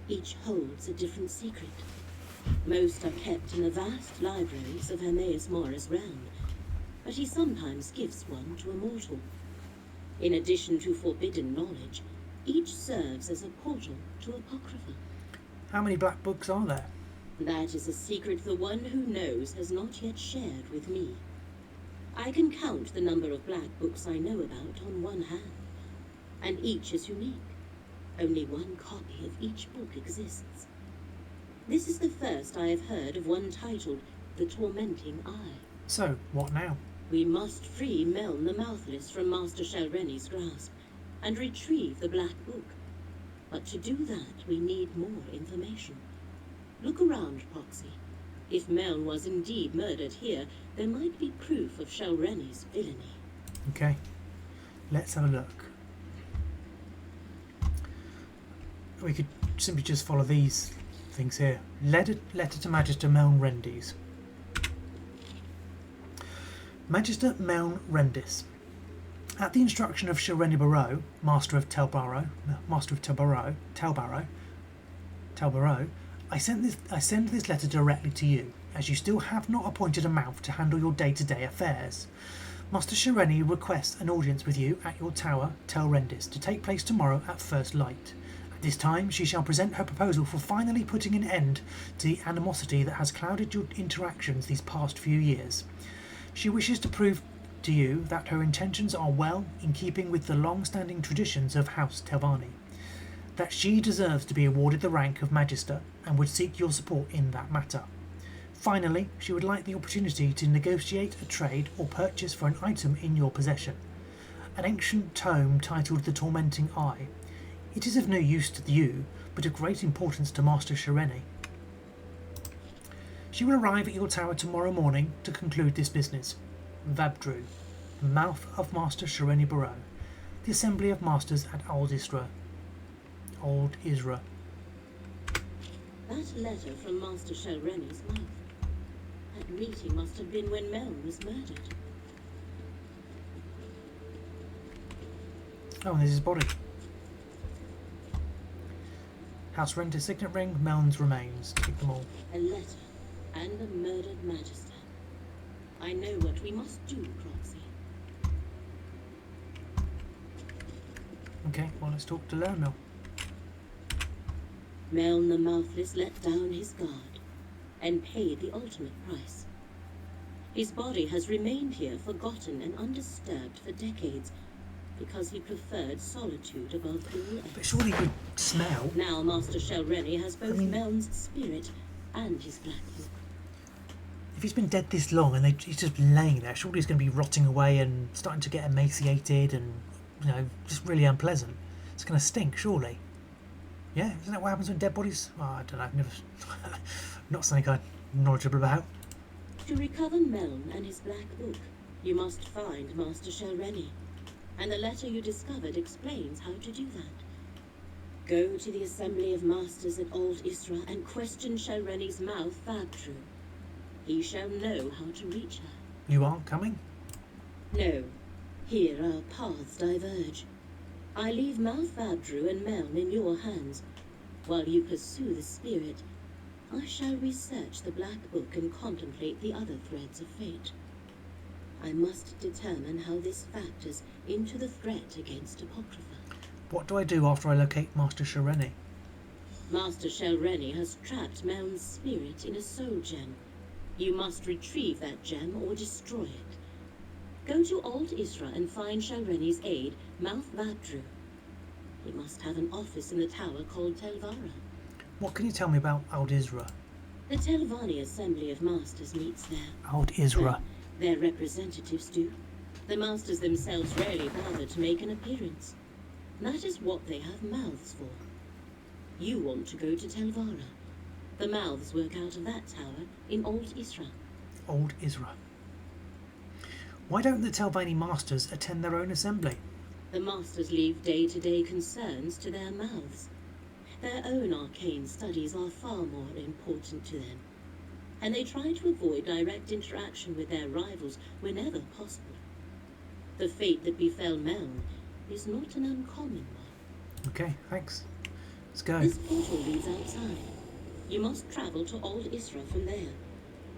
Each holds a different secret. Most are kept in the vast libraries of Hermaeus Mora's realm, but he sometimes gives one to a mortal. In addition to forbidden knowledge, each serves as a portal to Apocrypha. How many black books are there? That is a secret the one who knows has not yet shared with me. I can count the number of black books I know about on one hand, and each is unique. Only one copy of each book exists. This is the first I have heard of one titled The Tormenting Eye. So, what now? We must free Meln the Mouthless from Master Shelreni's grasp, and retrieve the Black Book. But to do that, we need more information. Look around, Proxy. If Meln was indeed murdered here, there might be proof of Shelreni's villainy. Okay, let's have a look. We could simply just follow these things here. Letter to Magister Meln Rendis. Magister Meln Rendis. At the instruction of Shireni Barrow, Master of Talbarrow, I send this letter directly to you, as you still have not appointed a mouth to handle your day-to-day affairs. Master Shireni requests an audience with you at your tower, Tel Rendis, to take place tomorrow at first light. At this time, she shall present her proposal for finally putting an end to the animosity that has clouded your interactions these past few years. She wishes to prove to you that her intentions are well in keeping with the long-standing traditions of House Telvanni, that she deserves to be awarded the rank of Magister and would seek your support in that matter. Finally, she would like the opportunity to negotiate a trade or purchase for an item in your possession. An ancient tome titled The Tormenting Eye. It is of no use to you, but of great importance to Master Shireni. She will arrive at your tower tomorrow morning to conclude this business. Vabdru, the mouth of Master Shireni Barrow. The Assembly of Masters at Old Isra. That letter from Master Shireni's mouth. That meeting must have been when Meln was murdered. Oh, and there's his body. House Renter signet ring, Meln's remains. Take them all. A letter and a murdered Magister. I know what we must do, Croxy. Okay, well, let's talk to Lermel. Meln the Mouthless let down his guard and paid the ultimate price. His body has remained here forgotten and undisturbed for decades because he preferred solitude above all else. But surely he would smell. Now Master Shireni has both Meln's spirit and his black book. If he's been dead this long and he's just laying there, surely he's going to be rotting away and starting to get emaciated and, just really unpleasant. It's going to stink, surely. Yeah, isn't that what happens when dead bodies? Oh, I don't know. I've never, not something I'm knowledgeable about. To recover Meln and his black book, you must find Master Shireni, and the letter you discovered explains how to do that. Go to the Assembly of Masters at Old Isra and question Shireni's mouth, Vabdru. He shall know how to reach her. You aren't coming? No. Here our paths diverge. I leave Mouth Vabdru and Meln in your hands. While you pursue the spirit, I shall research the Black Book and contemplate the other threads of fate. I must determine how this factors into the threat against Apocrypha. What do I do after I locate Master Shireni? Master Shireni has trapped Meln's spirit in a soul gem. You must retrieve that gem or destroy it. Go to Old Isra and find Shireni's aide, Mouth Vabdru. He must have an office in the tower called Telvara. What can you tell me about Old Isra? The Telvanni Assembly of Masters meets there. Old Isra. Well, their representatives do. The Masters themselves rarely bother to make an appearance. That is what they have mouths for. You want to go to Telvara. The mouths work out of that tower in Old Isra. Old Isra. Why don't the Telvanni Masters attend their own assembly? The Masters leave day-to-day concerns to their mouths. Their own arcane studies are far more important to them, and they try to avoid direct interaction with their rivals whenever possible. The fate that befell Meln is not an uncommon one. Okay, thanks. Let's go. This portal leads outside. You must travel to Old Isra from there.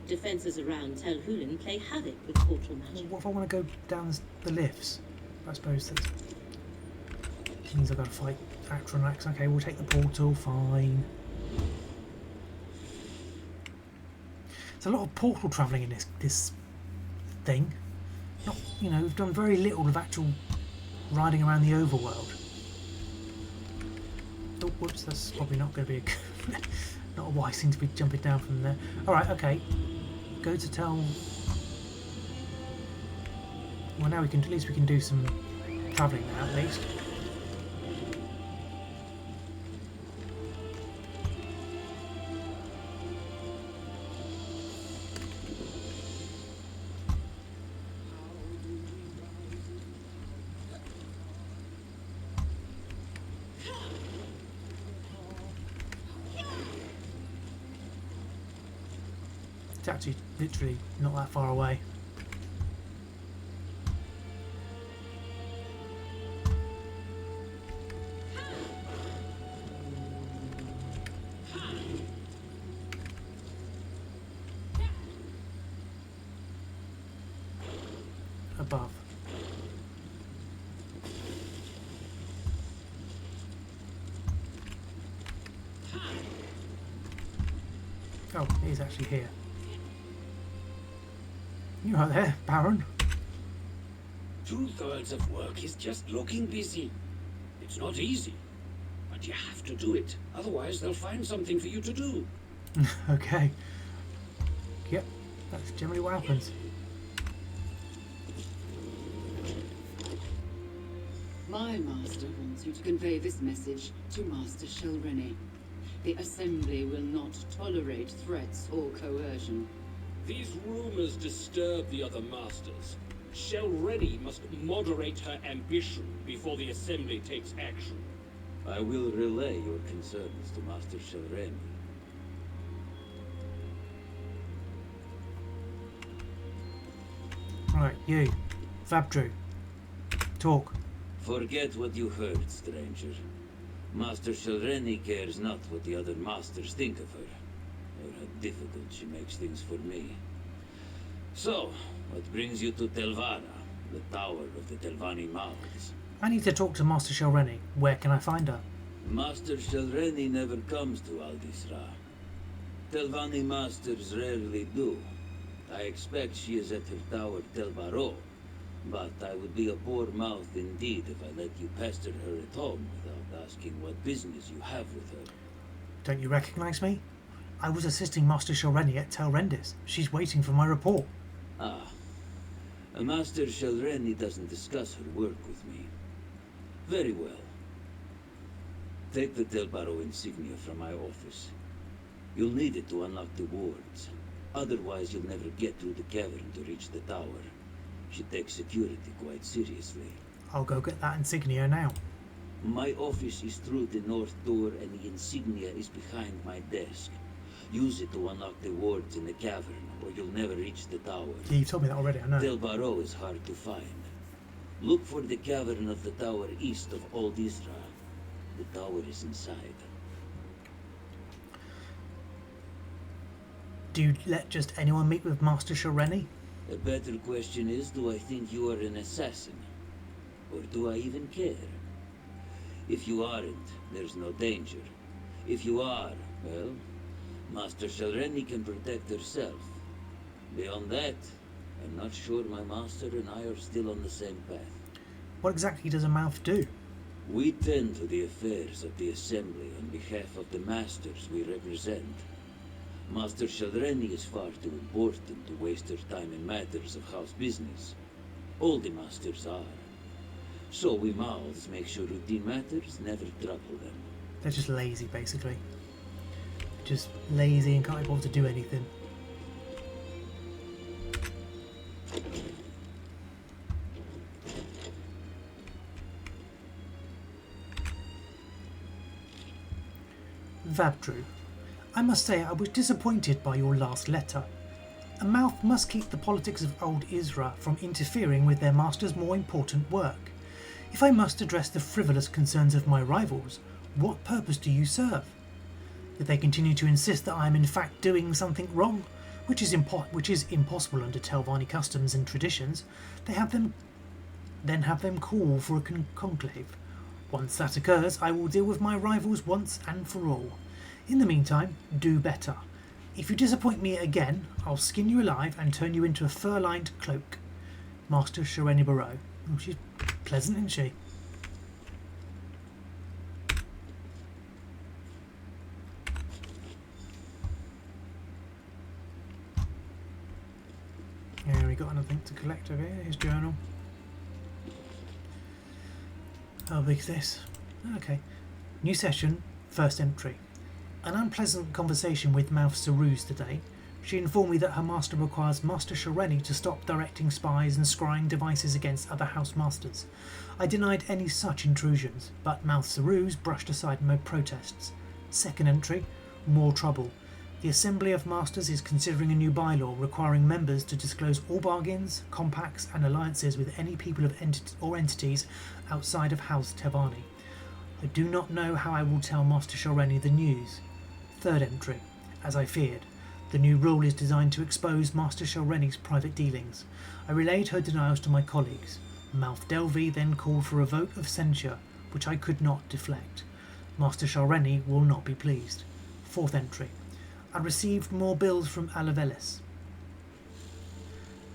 Defenses around Tel Hulin play havoc with portal magic. What if I want to go down the lifts? I suppose that means I've got to fight Atronax. Okay, we'll take the portal, fine. There's a lot of portal travelling in this thing. Not, we've done very little of actual riding around the overworld. Oh, whoops, that's probably not going to be not a wise thing to be jumping down from there. Alright, okay. Go to tell... Well, now at least we can do some travelling now, at least. It's actually literally not that far away. Above. Oh, he's actually here. You are there, Baron. 2/3 of work is just looking busy. It's not easy, but you have to do it. Otherwise, they'll find something for you to do. Okay. Yep, that's generally what happens. My master wants you to convey this message to Master Shelreni. The Assembly will not tolerate threats or coercion. These rumors disturb the other masters. Shelreni must moderate her ambition before the Assembly takes action. I will relay your concerns to Master Shelreni. Alright, you. Fabdru. Talk. Forget what you heard, stranger. Master Shelreni cares not what the other masters think of her, or how difficult she makes things for me. So, what brings you to Telvara, the tower of the Telvanni Mouths? I need to talk to Master Shelreni. Where can I find her? Master Shelreni never comes to Aldisra. Telvanni masters rarely do. I expect she is at her tower Telbaro, but I would be a poor mouth indeed if I let you pester her at home without asking what business you have with her. Don't you recognize me? I was assisting Master Shelreni at Telrendis. She's waiting for my report. Ah. Master Shelreni doesn't discuss her work with me. Very well. Take the Telbaro insignia from my office. You'll need it to unlock the wards. Otherwise, you'll never get through the cavern to reach the tower. She takes security quite seriously. I'll go get that insignia now. My office is through the north door and the insignia is behind my desk. Use it to unlock the wards in the cavern, or you'll never reach the tower. Yeah, you've told me that already, I know. Telbaro is hard to find. Look for the cavern of the tower east of Old Isra. The tower is inside. Do you let just anyone meet with Master Shelreni? A better question is, do I think you are an assassin? Or do I even care? If you aren't, there's no danger. If you are, well, Master Shelreni can protect herself. Beyond that, I'm not sure my master and I are still on the same path. What exactly does a mouth do? We tend to the affairs of the Assembly on behalf of the masters we represent. Master Shelreni is far too important to waste her time in matters of house business. All the masters are. So we mouths make sure routine matters never trouble them. They're just lazy, basically. Just lazy and can't be bothered to do anything. Vabdru, I must say I was disappointed by your last letter. A mouth must keep the politics of Old Isra from interfering with their master's more important work. If I must address the frivolous concerns of my rivals, what purpose do you serve? If they continue to insist that I am in fact doing something wrong, which is impossible under Telvanni customs and traditions, then have them call for a conclave. Once that occurs, I will deal with my rivals once and for all. In the meantime, do better. If you disappoint me again, I'll skin you alive and turn you into a fur-lined cloak. Master Shelreni Barrow. Oh, she's pleasant, isn't she? Yeah, we got anything to collect over here. His journal. How big is this? Okay. New session, first entry. An unpleasant conversation with Mouth Saruz today. She informed me that her master requires Master Shelreni to stop directing spies and scrying devices against other house masters. I denied any such intrusions, but Mouth Saruz brushed aside my protests. Second entry, more trouble. The Assembly of Masters is considering a new bylaw requiring members to disclose all bargains, compacts and alliances with any people or entities outside of House Tevani. I do not know how I will tell Master Sholreni the news. Third entry. As I feared, the new rule is designed to expose Master Sholreni's private dealings. I relayed her denials to my colleagues. Mouth Delvey then called for a vote of censure, which I could not deflect. Master Sholreni will not be pleased. Fourth entry. I received more bills from Alavelis,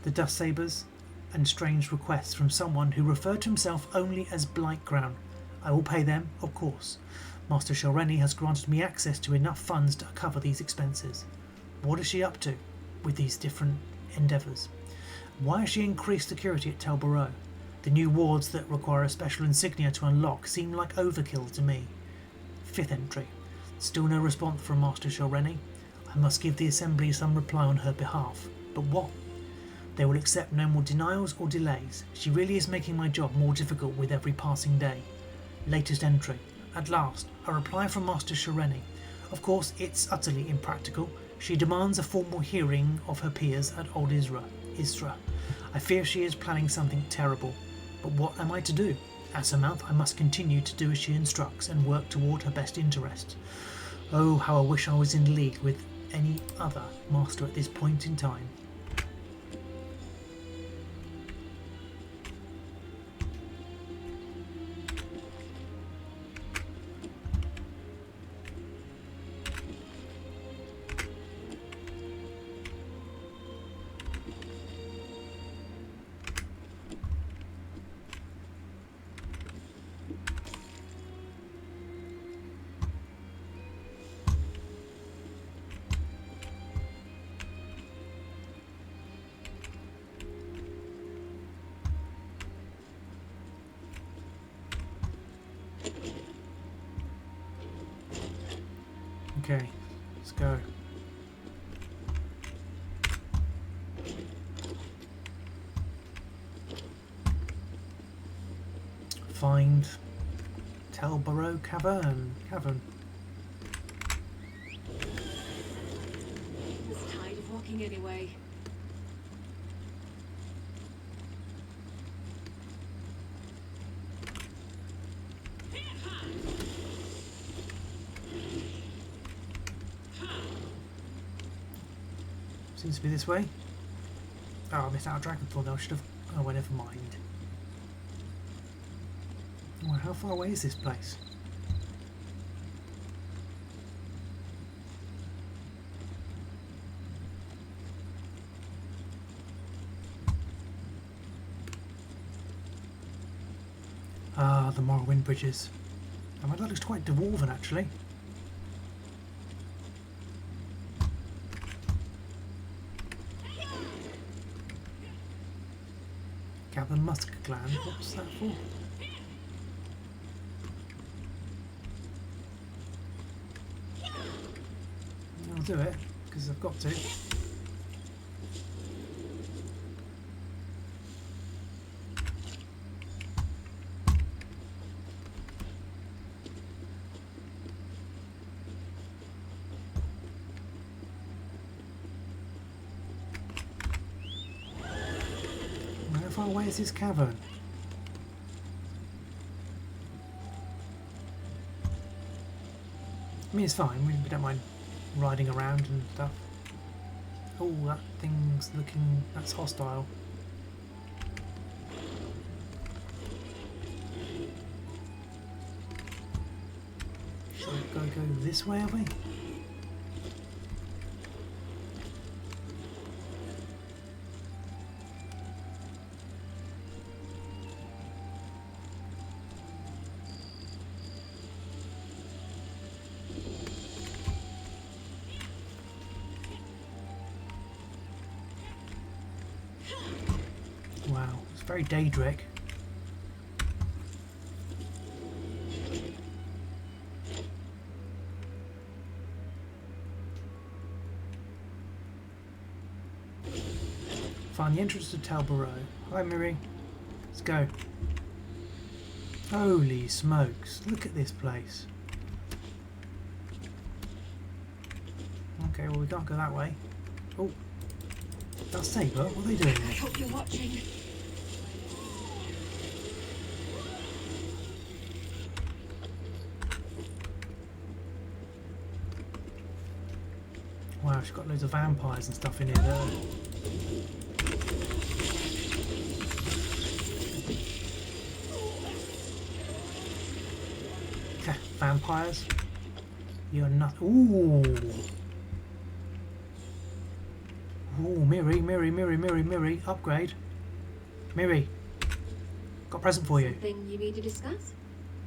the Dust Sabers, and strange requests from someone who referred to himself only as Blightcrown. I will pay them, of course. Master Sholreni has granted me access to enough funds to cover these expenses. What is she up to with these different endeavours? Why has she increased security at Tel Barrow? The new wards that require a special insignia to unlock seem like overkill to me. Fifth entry. Still no response from Master Sholreni. I must give the Assembly some reply on her behalf. But what? They will accept no more denials or delays. She really is making my job more difficult with every passing day. Latest entry. At last, a reply from Master Sholreni. Of course, it's utterly impractical. She demands a formal hearing of her peers at Old Isra. I fear she is planning something terrible. But what am I to do? At her mouth, I must continue to do as she instructs and work toward her best interest. Oh, how I wish I was in league with any other master at this point in time. Okay, let's go. Find Tel Barrow Cavern. I was tired of walking anyway. Seems to be this way. Oh, I missed out a dragonfly though. I should have. Oh, well, never mind. Well, how far away is this place? Ah, the Morrowind bridges. Oh, that looks quite dwarven actually. Gather musk gland. What's that for? I'll do it because I've got to. How far away is this cavern? I mean, it's fine. We don't mind riding around and stuff. Oh, that thing's looking... that's hostile. So we've got to go this way, have we? Wow, it's very Daedric. Find the entrance to Tel Barrow. Hi, Miri. Let's go. Holy smokes, look at this place. Okay, well we can't go that way. Oh, that's Saber. What are they doing I here? hope you're watching. Wow, she's got loads of vampires and stuff in here there. Okay, vampires. You're not. Ooh. Ooh, Miri. Upgrade. Miri. Got a present for you. Something you need to discuss?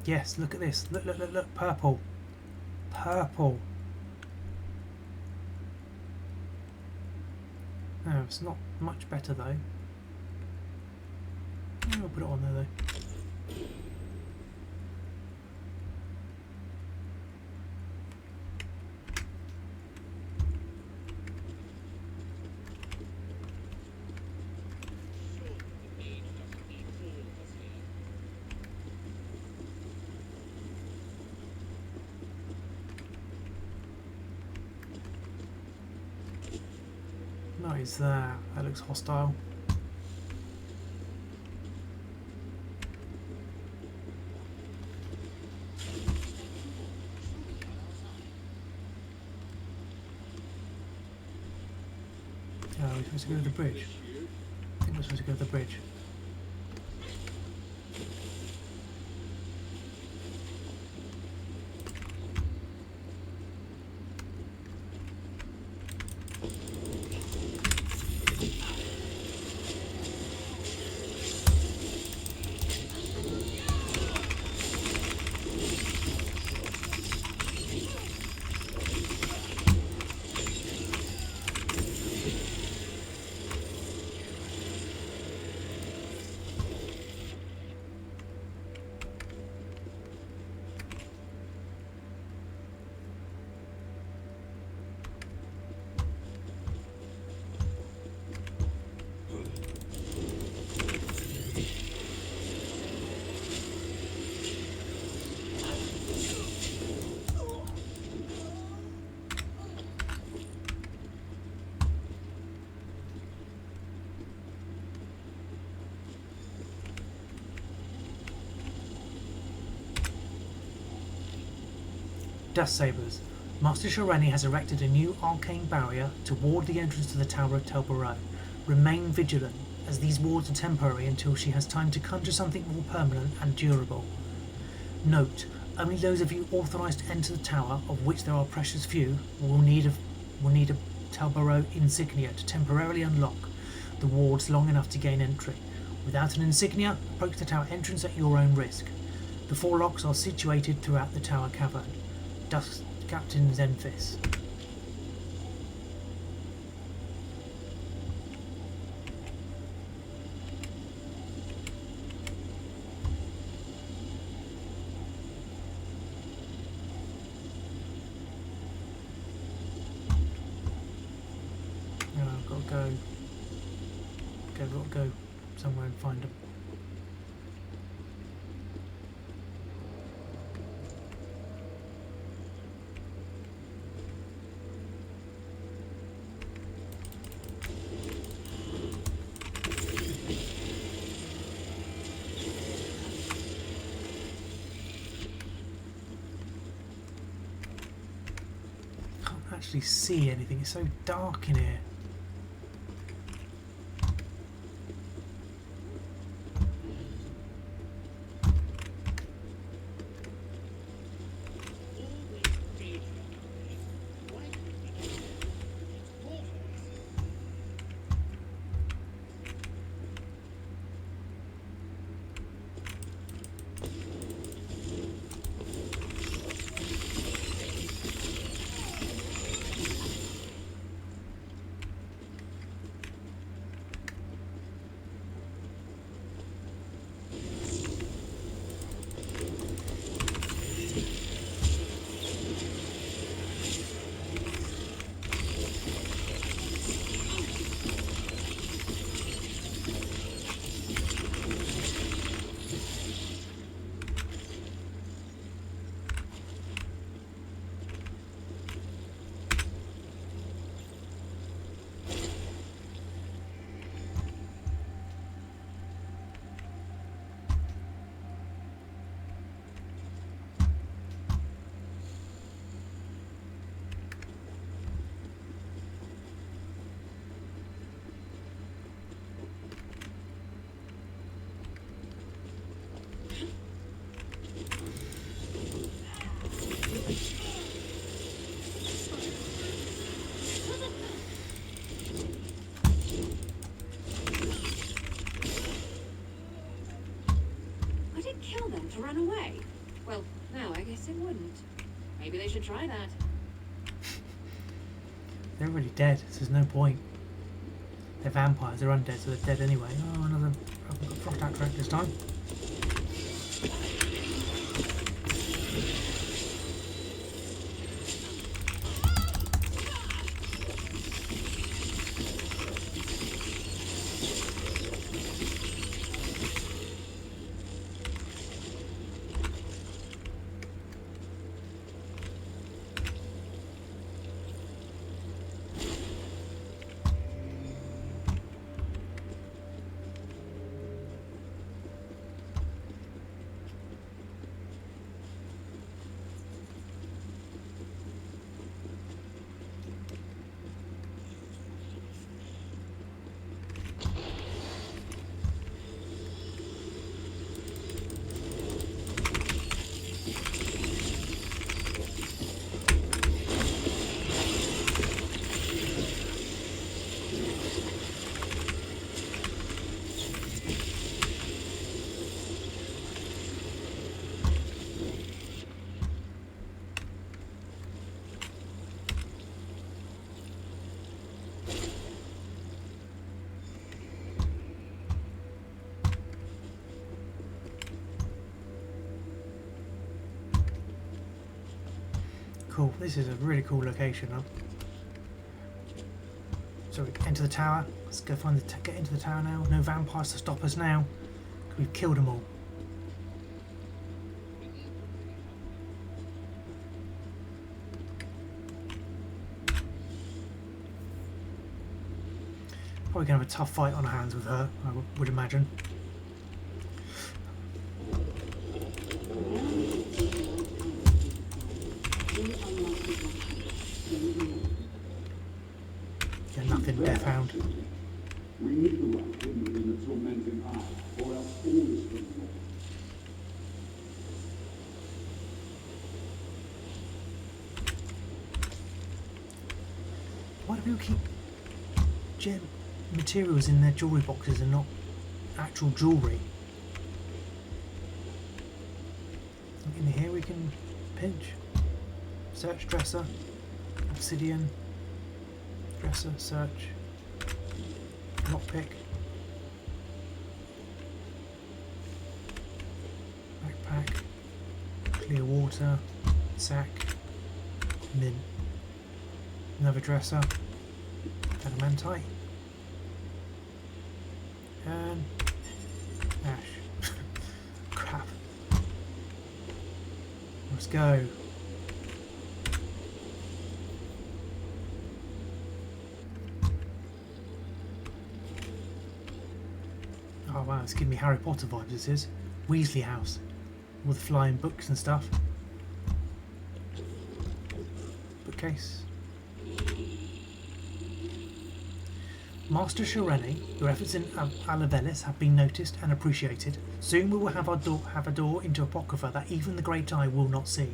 Yes, look at this. Look. Purple. Purple. No, it's not much better though. Yeah, we'll put it on there though. What is that? That looks hostile. Oh, we're supposed to go to the bridge. I think we're supposed to go to the bridge. Dust Sabers. Master Shireni has erected a new arcane barrier to ward the entrance to the Tower of Tel Barrow. Remain vigilant, as these wards are temporary until she has time to conjure something more permanent and durable. Note, only those of you authorised to enter the tower, of which there are precious few, will need a Tel Barrow insignia to temporarily unlock the wards long enough to gain entry. Without an insignia, approach the tower entrance at your own risk. The 4 locks are situated throughout the tower cavern. Dust Captain Zenfis. No, I've got to go. I've got to go somewhere and find them. Actually see anything. It's so dark in here. to run away. Well, no, I guess it wouldn't. Maybe they should try that. They're already dead, so there's no point. They're vampires, they're undead, so they're dead anyway. Oh, another... I've got frost out track this time. Cool, this is a really cool location. Huh? So we enter the tower. Let's go find the get into the tower now. No vampires to stop us now. We've killed them all. Probably gonna have a tough fight on our hands with her, I would imagine. Yeah, nothing, Death Hound. We need the right hidden in the tormenting eye, or else all is for naught. Why do people keep gem materials in their jewellery boxes and not actual jewellery? In here we can pinch. Search dresser, obsidian, dresser, search, lockpick, backpack, clear water, sack, mint, another dresser, adamantite, and ash. Crap. Let's go. Oh wow, it's giving me Harry Potter vibes, this is. Weasley House. All the flying books and stuff. Bookcase. Master Shirene, your efforts in Alavelis have been noticed and appreciated. Soon we will have a door into Apocrypha that even the Great Eye will not see.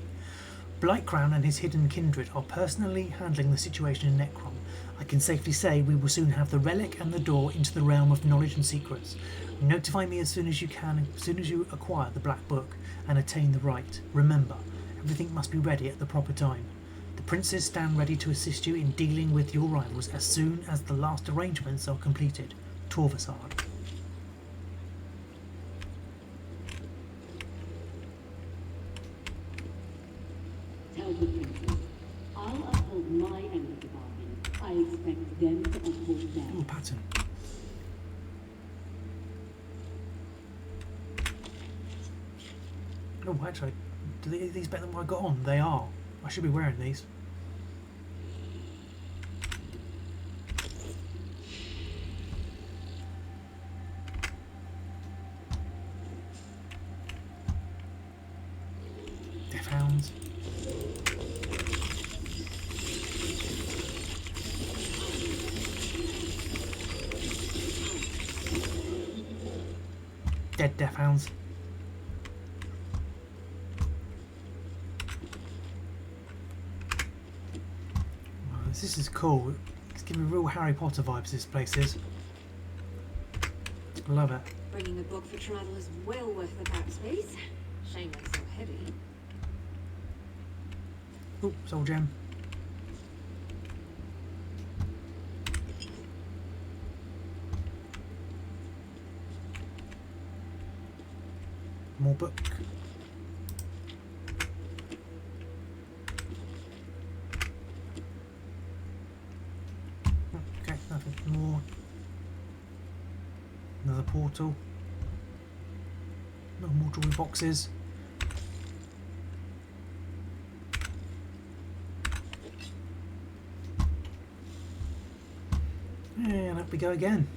Blightcrown and his hidden kindred are personally handling the situation in Necrom. I can safely say we will soon have the relic and the door into the realm of knowledge and secrets. Notify me as soon as you can, as soon as you acquire the Black Book and attain the right. Remember, everything must be ready at the proper time. The princes stand ready to assist you in dealing with your rivals as soon as the last arrangements are completed. Torvasard. Tell the princes, I'll uphold my end of the bargain. I expect them to uphold theirs. Oh, pattern. Oh, actually, do these better than what I got on? They are. I should be wearing these. Death Hounds. Dead Death Hounds. This is cool. It's giving me real Harry Potter vibes, this place is. I love it. Bringing a book for travel is well worth the backspace. Shame it's so heavy. Oh, soul gem. More book. Okay, nothing more. Another portal. No more jewelry boxes. And up we go again.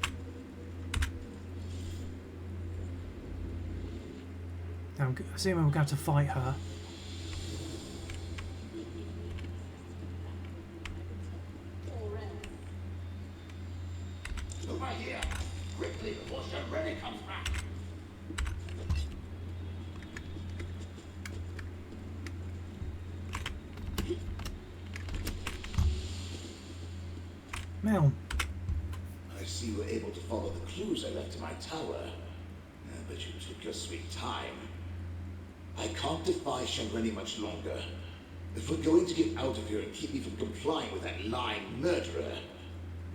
I'm assuming we're going to have to fight her. Over here! Quickly before Shelreni comes back! Mel. I see you were able to follow the clues I left in my tower. But you took your sweet time. I can't defy Shelreni much longer. If we're going to get out of here and keep me from complying with that lying murderer,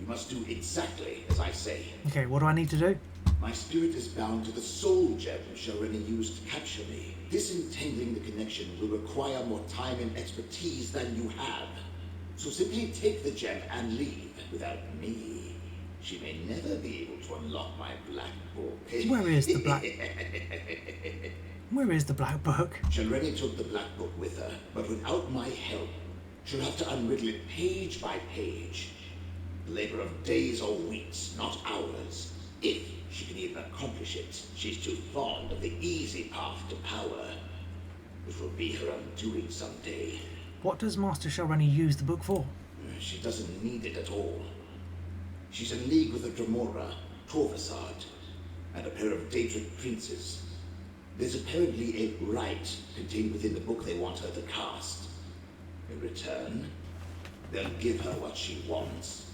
you must do exactly as I say. Okay, what do I need to do? My spirit is bound to the soul gem Shelreni used to capture me. Disentangling the connection will require more time and expertise than you have. So simply take the gem and leave. Without me, she may never be able to unlock my black book. Where is the black? Where is the black book? Shelreni took the black book with her, but without my help, she'll have to unriddle it page by page. The labor of days or weeks, not hours. If she can even accomplish it, she's too fond of the easy path to power, which will be her undoing someday. What does Master Shelreni use the book for? She doesn't need it at all. She's in league with the Dremora, Torvasard, and a pair of Daedric princes. There's apparently a rite contained within the book they want her to cast. In return, they'll give her what she wants.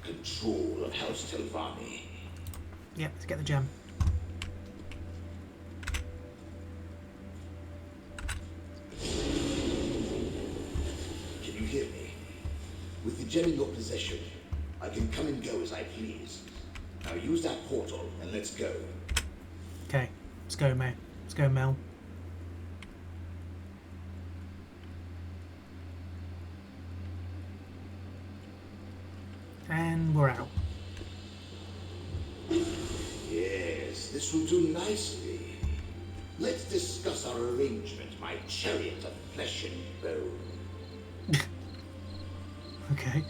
Control of House Telvanni. Yeah, let's get the gem. Can you hear me? With the gem in your possession, I can come and go as I please. Now use that portal and let's go. Okay, let's go, Mel. Let's go, Mel. And we're out. Yes, this will do nicely. Let's discuss our arrangement, my chariot of flesh and bone. Okay.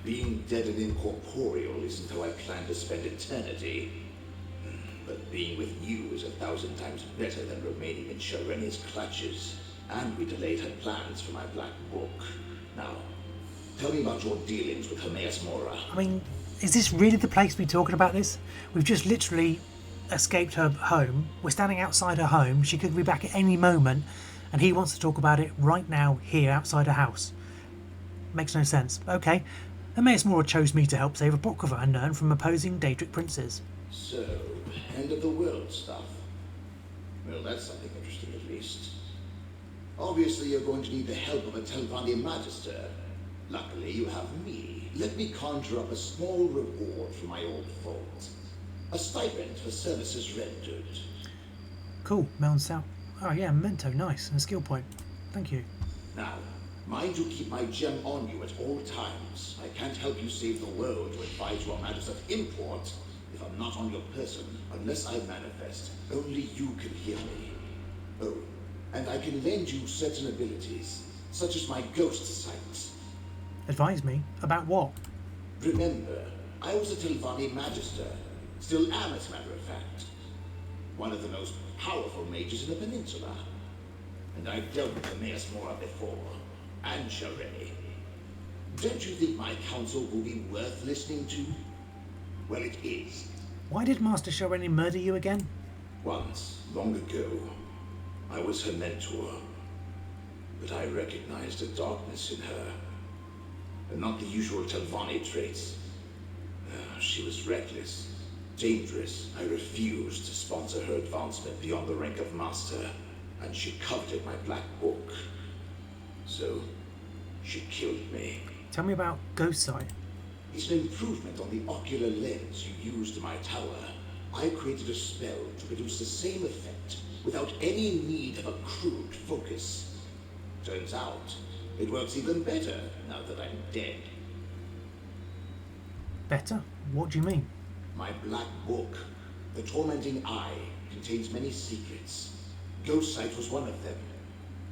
Being dead and incorporeal isn't how I plan to spend eternity. But being with you is 1,000 times better than remaining in Shelreni's clutches. And we delayed her plans for my black book. Now, tell me about your dealings with Hermaeus Mora. I mean, is this really the place to be talking about this? We've just literally escaped her home. We're standing outside her home. She could be back at any moment. And he wants to talk about it right now, here, outside her house. Makes no sense. Okay. Hermaeus Mora chose me to help save Apocrypha and Nern from opposing Daedric princes. So, end of the world stuff. Well, that's something interesting at least. Obviously, you're going to need the help of a Telvanni Magister. Luckily, you have me. Let me conjure up a small reward for my old fault. A stipend for services rendered. Cool. Melon South. Oh yeah, memento. Nice. And a skill point. Thank you. Now, mind you keep my gem on you at all times. I can't help you save the world to advise your matters of import if I'm not on your person, unless I manifest. Only you can hear me. Oh, and I can lend you certain abilities, such as my ghost sight. Advise me? About what? Remember, I was a Telvanni Magister. Still am, as a matter of fact. One of the most powerful mages in the peninsula. And I've dealt with Hermaeus Mora before, and Shelreni. Don't you think my counsel will be worth listening to? Well, it is. Why did Master Shelreni murder you again? Once, long ago, I was her mentor. But I recognized a darkness in her. And not the usual Telvanni traits. She was reckless, Dangerous, I refused to sponsor her advancement beyond the rank of master, and she coveted my black book. So, she killed me. Tell me about Ghost Sight. It's an improvement on the ocular lens you used in my tower. I created a spell to produce the same effect without any need of a crude focus. Turns out, it works even better now that I'm dead. Better? What do you mean? My black book, The Tormenting Eye, contains many secrets. Ghost Sight was one of them.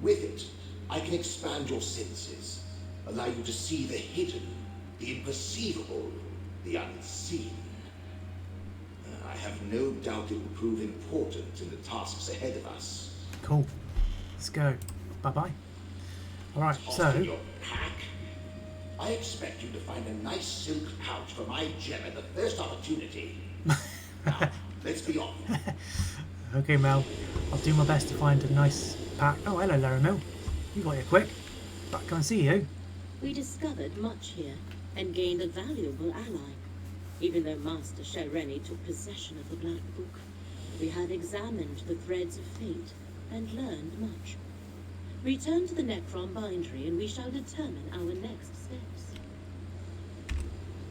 With it, I can expand your senses, allow you to see the hidden, the imperceivable, the unseen. I have no doubt it will prove important in the tasks ahead of us. Cool. Let's go. Bye-bye. Alright, Tossed so... in your pack? I expect you to find a nice silk pouch for my gem at the first opportunity. Now, let's be off. Okay, Mel. I'll do my best to find a nice pack. Oh, hello, Laramil. You got here quick. But come and see you. We discovered much here and gained a valuable ally. Even though Master Shelreni took possession of the Black Book, we have examined the threads of fate and learned much. Return to the Necrom bindery and we shall determine our next steps.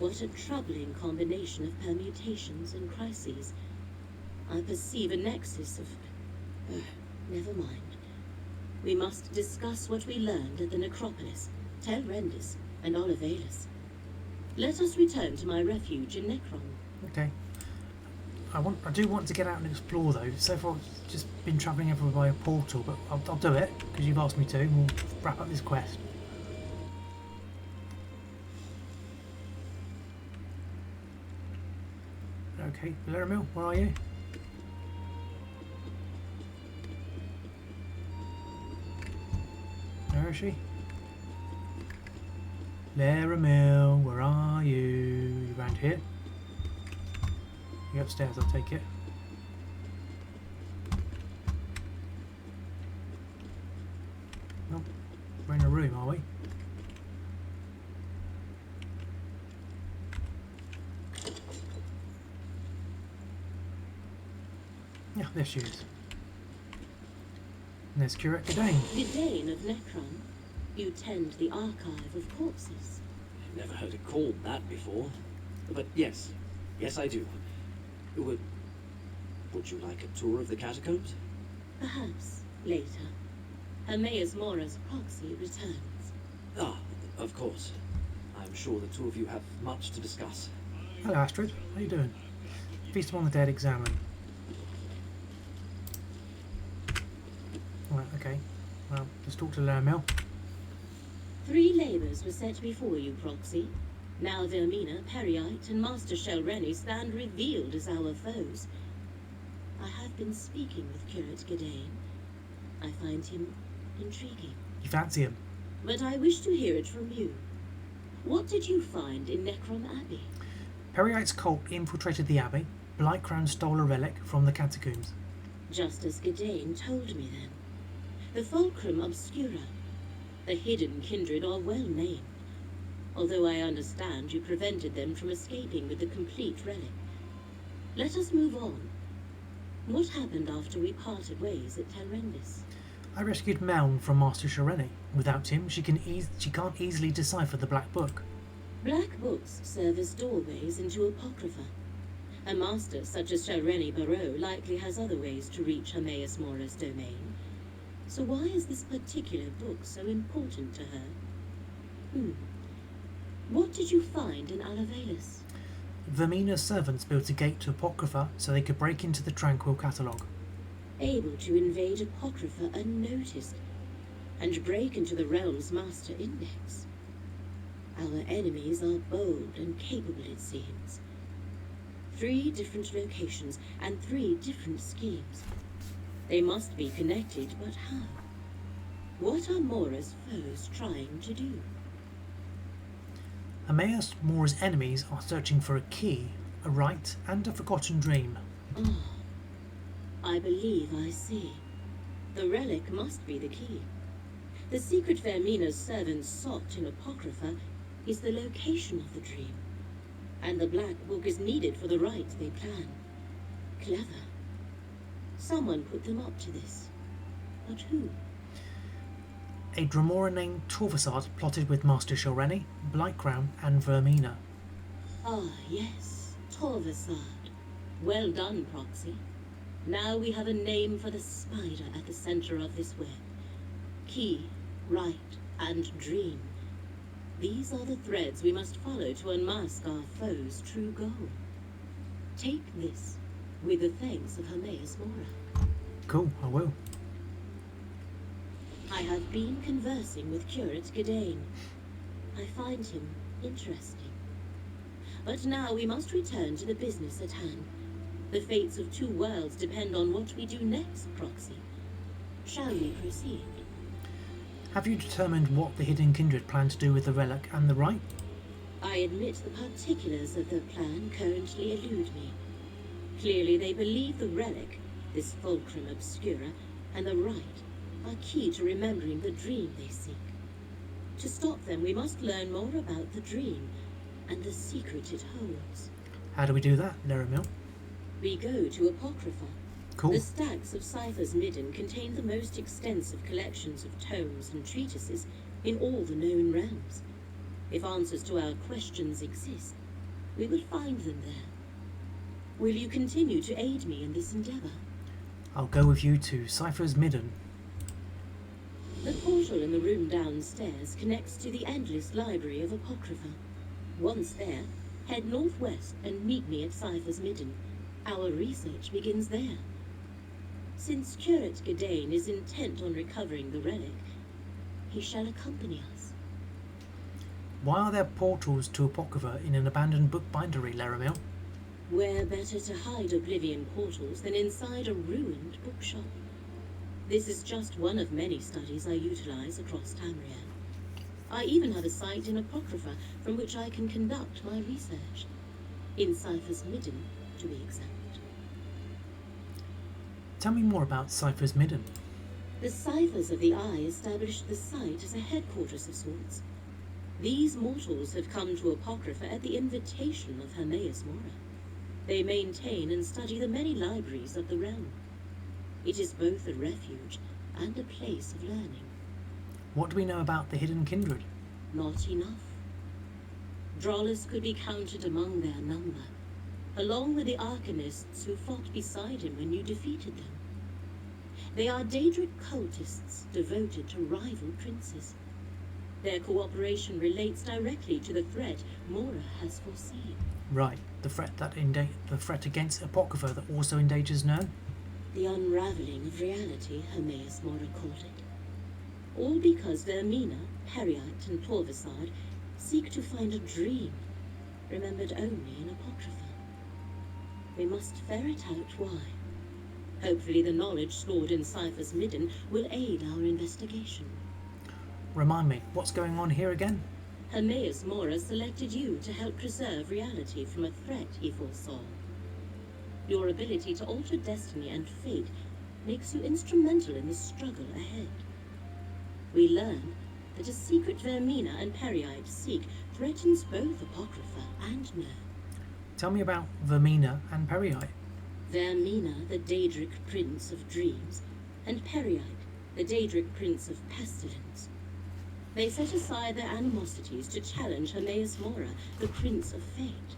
What a troubling combination of permutations and crises. I perceive a nexus of... never mind. We must discuss what we learned at the Necropolis, Tel Rendis, and Olivelas. Let us return to my refuge in Necrom. Okay. I do want to get out and explore though. So far I've just been travelling everywhere by a portal, but I'll do it because you've asked me to, and we'll wrap up this quest. Okay, Laramil, where are you? Where is she? Laramil, where are you? You around here? You upstairs, I'll take it. Nope. We're in a room, are we? Yeah, there she is. And there's Curate Gadain. Gadain of Necrom. You tend the archive of corpses. I've never heard it called that before. But yes. Yes, I do. Would you like a tour of the catacombs? Perhaps later. Hermaeus Mora's proxy returns. Ah, of course. I'm sure the two of you have much to discuss. Hello, Astrid. How you doing? Feast upon the Dead examine. Right, okay. Well, let's talk to Laramil. 3 labours were set before you, proxy. Now Vermina, Periite, and Master Shelreni stand revealed as our foes. I have been speaking with Curate Gadain. I find him intriguing. You fancy him? But I wish to hear it from you. What did you find in Necrom Abbey? Periite's cult infiltrated the abbey. Blightcrown stole a relic from the catacombs. Just as Gadain told me then. The Fulcrum Obscura. The hidden kindred are well named. Although I understand you prevented them from escaping with the complete relic. Let us move on. What happened after we parted ways at Tel Rendis? I rescued Meln from Master Shelreni. Without him, she can't easily decipher the Black Book. Black books serve as doorways into Apocrypha. A master such as Shelreni Barrow likely has other ways to reach Hermaeus Mora's domain. So why is this particular book so important to her? What did you find in Olivelas? Vermina's servants built a gate to Apocrypha so they could break into the Tranquil catalogue. Able to invade Apocrypha unnoticed, and break into the realm's master index. Our enemies are bold and capable, it seems. 3 different locations and 3 different schemes. They must be connected, but how? What are Mora's foes trying to do? Hermaeus Mora's enemies are searching for a key, a rite, and a forgotten dream. Ah, I believe I see. The relic must be the key. The secret Vermina's servants sought in Apocrypha is the location of the dream. And the Black Book is needed for the rite they plan. Clever. Someone put them up to this. But who? A Dremora named Torvasard plotted with Master Shelreni, Blightcrown, and Vermina. Ah, yes. Torvasard. Well done, Proxy. Now we have a name for the spider at the center of this web. Key, rite, and dream. These are the threads we must follow to unmask our foe's true goal. Take this, with the thanks of Hermaeus Mora. Cool, I will. I have been conversing with Curate Gadain. I find him interesting. But now we must return to the business at hand. The fates of two worlds depend on what we do next, Proxy. Shall we proceed? Have you determined what the Hidden Kindred plan to do with the relic and the rite? I admit the particulars of their plan currently elude me. Clearly they believe the relic, this fulcrum obscura, and the rite are key to remembering the dream they seek. To stop them, we must learn more about the dream and the secret it holds. How do we do that, Laramil? We go to Apocrypha. Cool. The stacks of Cypher's Midden contain the most extensive collections of tomes and treatises in all the known realms. If answers to our questions exist, we will find them there. Will you continue to aid me in this endeavor? I'll go with you to Cypher's Midden. The portal in the room downstairs connects to the endless library of Apocrypha. Once there, head northwest and meet me at Cypher's Midden. Our research begins there. Since Curate Gadain is intent on recovering the relic, he shall accompany us. Why are there portals to Apocrypha in an abandoned bookbindery, Laramil? Where better to hide Oblivion portals than inside a ruined bookshop? This is just one of many studies I utilize across Tamriel. I even have a site in Apocrypha from which I can conduct my research. In Cypher's Midden, to be exact. Tell me more about Cypher's Midden. The Ciphers of the Eye established the site as a headquarters of sorts. These mortals have come to Apocrypha at the invitation of Hermaeus Mora. They maintain and study the many libraries of the realm. It is both a refuge and a place of learning. What do we know about the Hidden Kindred? Not enough. Drollus could be counted among their number, along with the Arcanists who fought beside him when you defeated them. They are Daedric cultists devoted to rival princes. Their cooperation relates directly to the threat Mora has foreseen. Right, the threat against Apocrypha that also endangers Nern? The unraveling of reality, Hermaeus Mora called it. All because Vermina, Periite, and Torvasard seek to find a dream, remembered only in Apocrypha. We must ferret out why. Hopefully the knowledge stored in Cypher's Midden will aid our investigation. Remind me, what's going on here again? Hermaeus Mora selected you to help preserve reality from a threat he foresaw. Your ability to alter destiny and fate makes you instrumental in the struggle ahead. We learn that a secret Vermina and Periite seek threatens both Apocrypha and Nern. Tell me about Vermina and Periite. Vermina, the Daedric Prince of Dreams, and Periite, the Daedric Prince of Pestilence. They set aside their animosities to challenge Hermaeus Mora, the Prince of Fate.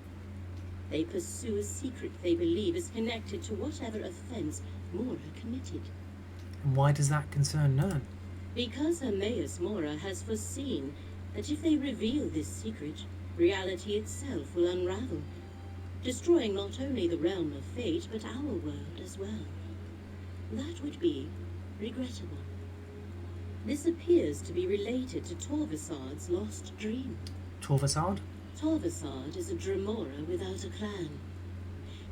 They pursue a secret they believe is connected to whatever offense Mora committed. And why does that concern Nern? Because Hermaeus Mora has foreseen that if they reveal this secret, reality itself will unravel, destroying not only the realm of fate, but our world as well. That would be regrettable. This appears to be related to Torvasard's lost dream. Torvasard? Torvasard is a Dremora without a clan.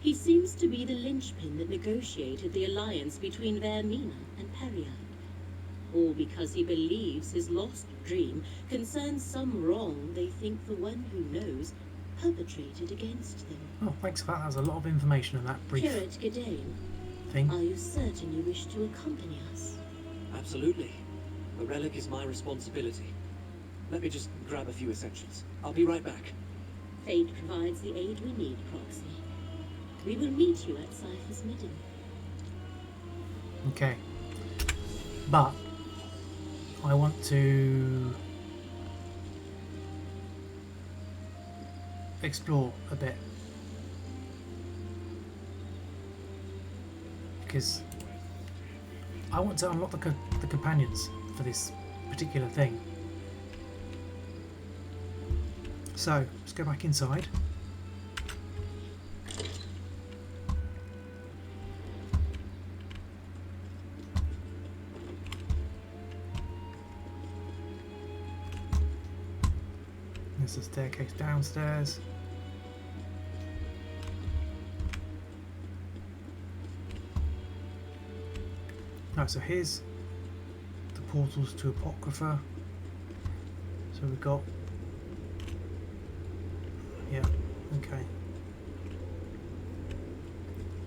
He seems to be the linchpin that negotiated the alliance between Vermina and Periite. All because he believes his lost dream concerns some wrong they think the one who knows perpetrated against them. Oh, thanks for that. That was a lot of information in that brief Curate Gadain, thing. are you certain you wish to accompany us? Absolutely. The relic is my responsibility. Let me just grab a few essentials. I'll be right back. Fate provides the aid we need, Proxy. We will meet you at Cypher's Midden. Okay. But I want to explore a bit. Because I want to unlock the companions for this particular thing. So, let's go back inside. There's a staircase downstairs. Right, so here's the portals to Apocrypha. So we've got... Yeah, okay.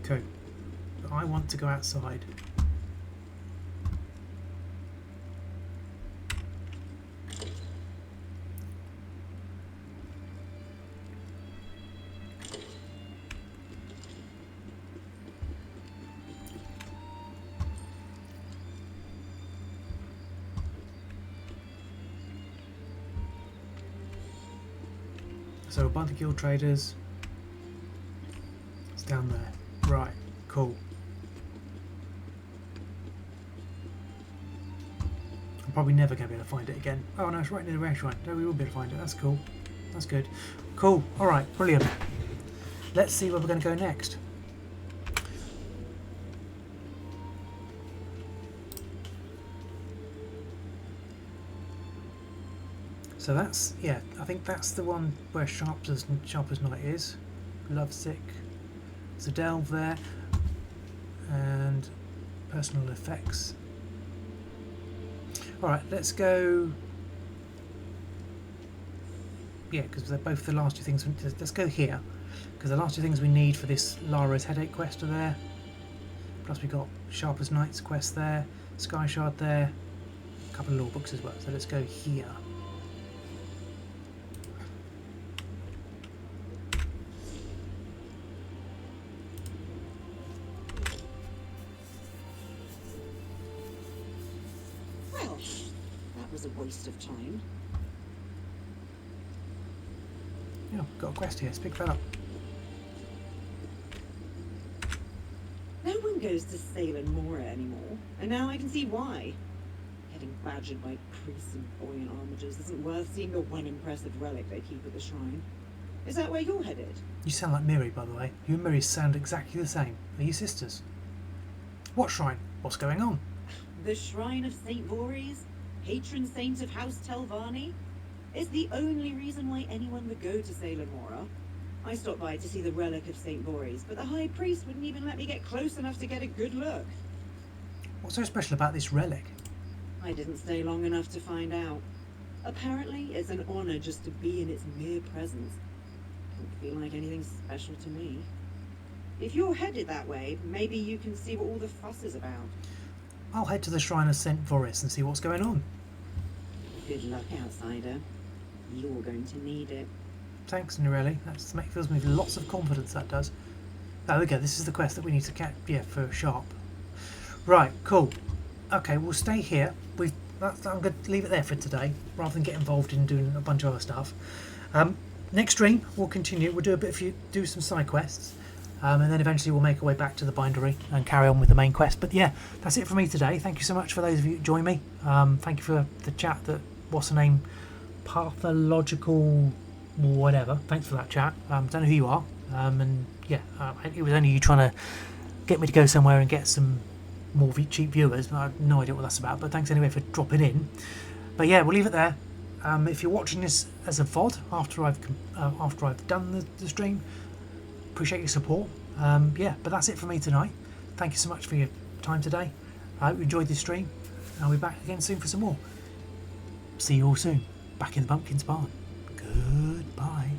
Okay. But I want to go outside. So a bunch of guild traders. It's down there. Right, cool. I'm probably never going to be able to find it again. Oh no, it's right near the restaurant. No, we will be able to find it. That's cool. That's good. Cool. Alright, brilliant. Let's see where we're going to go next. So that's, yeah, I think that's the one where Sharper's Night is. Lovesick. There's a delve there. And personal effects. Alright, let's go... Yeah, because they're both the last two things. Let's go here. Because the last two things we need for this Lara's Headache quest are there. Plus we've got Sharper's Night's quest there. Sky Shard there. A couple of law books as well. So let's go here. A waste of time. Yeah, got a quest here. Pick that up. No one goes to Salem Mora anymore, and now I can see why. Getting badgered by priests and buoyant armigers isn't worth seeing the one impressive relic they keep at the shrine. Is that where you're headed? You sound like Miri, by the way. You and Miri sound exactly the same. Are you sisters? What shrine? What's going on? The Shrine of St. Voorhees? Patron saint of House Telvanni? It's the only reason why anyone would go to Salem Mora. I stopped by to see the relic of St. Voorhees, but the High Priest wouldn't even let me get close enough to get a good look. What's so special about this relic? I didn't stay long enough to find out. Apparently, it's an honor just to be in its mere presence. Don't feel like anything special to me. If you're headed that way, maybe you can see what all the fuss is about. I'll head to the Shrine of St. Voorhees and see what's going on. Good luck, outsider. You're going to need it. Thanks, Nireli. That fills me with lots of confidence, that does. There we go. This is the quest that we need to catch, yeah, for Sharp. Right, cool. Okay, we'll stay here. I'm going to leave it there for today, rather than get involved in doing a bunch of other stuff. Next stream, we'll continue. We'll do some side quests. And then eventually we'll make our way back to the bindery and carry on with the main quest. But yeah, that's it for me today. Thank you so much for those of you who join me. Thank you for the chat. What's the name? Pathological whatever. Thanks for that chat. Don't know who you are. And yeah, it was only you trying to get me to go somewhere and get some more cheap viewers. I have no idea what that's about. But thanks anyway for dropping in. But yeah, we'll leave it there. If you're watching this as a VOD after I've done the stream, appreciate your support. Yeah, but that's it for me tonight. Thank you so much for your time today. I hope you enjoyed this stream. I'll be back again soon for some more. See you all soon. Back in the Pumpkins Barn. Goodbye.